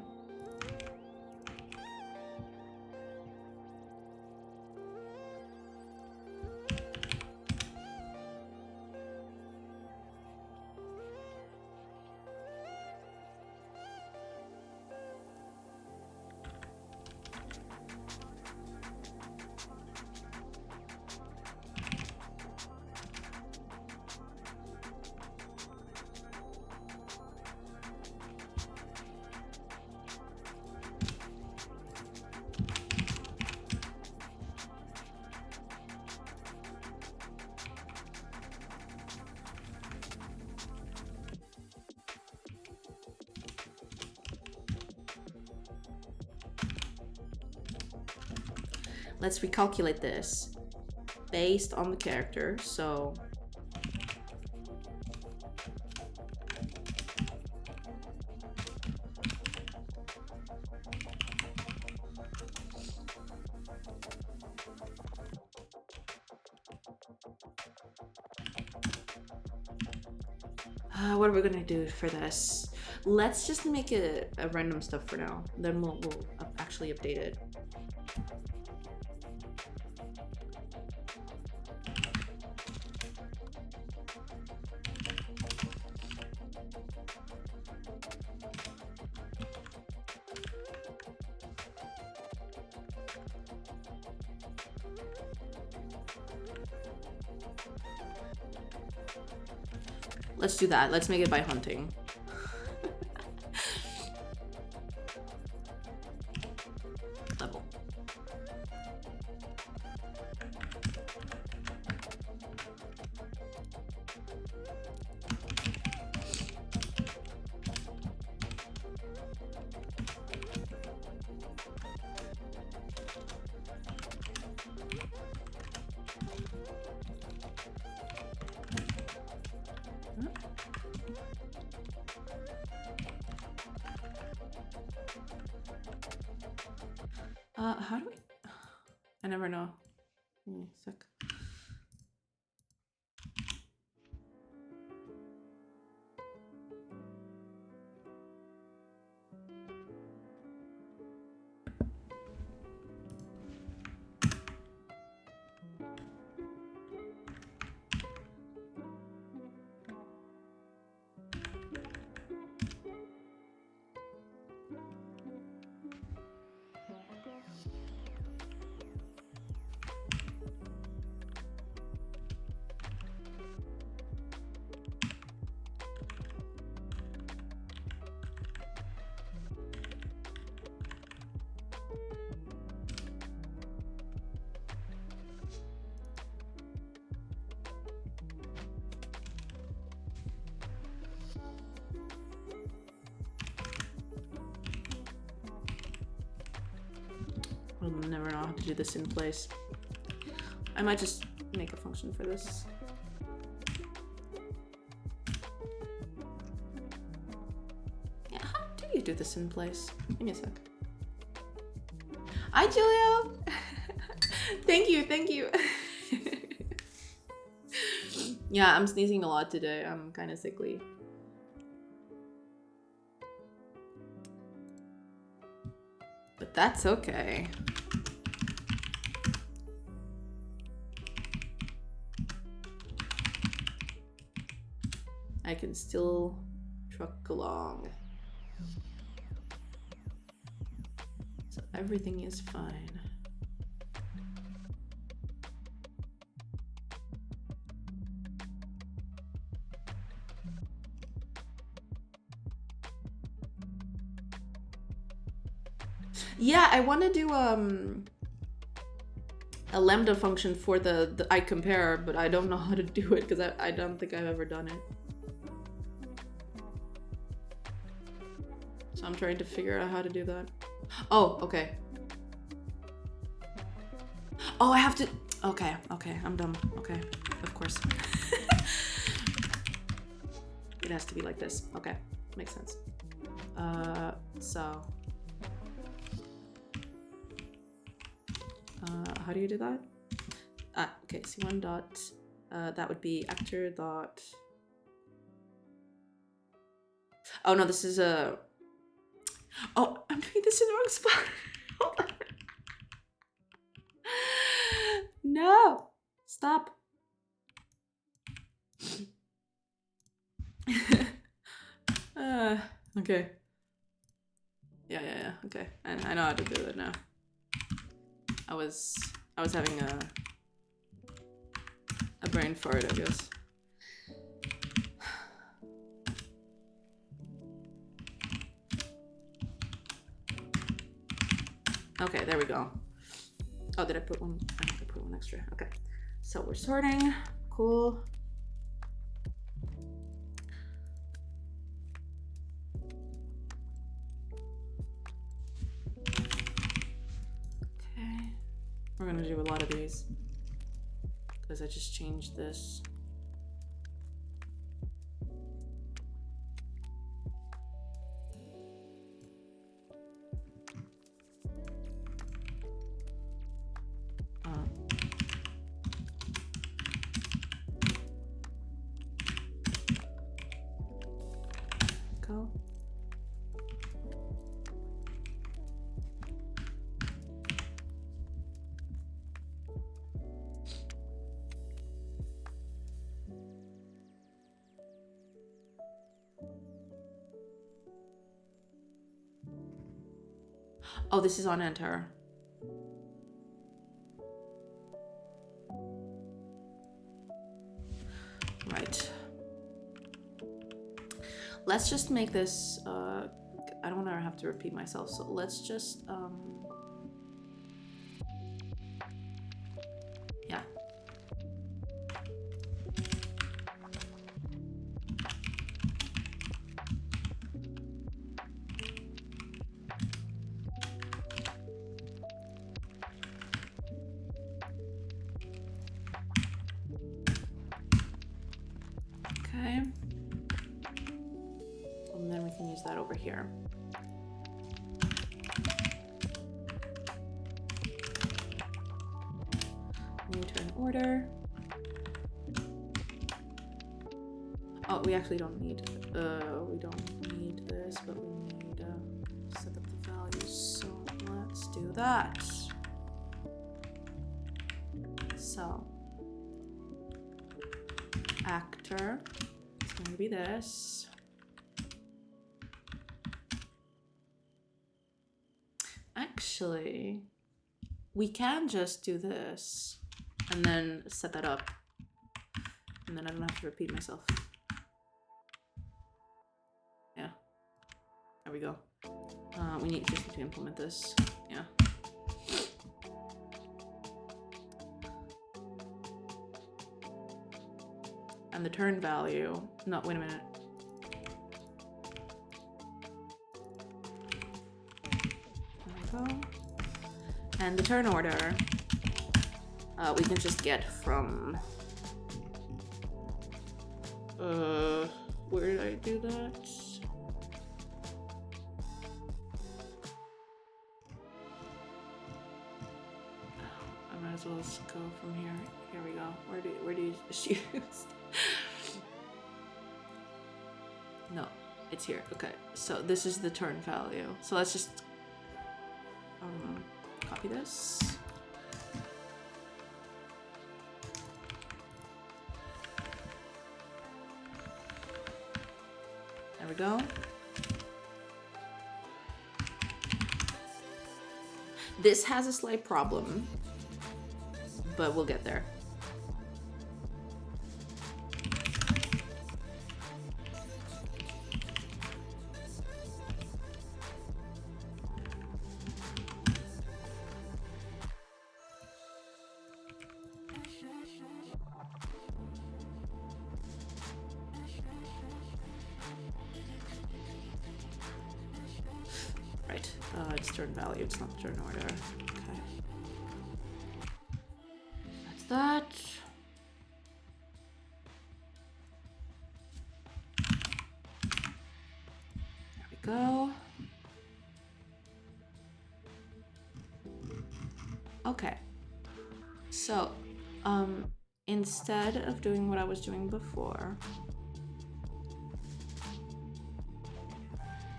Let's recalculate this. based on the character, so what are we gonna do for this? Let's just make it a random stuff for now. Then we'll actually update it. Let's do that. Let's make it by hunting. Level. How do we? I never know. Give me a sec. I'll never know how to do this in place. I might just make a function for this. Yeah, how do you do this in place? Give me a sec. Hi, Julio! Thank you, thank you. Yeah, I'm sneezing a lot today. I'm kind of sickly. But that's okay. I can still truck along. So everything is fine. Yeah, I want to do a lambda function for the I compare, but I don't know how to do it because I don't think I've ever done it. So I'm trying to figure out how to do that. Oh, okay. Oh, I have to. Okay, I'm dumb. Okay, of course. It has to be like this. Okay, makes sense. So. How do you do that? Okay, C1 dot, that would be actor dot. Oh no, this is a. Oh, I'm doing this in the wrong spot. Hold on. No, stop. Okay. Yeah. Okay, I know how to do it now. I was having a brain fart, I guess. Okay, there we go. Oh, did I put one? I think I put one extra. Okay, so we're sorting. Cool. Okay, we're gonna do a lot of these. because I just changed this. Go. Oh, this is on enter. Right. Let's just make this, I don't want to have to repeat myself, so let's just, yeah. Okay. And then we can use that over here. New turn order. Oh, we actually don't need, we don't need this, but we need to set up the values. So let's do that. So, actor is going to be this. Actually, we can just do this and then set that up, and then I don't have to repeat myself. Yeah, there we go. We need just to implement this. Yeah. And the turn value, no, wait a minute. There we go. And the turn order, we can just get from, where did I do that? I might as well just go from here. Here we go. Where do you choose? No, it's here. Okay, so this is the turn value. So let's just copy this. There we go. This has a slight problem, but we'll get there. Right, it's turn value, it's not turn order. Okay. That's that. There we go. Okay. So, instead of doing what I was doing before,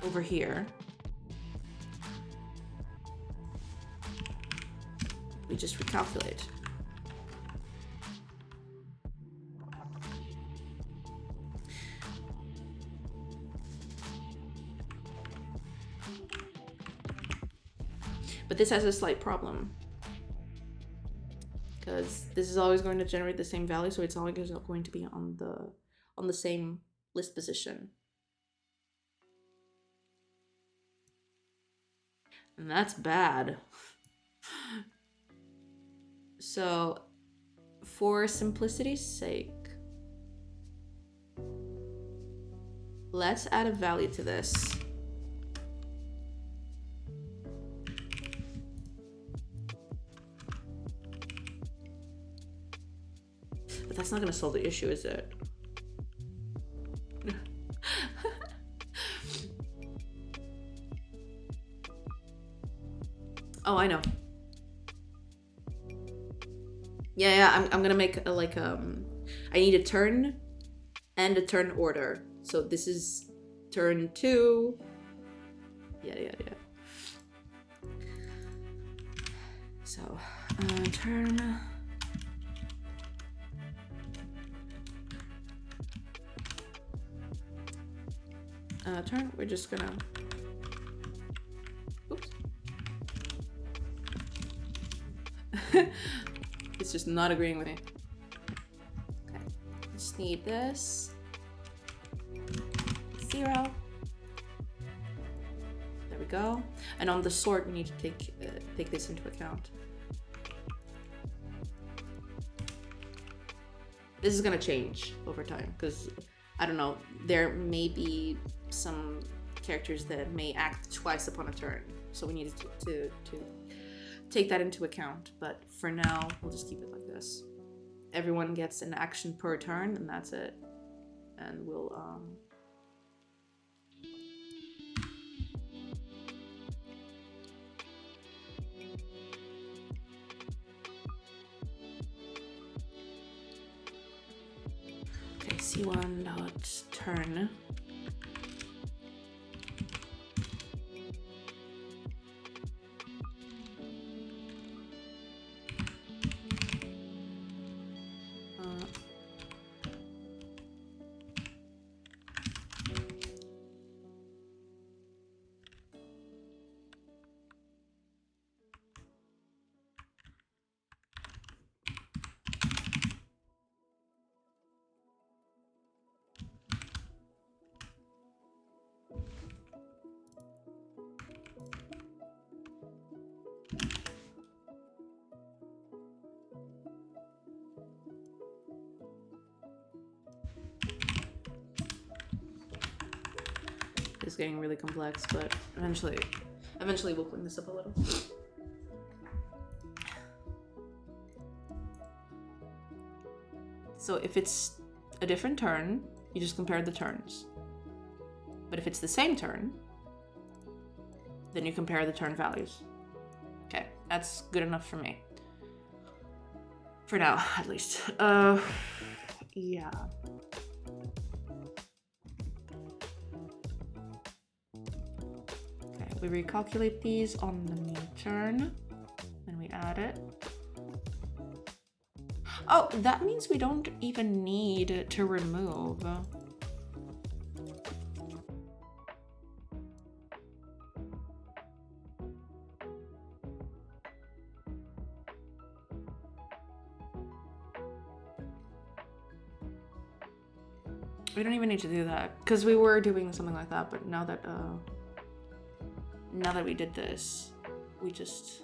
over here, we just recalculate. But this has a slight problem, because this is always going to generate the same value, so it's always going to be on the same list position. And that's bad. So, for simplicity's sake, let's add a value to this. But that's not gonna solve the issue, is it? Oh, I know. Yeah, I'm gonna make I need a turn and a turn order. So this is turn 2. Yeah. So, turn. Turn, we're just gonna, oops. It's just not agreeing with me. Okay, just need this. 0. There we go. And on the sort, we need to take this into account. This is gonna change over time because I don't know. There may be some characters that may act twice upon a turn, so we need to take that into account. But for now, we'll just keep it like this. Everyone gets an action per turn, and that's it. And we'll okay, C1 dot turn. It's getting really complex, but eventually we'll clean this up a little. So if it's a different turn, you just compare the turns. But if it's the same turn, then you compare the turn values. Okay, that's good enough for me. For now, at least. Yeah. We recalculate these on the new turn, and we add it. Oh, that means we don't even need to remove. We don't even need to do that, because we were doing something like that, but now that we did this, we just...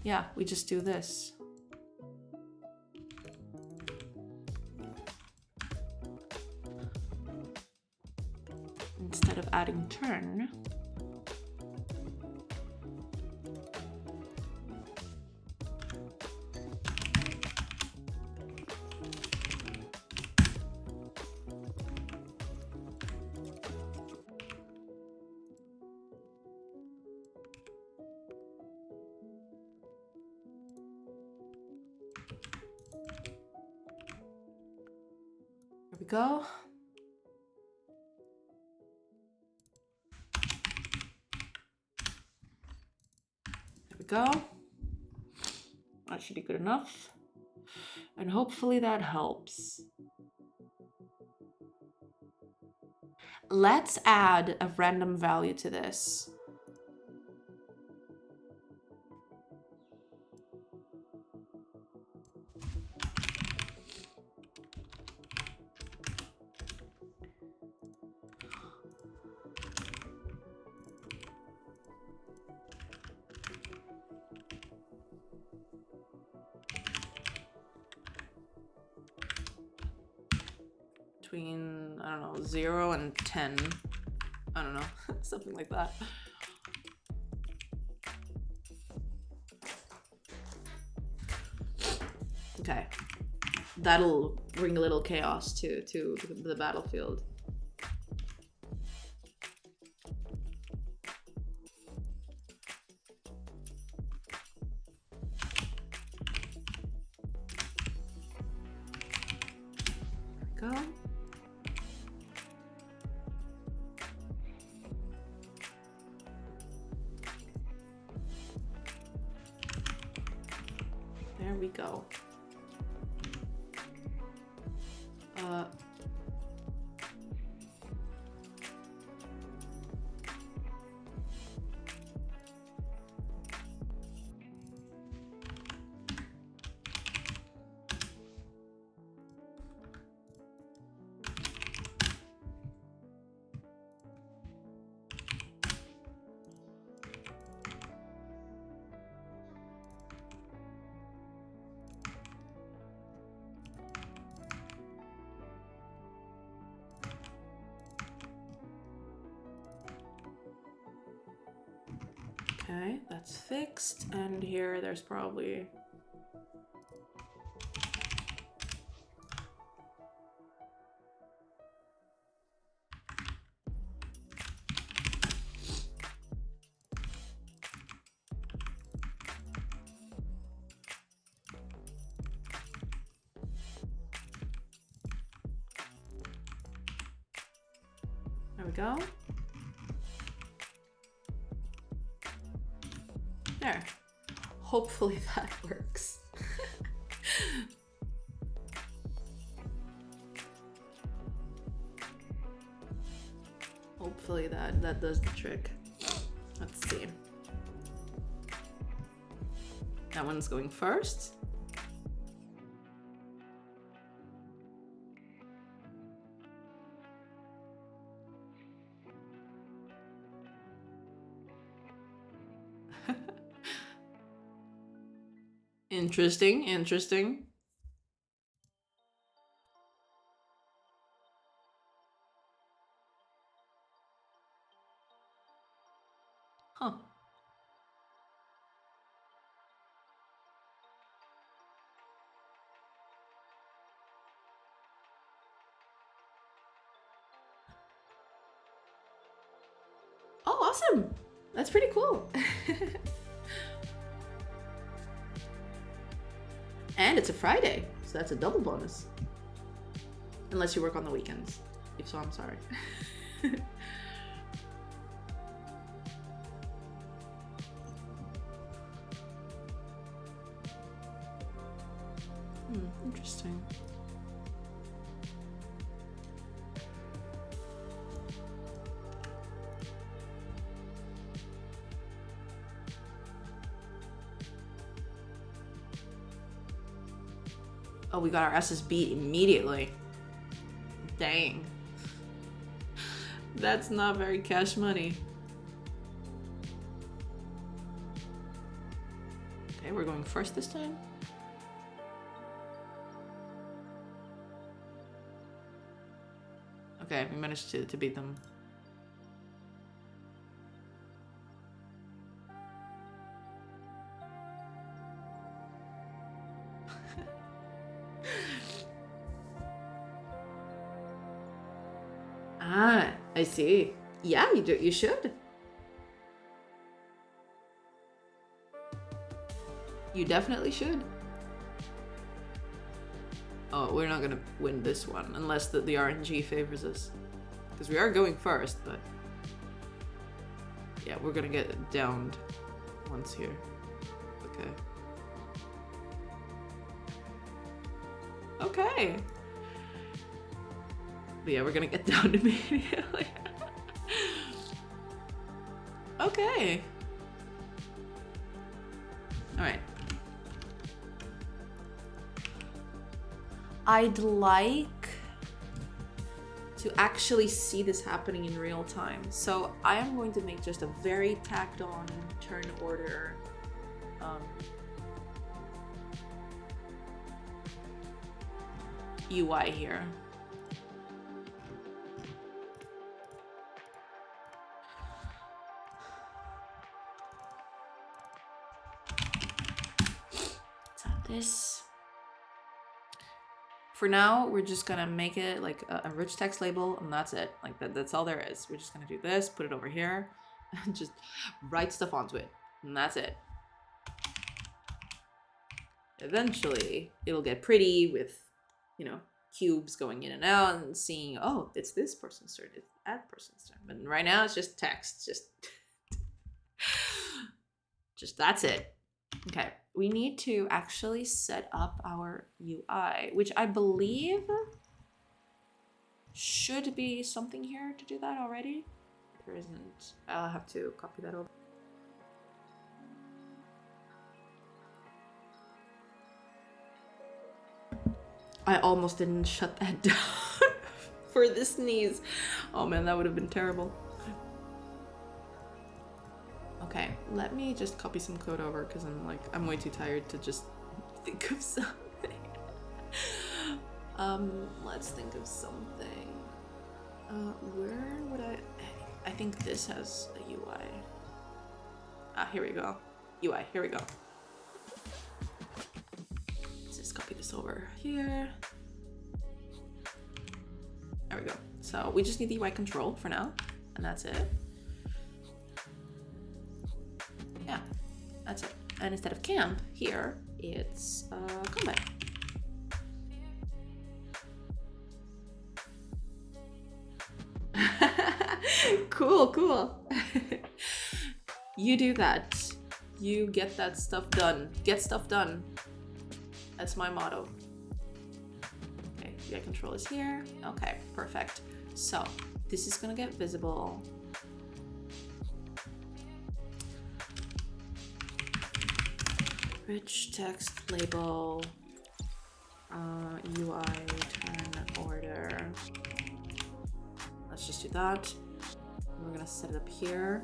Yeah, we just do this. Instead of adding turn, there we go. There we go. That should be good enough. And hopefully that helps. Let's add a random value to this. Between, I don't know, 0 and 10. I don't know, something like that. Okay. That'll bring a little chaos to the battlefield. There we go. There we go. Okay, that's fixed. And here there's probably... There we go. There. Hopefully that works. Hopefully that does the trick. Let's see. That one's going first. Interesting, interesting. Huh. Oh, awesome. That's pretty cool. And it's a Friday, so that's a double bonus. Unless you work on the weekends. If so, I'm sorry. Interesting. Oh, we got our asses beat immediately. Dang. That's not very cash money. Okay, we're going first this time. Okay, we managed to beat them. Ah, I see. Yeah, you do. You should. You definitely should. Oh, we're not gonna win this one unless the RNG favors us. Because we are going first, but... yeah, we're gonna get downed once here. Okay. Okay. But yeah, we're gonna get downed immediately. Okay. Alright. I'd like to actually see this happening in real time. So I am going to make just a very tacked on turn order UI here. Let's add this. for now, we're just gonna make it like a rich text label, and that's it. Like that's all there is. We're just gonna do this, put it over here, and just write stuff onto it, and that's it. Eventually, it'll get pretty with, you know, cubes going in and out and seeing, oh, it's this person's turn, it's that person's turn. But right now, it's just text, just that's it. Okay, we need to actually set up our UI, which I believe should be something here to do that already. There isn't. I'll have to copy that over. I almost didn't shut that down for the sneeze. Oh man, that would have been terrible. Okay, let me just copy some code over because I'm way too tired to just think of something. Let's think of something. Where would I think this has a UI. Ah, here we go. UI, here we go. Let's just copy this over here. There we go. So we just need the UI control for now, and that's it. Yeah, that's it. And instead of camp here, it's combat. Cool. You do that. You get that stuff done. Get stuff done. That's my motto. Okay, UI control is here. Okay, perfect. So this is gonna get visible. Rich text label, UI turn order. Let's just do that. We're gonna set it up here.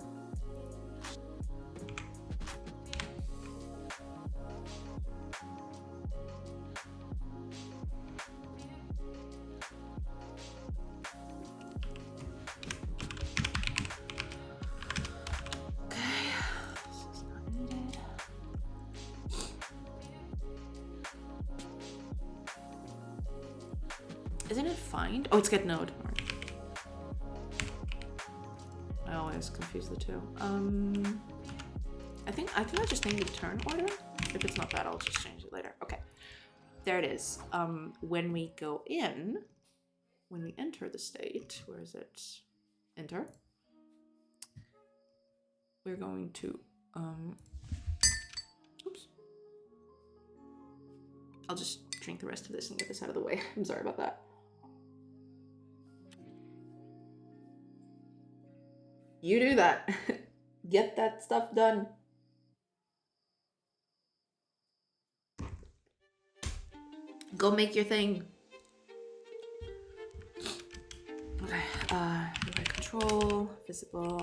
Isn't it find? Oh, it's get node. I always confuse the two. I think I just named the turn order. If it's not that, I'll just change it later. Okay, there it is. When we go in, when we enter the state, where is it? Enter. We're going to oops. I'll just drink the rest of this and get this out of the way. I'm sorry about that. You do that. Get that stuff done. Go make your thing. Okay, UI control, visible.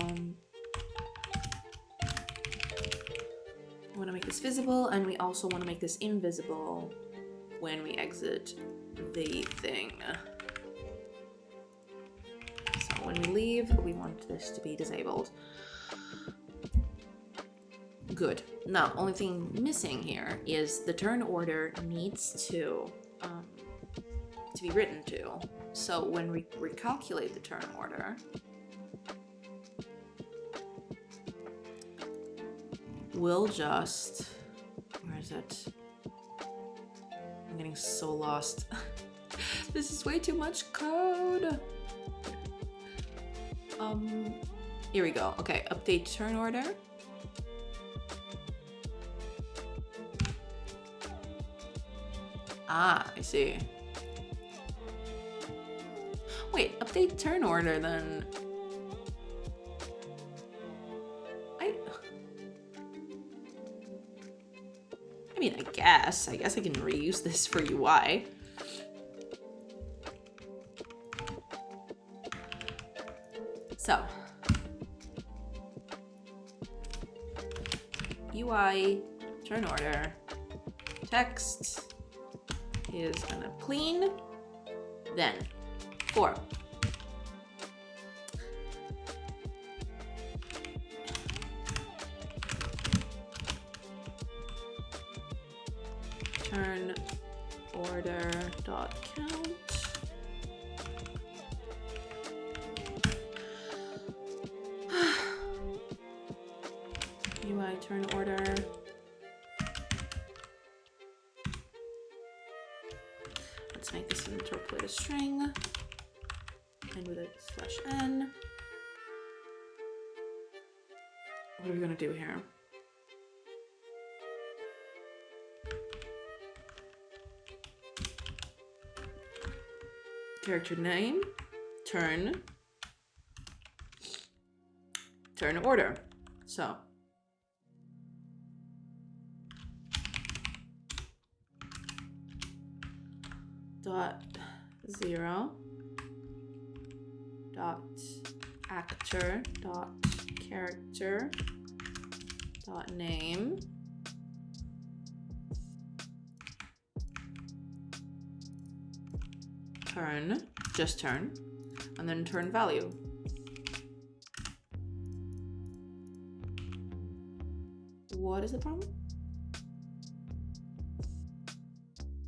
We want to make this visible, and we also want to make this invisible when we exit the thing. So when we leave, we want this to be disabled. Good. Now, only thing missing here is the turn order needs to be written to. So when we recalculate the turn order, we'll just, where is it? I'm getting so lost. This is way too much code. Here we go. Okay, update turn order. Ah, I see. Wait, update turn order then. I mean, I guess I can reuse this for UI. So, UI turn order text is gonna clean, then for turn order dot count. UI turn order. Let's make this an interpolated string. And with a /n. What are we gonna do here? Character name, turn order. So dot 0 dot actor dot character dot name turn, just turn, and then turn value. What is the problem?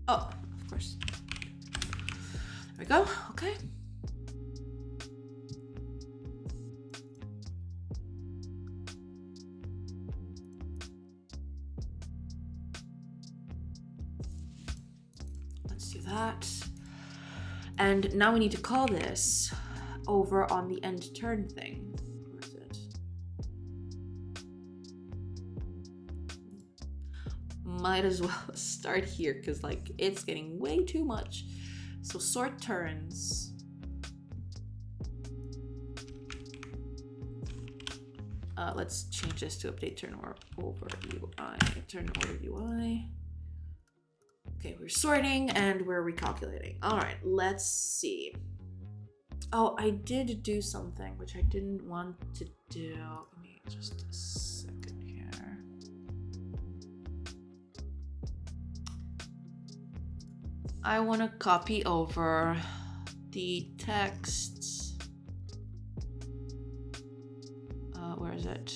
Oh, of course. There we go. Okay. Let's do that. And now we need to call this over on the end turn thing. Where is it? Might as well start here because like it's getting way too much. So sort turns. Let's change this to update turn over UI. Turn order UI. Okay, we're sorting and we're recalculating. All right, let's see. Oh, I did do something which I didn't want to do. Give me just a second here. I want to copy over the text. Where is it?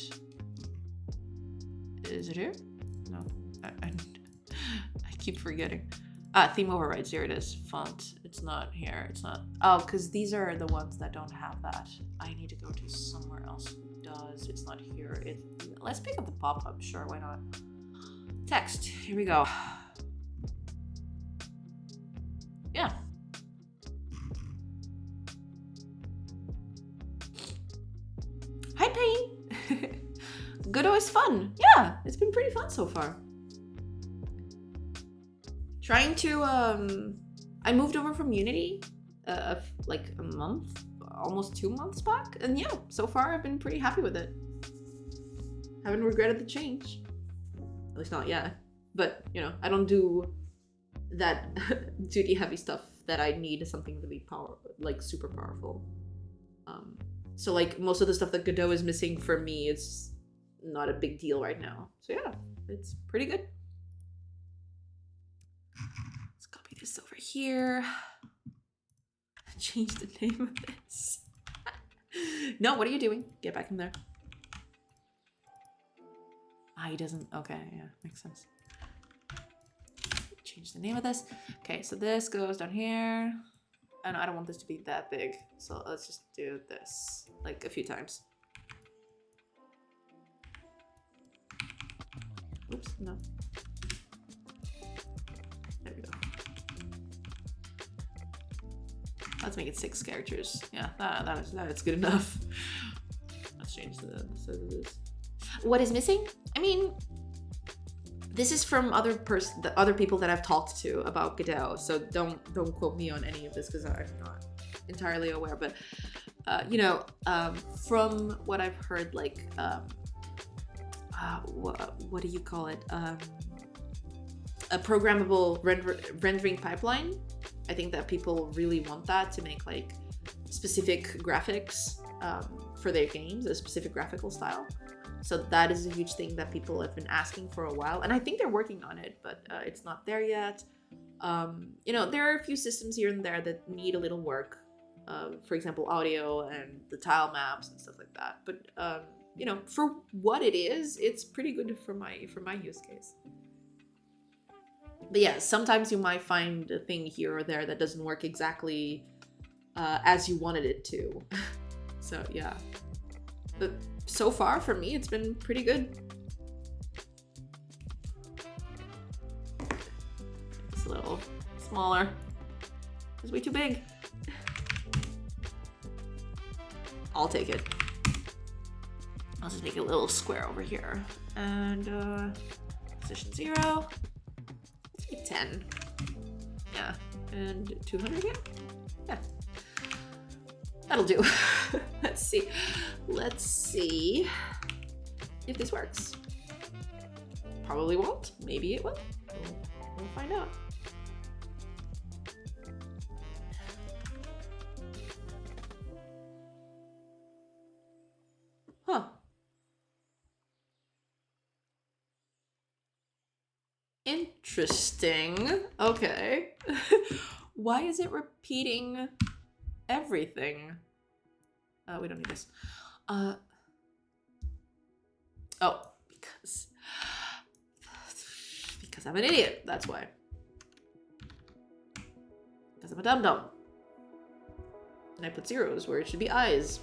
Is it here? No, I keep forgetting. Theme overrides, here it is. Font, it's not here, it's not. Oh, because these are the ones that don't have that. I need to go to somewhere else who does. It's not here. Let's pick up the pop-up, sure, why not? Text, here we go. Yeah. Hi, Payne. Godot is fun. Yeah, it's been pretty fun so far. Trying to, I moved over from Unity like a month, almost 2 months back. And yeah, so far I've been pretty happy with it. Haven't regretted the change. At least not yet. But, you know, I don't do that duty heavy stuff that I need something really super powerful. So like most of the stuff that Godot is missing for me is not a big deal right now. So yeah, it's pretty good. Let's copy this over here. Change the name of this. No, what are you doing? Get back in there. He doesn't. Okay, yeah, makes sense. Change the name of this. Okay, so this goes down here. And I don't want this to be that big. So let's just do this like a few times. Oops, no. There we go. Let's make it 6 characters. Yeah, that is good enough. Let's change the size of this. What is missing? I mean, this is from the other people that I've talked to about Godot, so don't quote me on any of this because I'm not entirely aware. But you know, from what I've heard, like what do you call it? A programmable rendering pipeline. I think that people really want that to make like specific graphics for their games, a specific graphical style. So that is a huge thing that people have been asking for a while. And I think they're working on it, but it's not there yet. You know, there are a few systems here and there that need a little work. For example, audio and the tile maps and stuff like that. But, you know, for what it is, it's pretty good for my use case. But yeah, sometimes you might find a thing here or there that doesn't work exactly as you wanted it to. So yeah. But so far for me, it's been pretty good. It's a little smaller. It's way too big. I'll take it. I'll just make a little square over here. And position 0. Let's make 10. Yeah. And 200 again? Yeah. That'll do. Let's see. Let's see if this works. Probably won't. Maybe it will. We'll find out. Huh. Interesting. Okay. Why is it repeating everything? We don't need this. Oh, because I'm an idiot. That's why. Because I'm a dum-dum. And I put zeros where it should be eyes.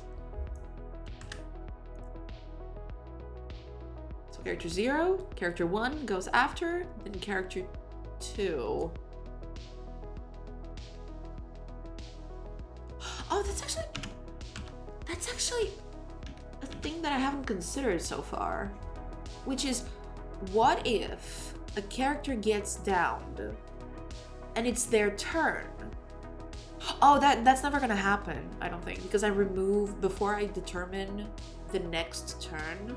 So character 0, character 1 goes after, then character 2. Oh, that's actually a thing that I haven't considered so far, which is, what if a character gets downed and it's their turn? Oh, that's never gonna happen, I don't think, because I remove, before I determine the next turn,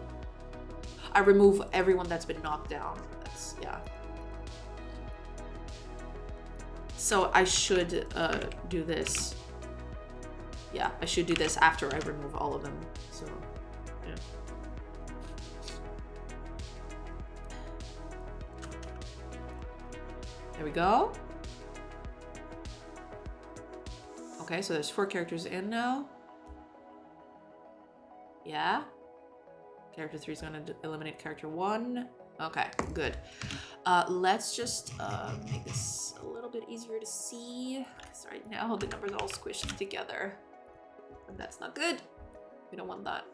I remove everyone that's been knocked down. That's, yeah. So I should do this. Yeah, I should do this after I remove all of them. So, yeah. There we go. Okay, so there's 4 characters in now. Yeah. Character 3 is going to eliminate character 1. Okay, good. Let's just make this a little bit easier to see, because right now the numbers are all squished together. And that's not good. We don't want that.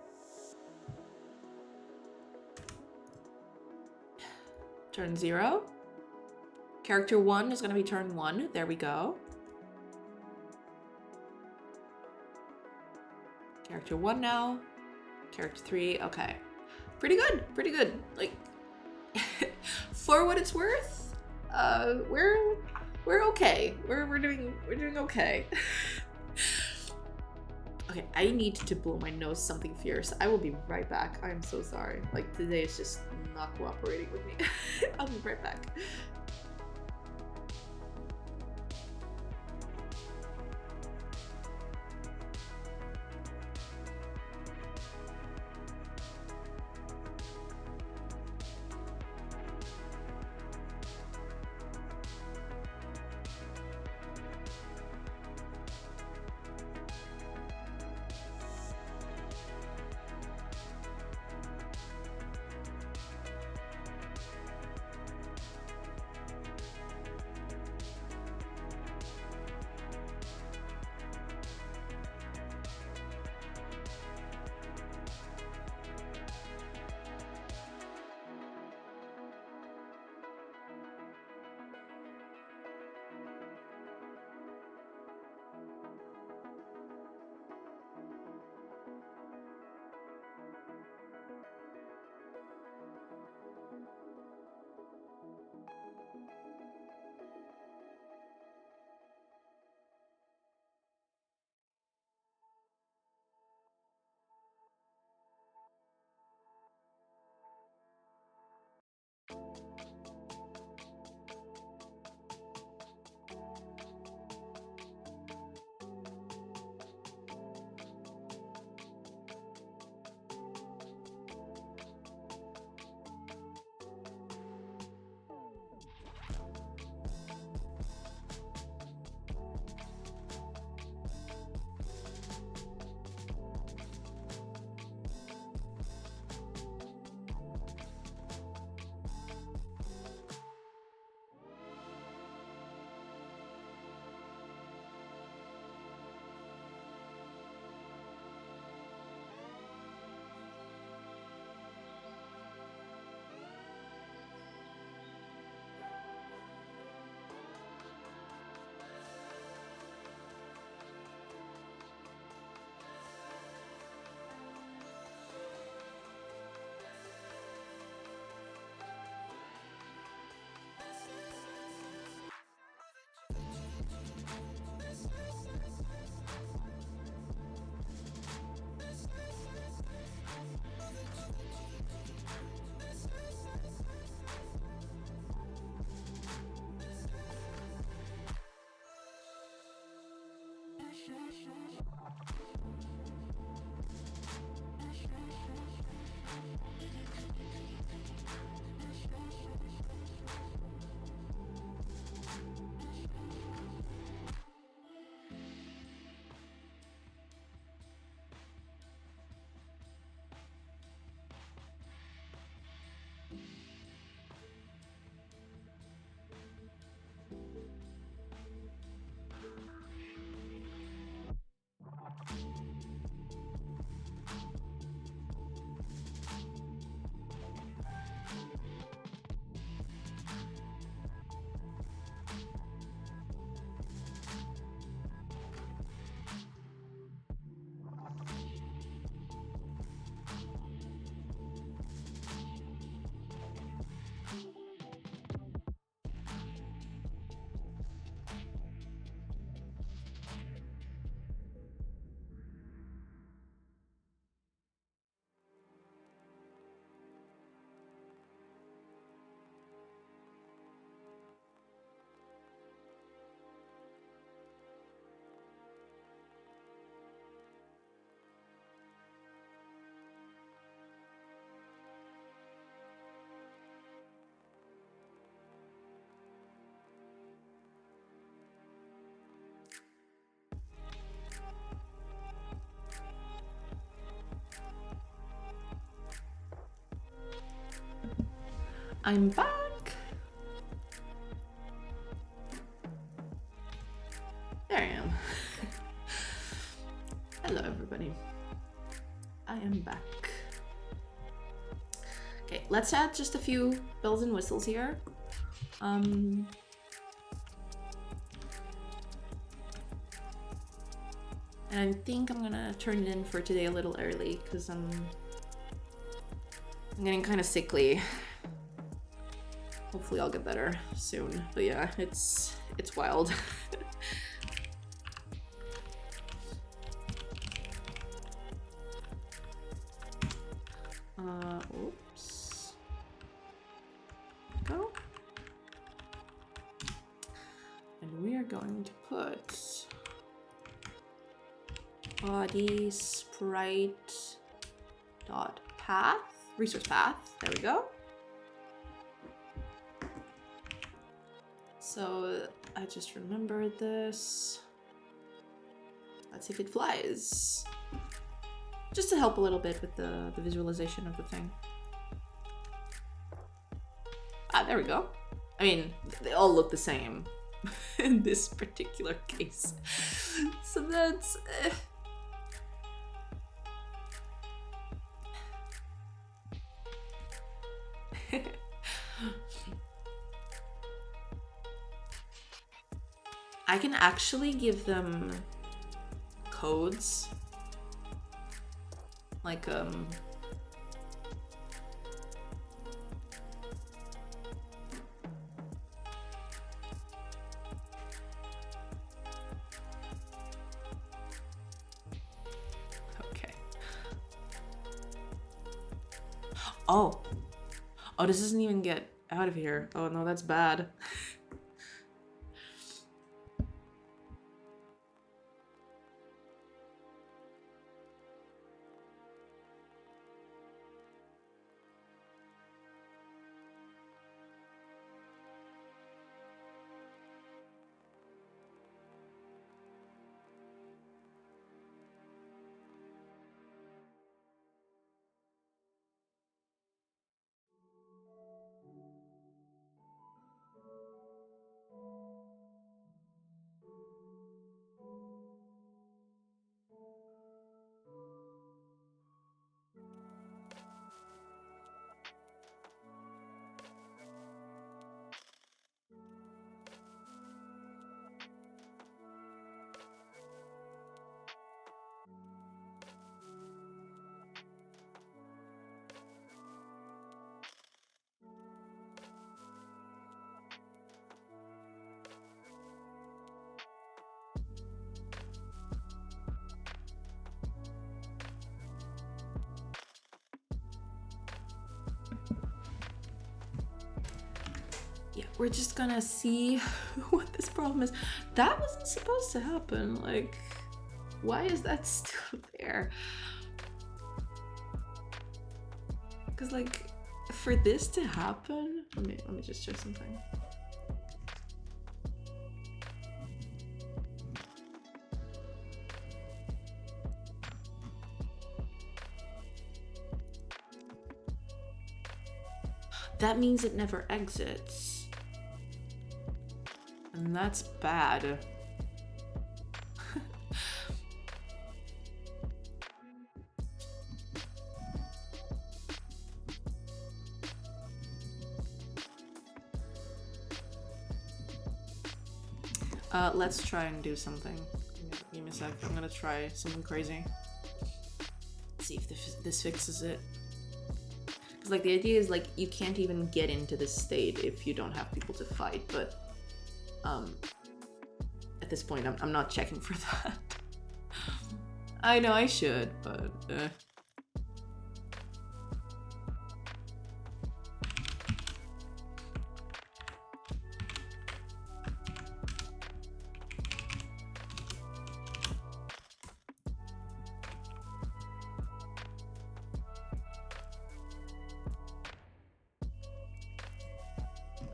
Turn 0. Character 1 is going to be turn 1. There we go. Character 1 now. Character 3. Okay. Pretty good. Pretty good. Like, for what it's worth, we're okay. We're doing okay. Okay, I need to blow my nose something fierce. I will be right back. I'm so sorry. Like, today is just not cooperating with me. I'll be right back. I'm back. There I am. Hello, everybody. I am back. Okay, let's add just a few bells and whistles here. And I think I'm gonna turn it in for today a little early because I'm getting kind of sickly. Hopefully I'll get better soon. But yeah, it's wild. Oops. Go. And we are going to put body sprite dot path, resource path. There we go. So I just remembered this. Let's see if it flies. Just to help a little bit with the visualization of the thing. Ah, there we go. I mean, they all look the same in this particular case. So that's... I can actually give them codes. Like, okay. Oh, this doesn't even get out of here. Oh no, that's bad. Yeah, we're just gonna see what this problem is. That wasn't supposed to happen. Like, why is that still there? Because, like, for this to happen, let me just check something. That means it never exits. And that's bad. Let's try and do something. Give me a sec. I'm gonna try something crazy. See if this fixes it. Because, like, the idea is, like, you can't even get into this state if you don't have people to fight, but at this point I'm not checking for that. I know I should, but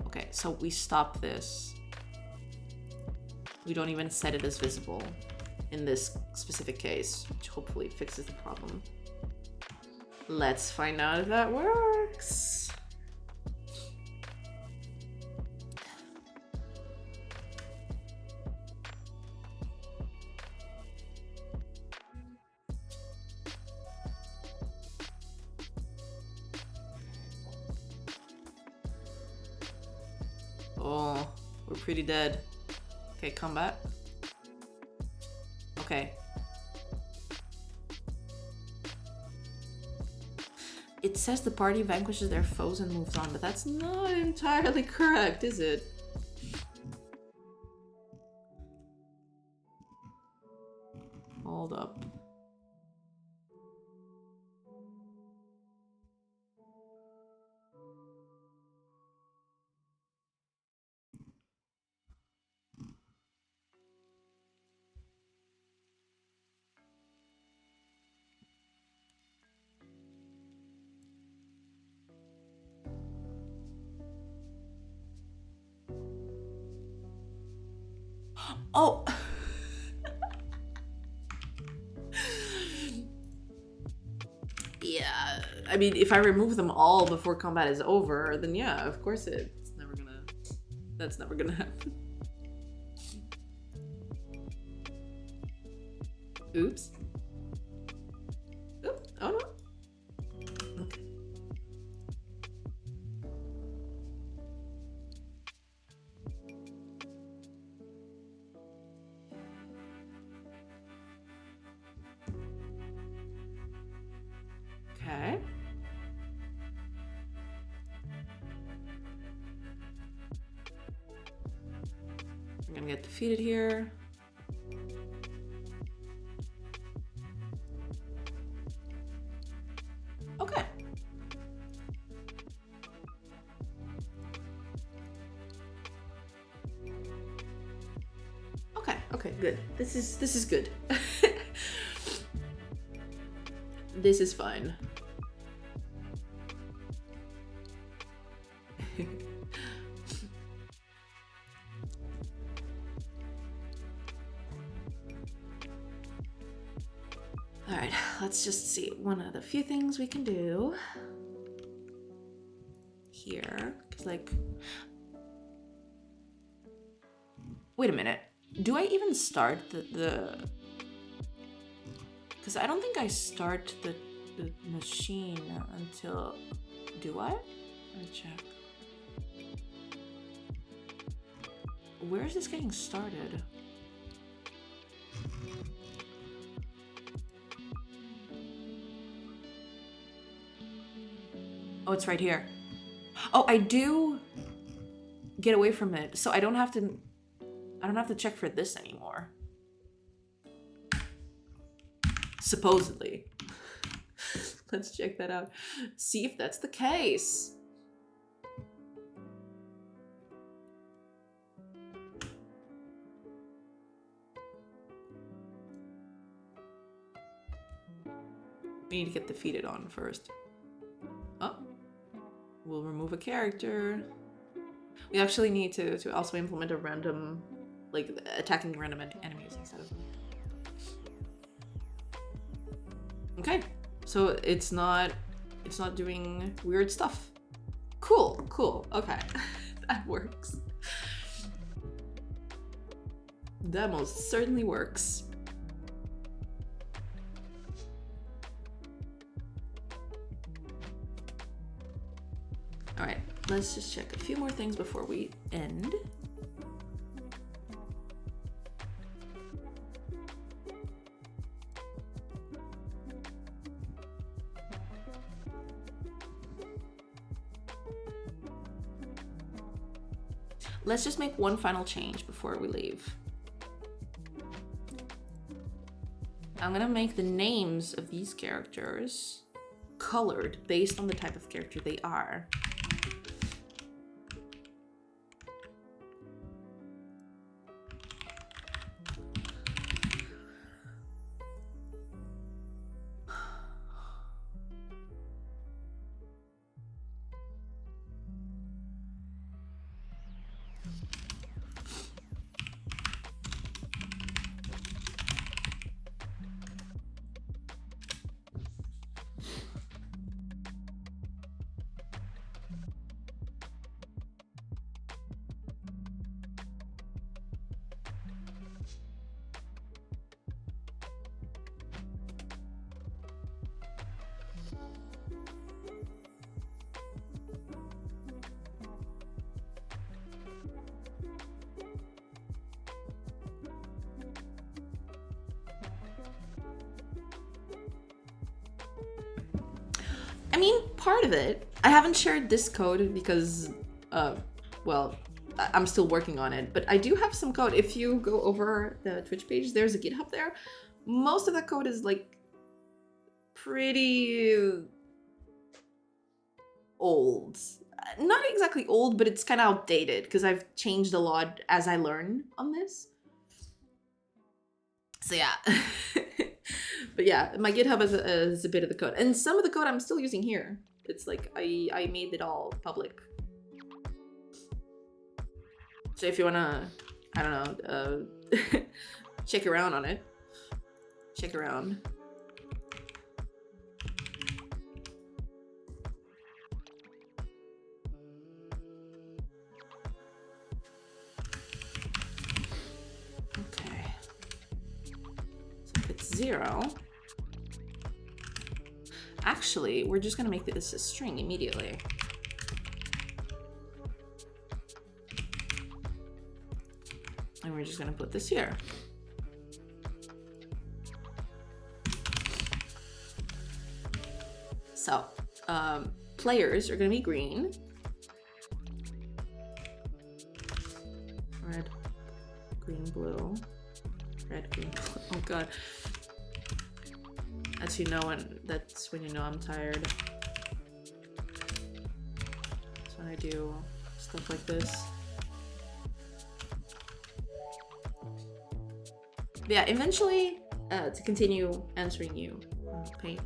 okay, so we stop this. We don't even set it as visible in this specific case, which hopefully fixes the problem. Let's find out if that works. We're pretty dead. Okay, combat. Okay. It says the party vanquishes their foes and moves on, but that's not entirely correct, is it? Hold up. Oh! Yeah, I mean, if I remove them all before combat is over, then yeah, of course it's never gonna... That's never gonna happen. Oops. Oop. Oh no. Okay. Okay. I'm gonna get defeated here. Okay. Okay, okay, good. This is good. This is fine. All right, let's just see. One of the few things we can do here, because like, wait a minute. Do I even start the because I don't think I start the machine until, do I? Let me check. Where is this getting started? Oh, it's right here. Oh, I do get away from it, so I don't have to check for this anymore. Supposedly. Let's check that out. See if that's the case. We need to get defeated on first. Oh. We'll remove a character. We actually need to also implement a random, like, attacking random enemies instead of them. Okay, so it's not doing weird stuff. Cool, cool. Okay, that works. That most certainly works. All right, let's just check a few more things before we end. Let's just make one final change before we leave. I'm gonna make the names of these characters colored based on the type of character they are. I mean, part of it. I haven't shared this code because, well, I'm still working on it, but I do have some code. If you go over the Twitch page, there's a GitHub there. Most of the code is like pretty old. Not exactly old, but it's kind of outdated because I've changed a lot as I learn on this. So yeah. But yeah, my GitHub is a bit of the code. And some of the code I'm still using here. It's like I made it all public. So if you wanna, I don't know, check around on it. Check around. Okay. So if it's 0, actually, we're just gonna make this a string immediately. And we're just gonna put this here. So, players are gonna be green. Red, green, blue. Red, green, blue. Oh god. That's when you know I'm tired. That's when I do stuff like this. But yeah, eventually, to continue answering you, Paint,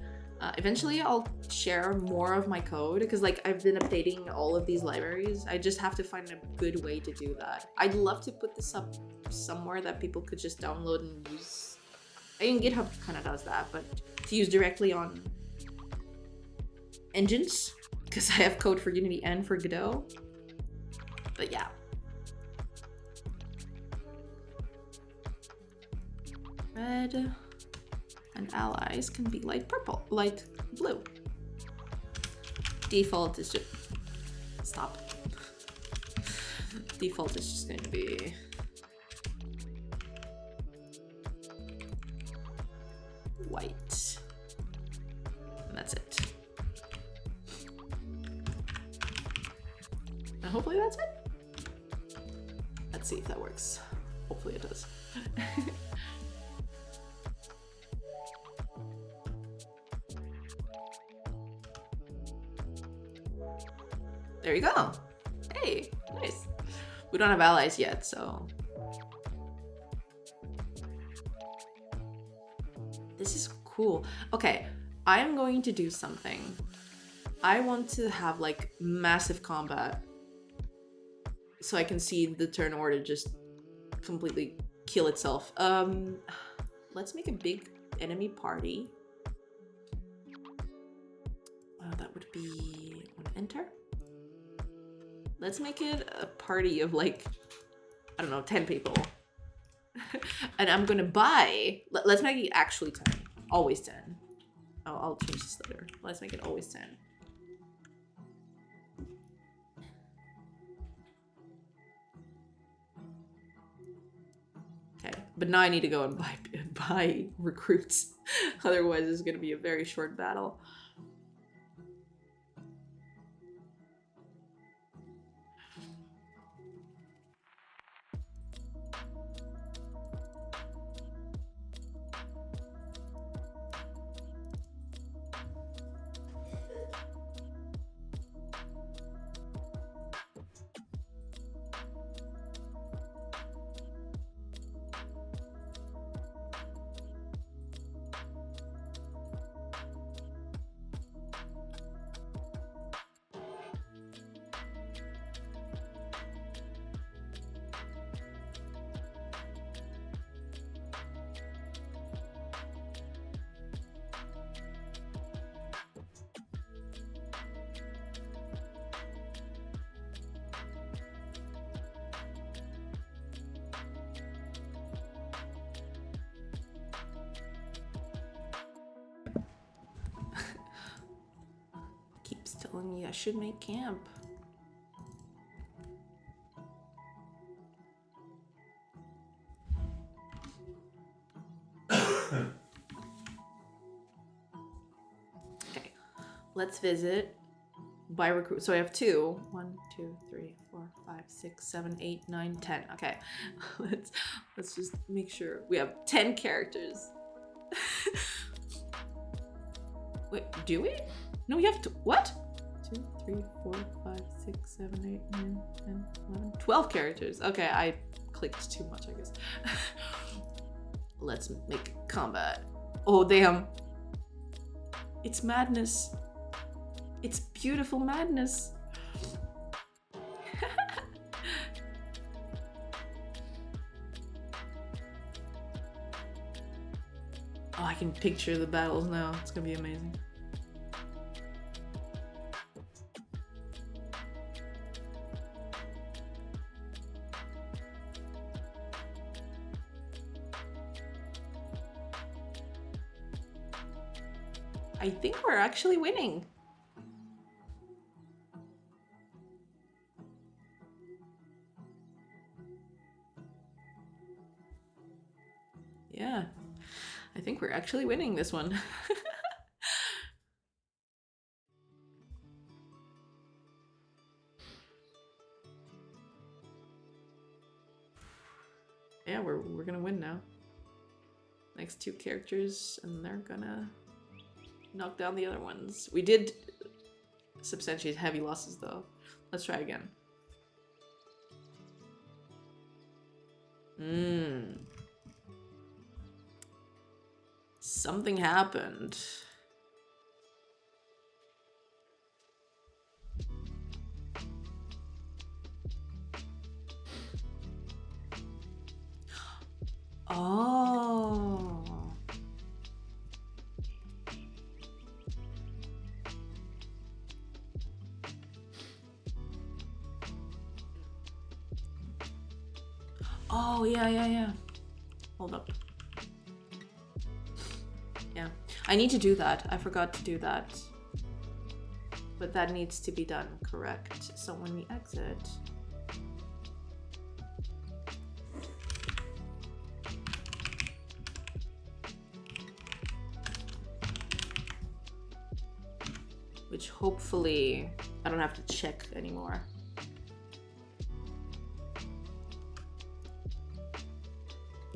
eventually I'll share more of my code because like I've been updating all of these libraries. I just have to find a good way to do that. I'd love to put this up somewhere that people could just download and use. I mean, GitHub kind of does that, but to use directly on engines because I have code for Unity and for Godot. But yeah. Red and allies can be light purple, light blue. Default is just, stop. Default is just going to be white. And that's it. And hopefully that's it. Let's see if that works. Hopefully it does. There you go. Hey, nice. We don't have allies yet, so. This is cool. Okay, I am going to do something. I want to have like massive combat so I can see the turn order just completely kill itself. Let's make a big enemy party. That would be enter. Let's make it a party of like, I don't know, 10 people. And I'm gonna buy, let's make it actually 10. Always 10. Oh, I'll change this later. Let's make it always 10. Okay, but now I need to go and buy recruits. Otherwise it's gonna be a very short battle. Telling me I should make camp. Okay, Let's visit by recruit. So I have 2. 1, 2, 3, 4, 5, 6, 7, 8, 9, 10. Okay. let's just make sure. We have 10 characters. Wait, do we? No, we have to. What? 2, 3, 4, 5, 6, 7, 8, 9, 10, 11, 12 characters. Okay, I clicked too much, I guess. Let's make combat. Oh, damn. It's madness. It's beautiful madness. Oh, I can picture the battles now. It's gonna be amazing. I think we're actually winning. Yeah, I think we're actually winning this one. Yeah, we're gonna win now. Next 2 characters, and they're gonna knock down the other ones. We did substantiate heavy losses though. Let's try again. Something happened. Oh. Oh, yeah. Hold up. Yeah. I need to do that. I forgot to do that. But that needs to be done, correct? So when we exit... Which hopefully I don't have to check anymore.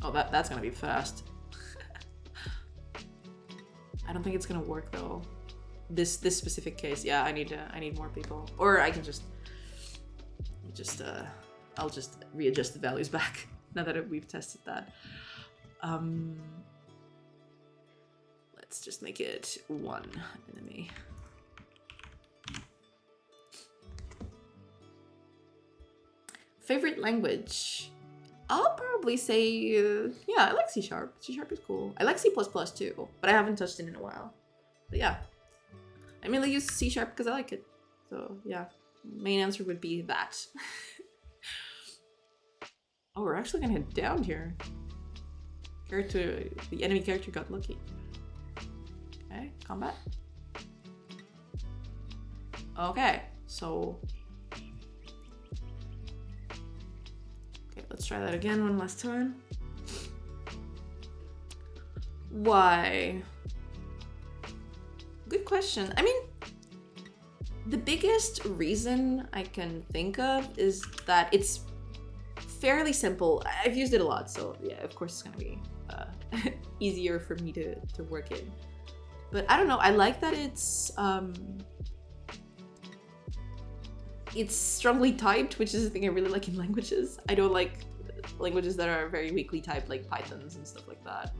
Oh, that's gonna be fast. I don't think it's gonna work though. This specific case, yeah, I need more people, or I can just I'll just readjust the values back now that we've tested that. Let's just make it 1 enemy. Favorite language? I'll probably say, yeah, I like C#. C# is cool. I like C++ too, but I haven't touched it in a while. But yeah, I mainly use C# because I like it. So yeah, main answer would be that. Oh, we're actually gonna head down here. The enemy character got lucky. Okay, combat. Okay, so... Okay, let's try that again one last time. Why? Good question. I mean, the biggest reason I can think of is that it's fairly simple. I've used it a lot, so yeah, of course it's gonna be easier for me to work in. But I don't know, I like that it's strongly typed, which is the thing I really like in languages. I don't like languages that are very weakly typed, like Pythons and stuff like that.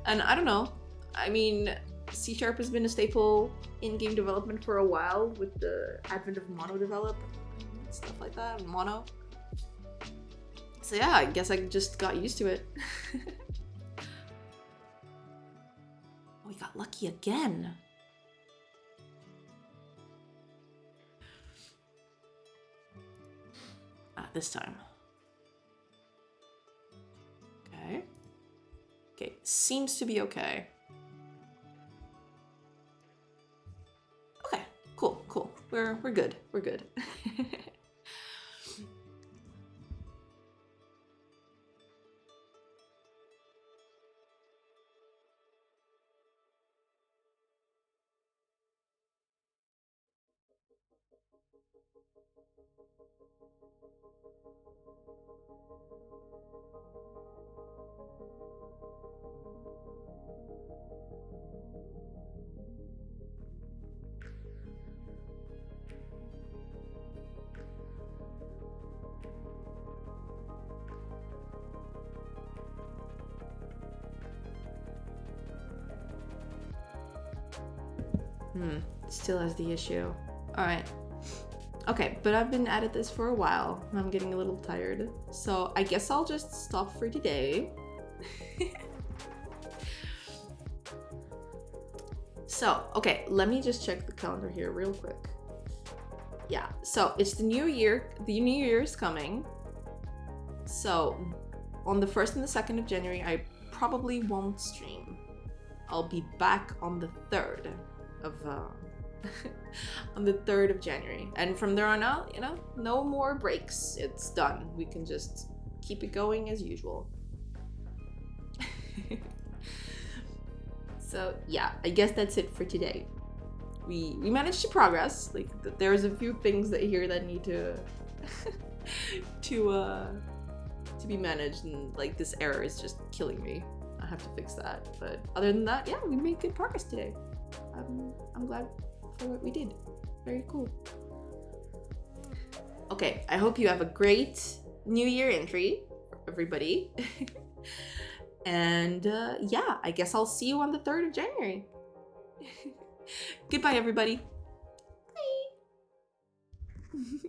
And I don't know, I mean, C# has been a staple in game development for a while with the advent of mono develop and stuff like that, mono. So yeah, I guess I just got used to it. We got lucky again. This time. Okay. Okay, seems to be okay. Okay, cool. We're good. We're good. Still has the issue. All right. Okay, but I've been at this for a while. I'm getting a little tired. So I guess I'll just stop for today. So, okay, let me just check the calendar here real quick. Yeah, so it's the new year. The new year is coming. So on the 1st and the 2nd of January, I probably won't stream. I'll be back on the 3rd of on the 3rd of January. And from there on out, you know, no more breaks. It's done. We can just keep it going as usual. So yeah, I guess that's it for today. We managed to progress. Like there's a few things that here that need to to be managed, and like this error is just killing me. I have to fix that. But other than that, yeah, we made good progress today. I'm glad for what we did. Very cool. Okay, I hope you have a great New Year entry, everybody. And yeah, I guess I'll see you on the 3rd of January. Goodbye, everybody. Bye.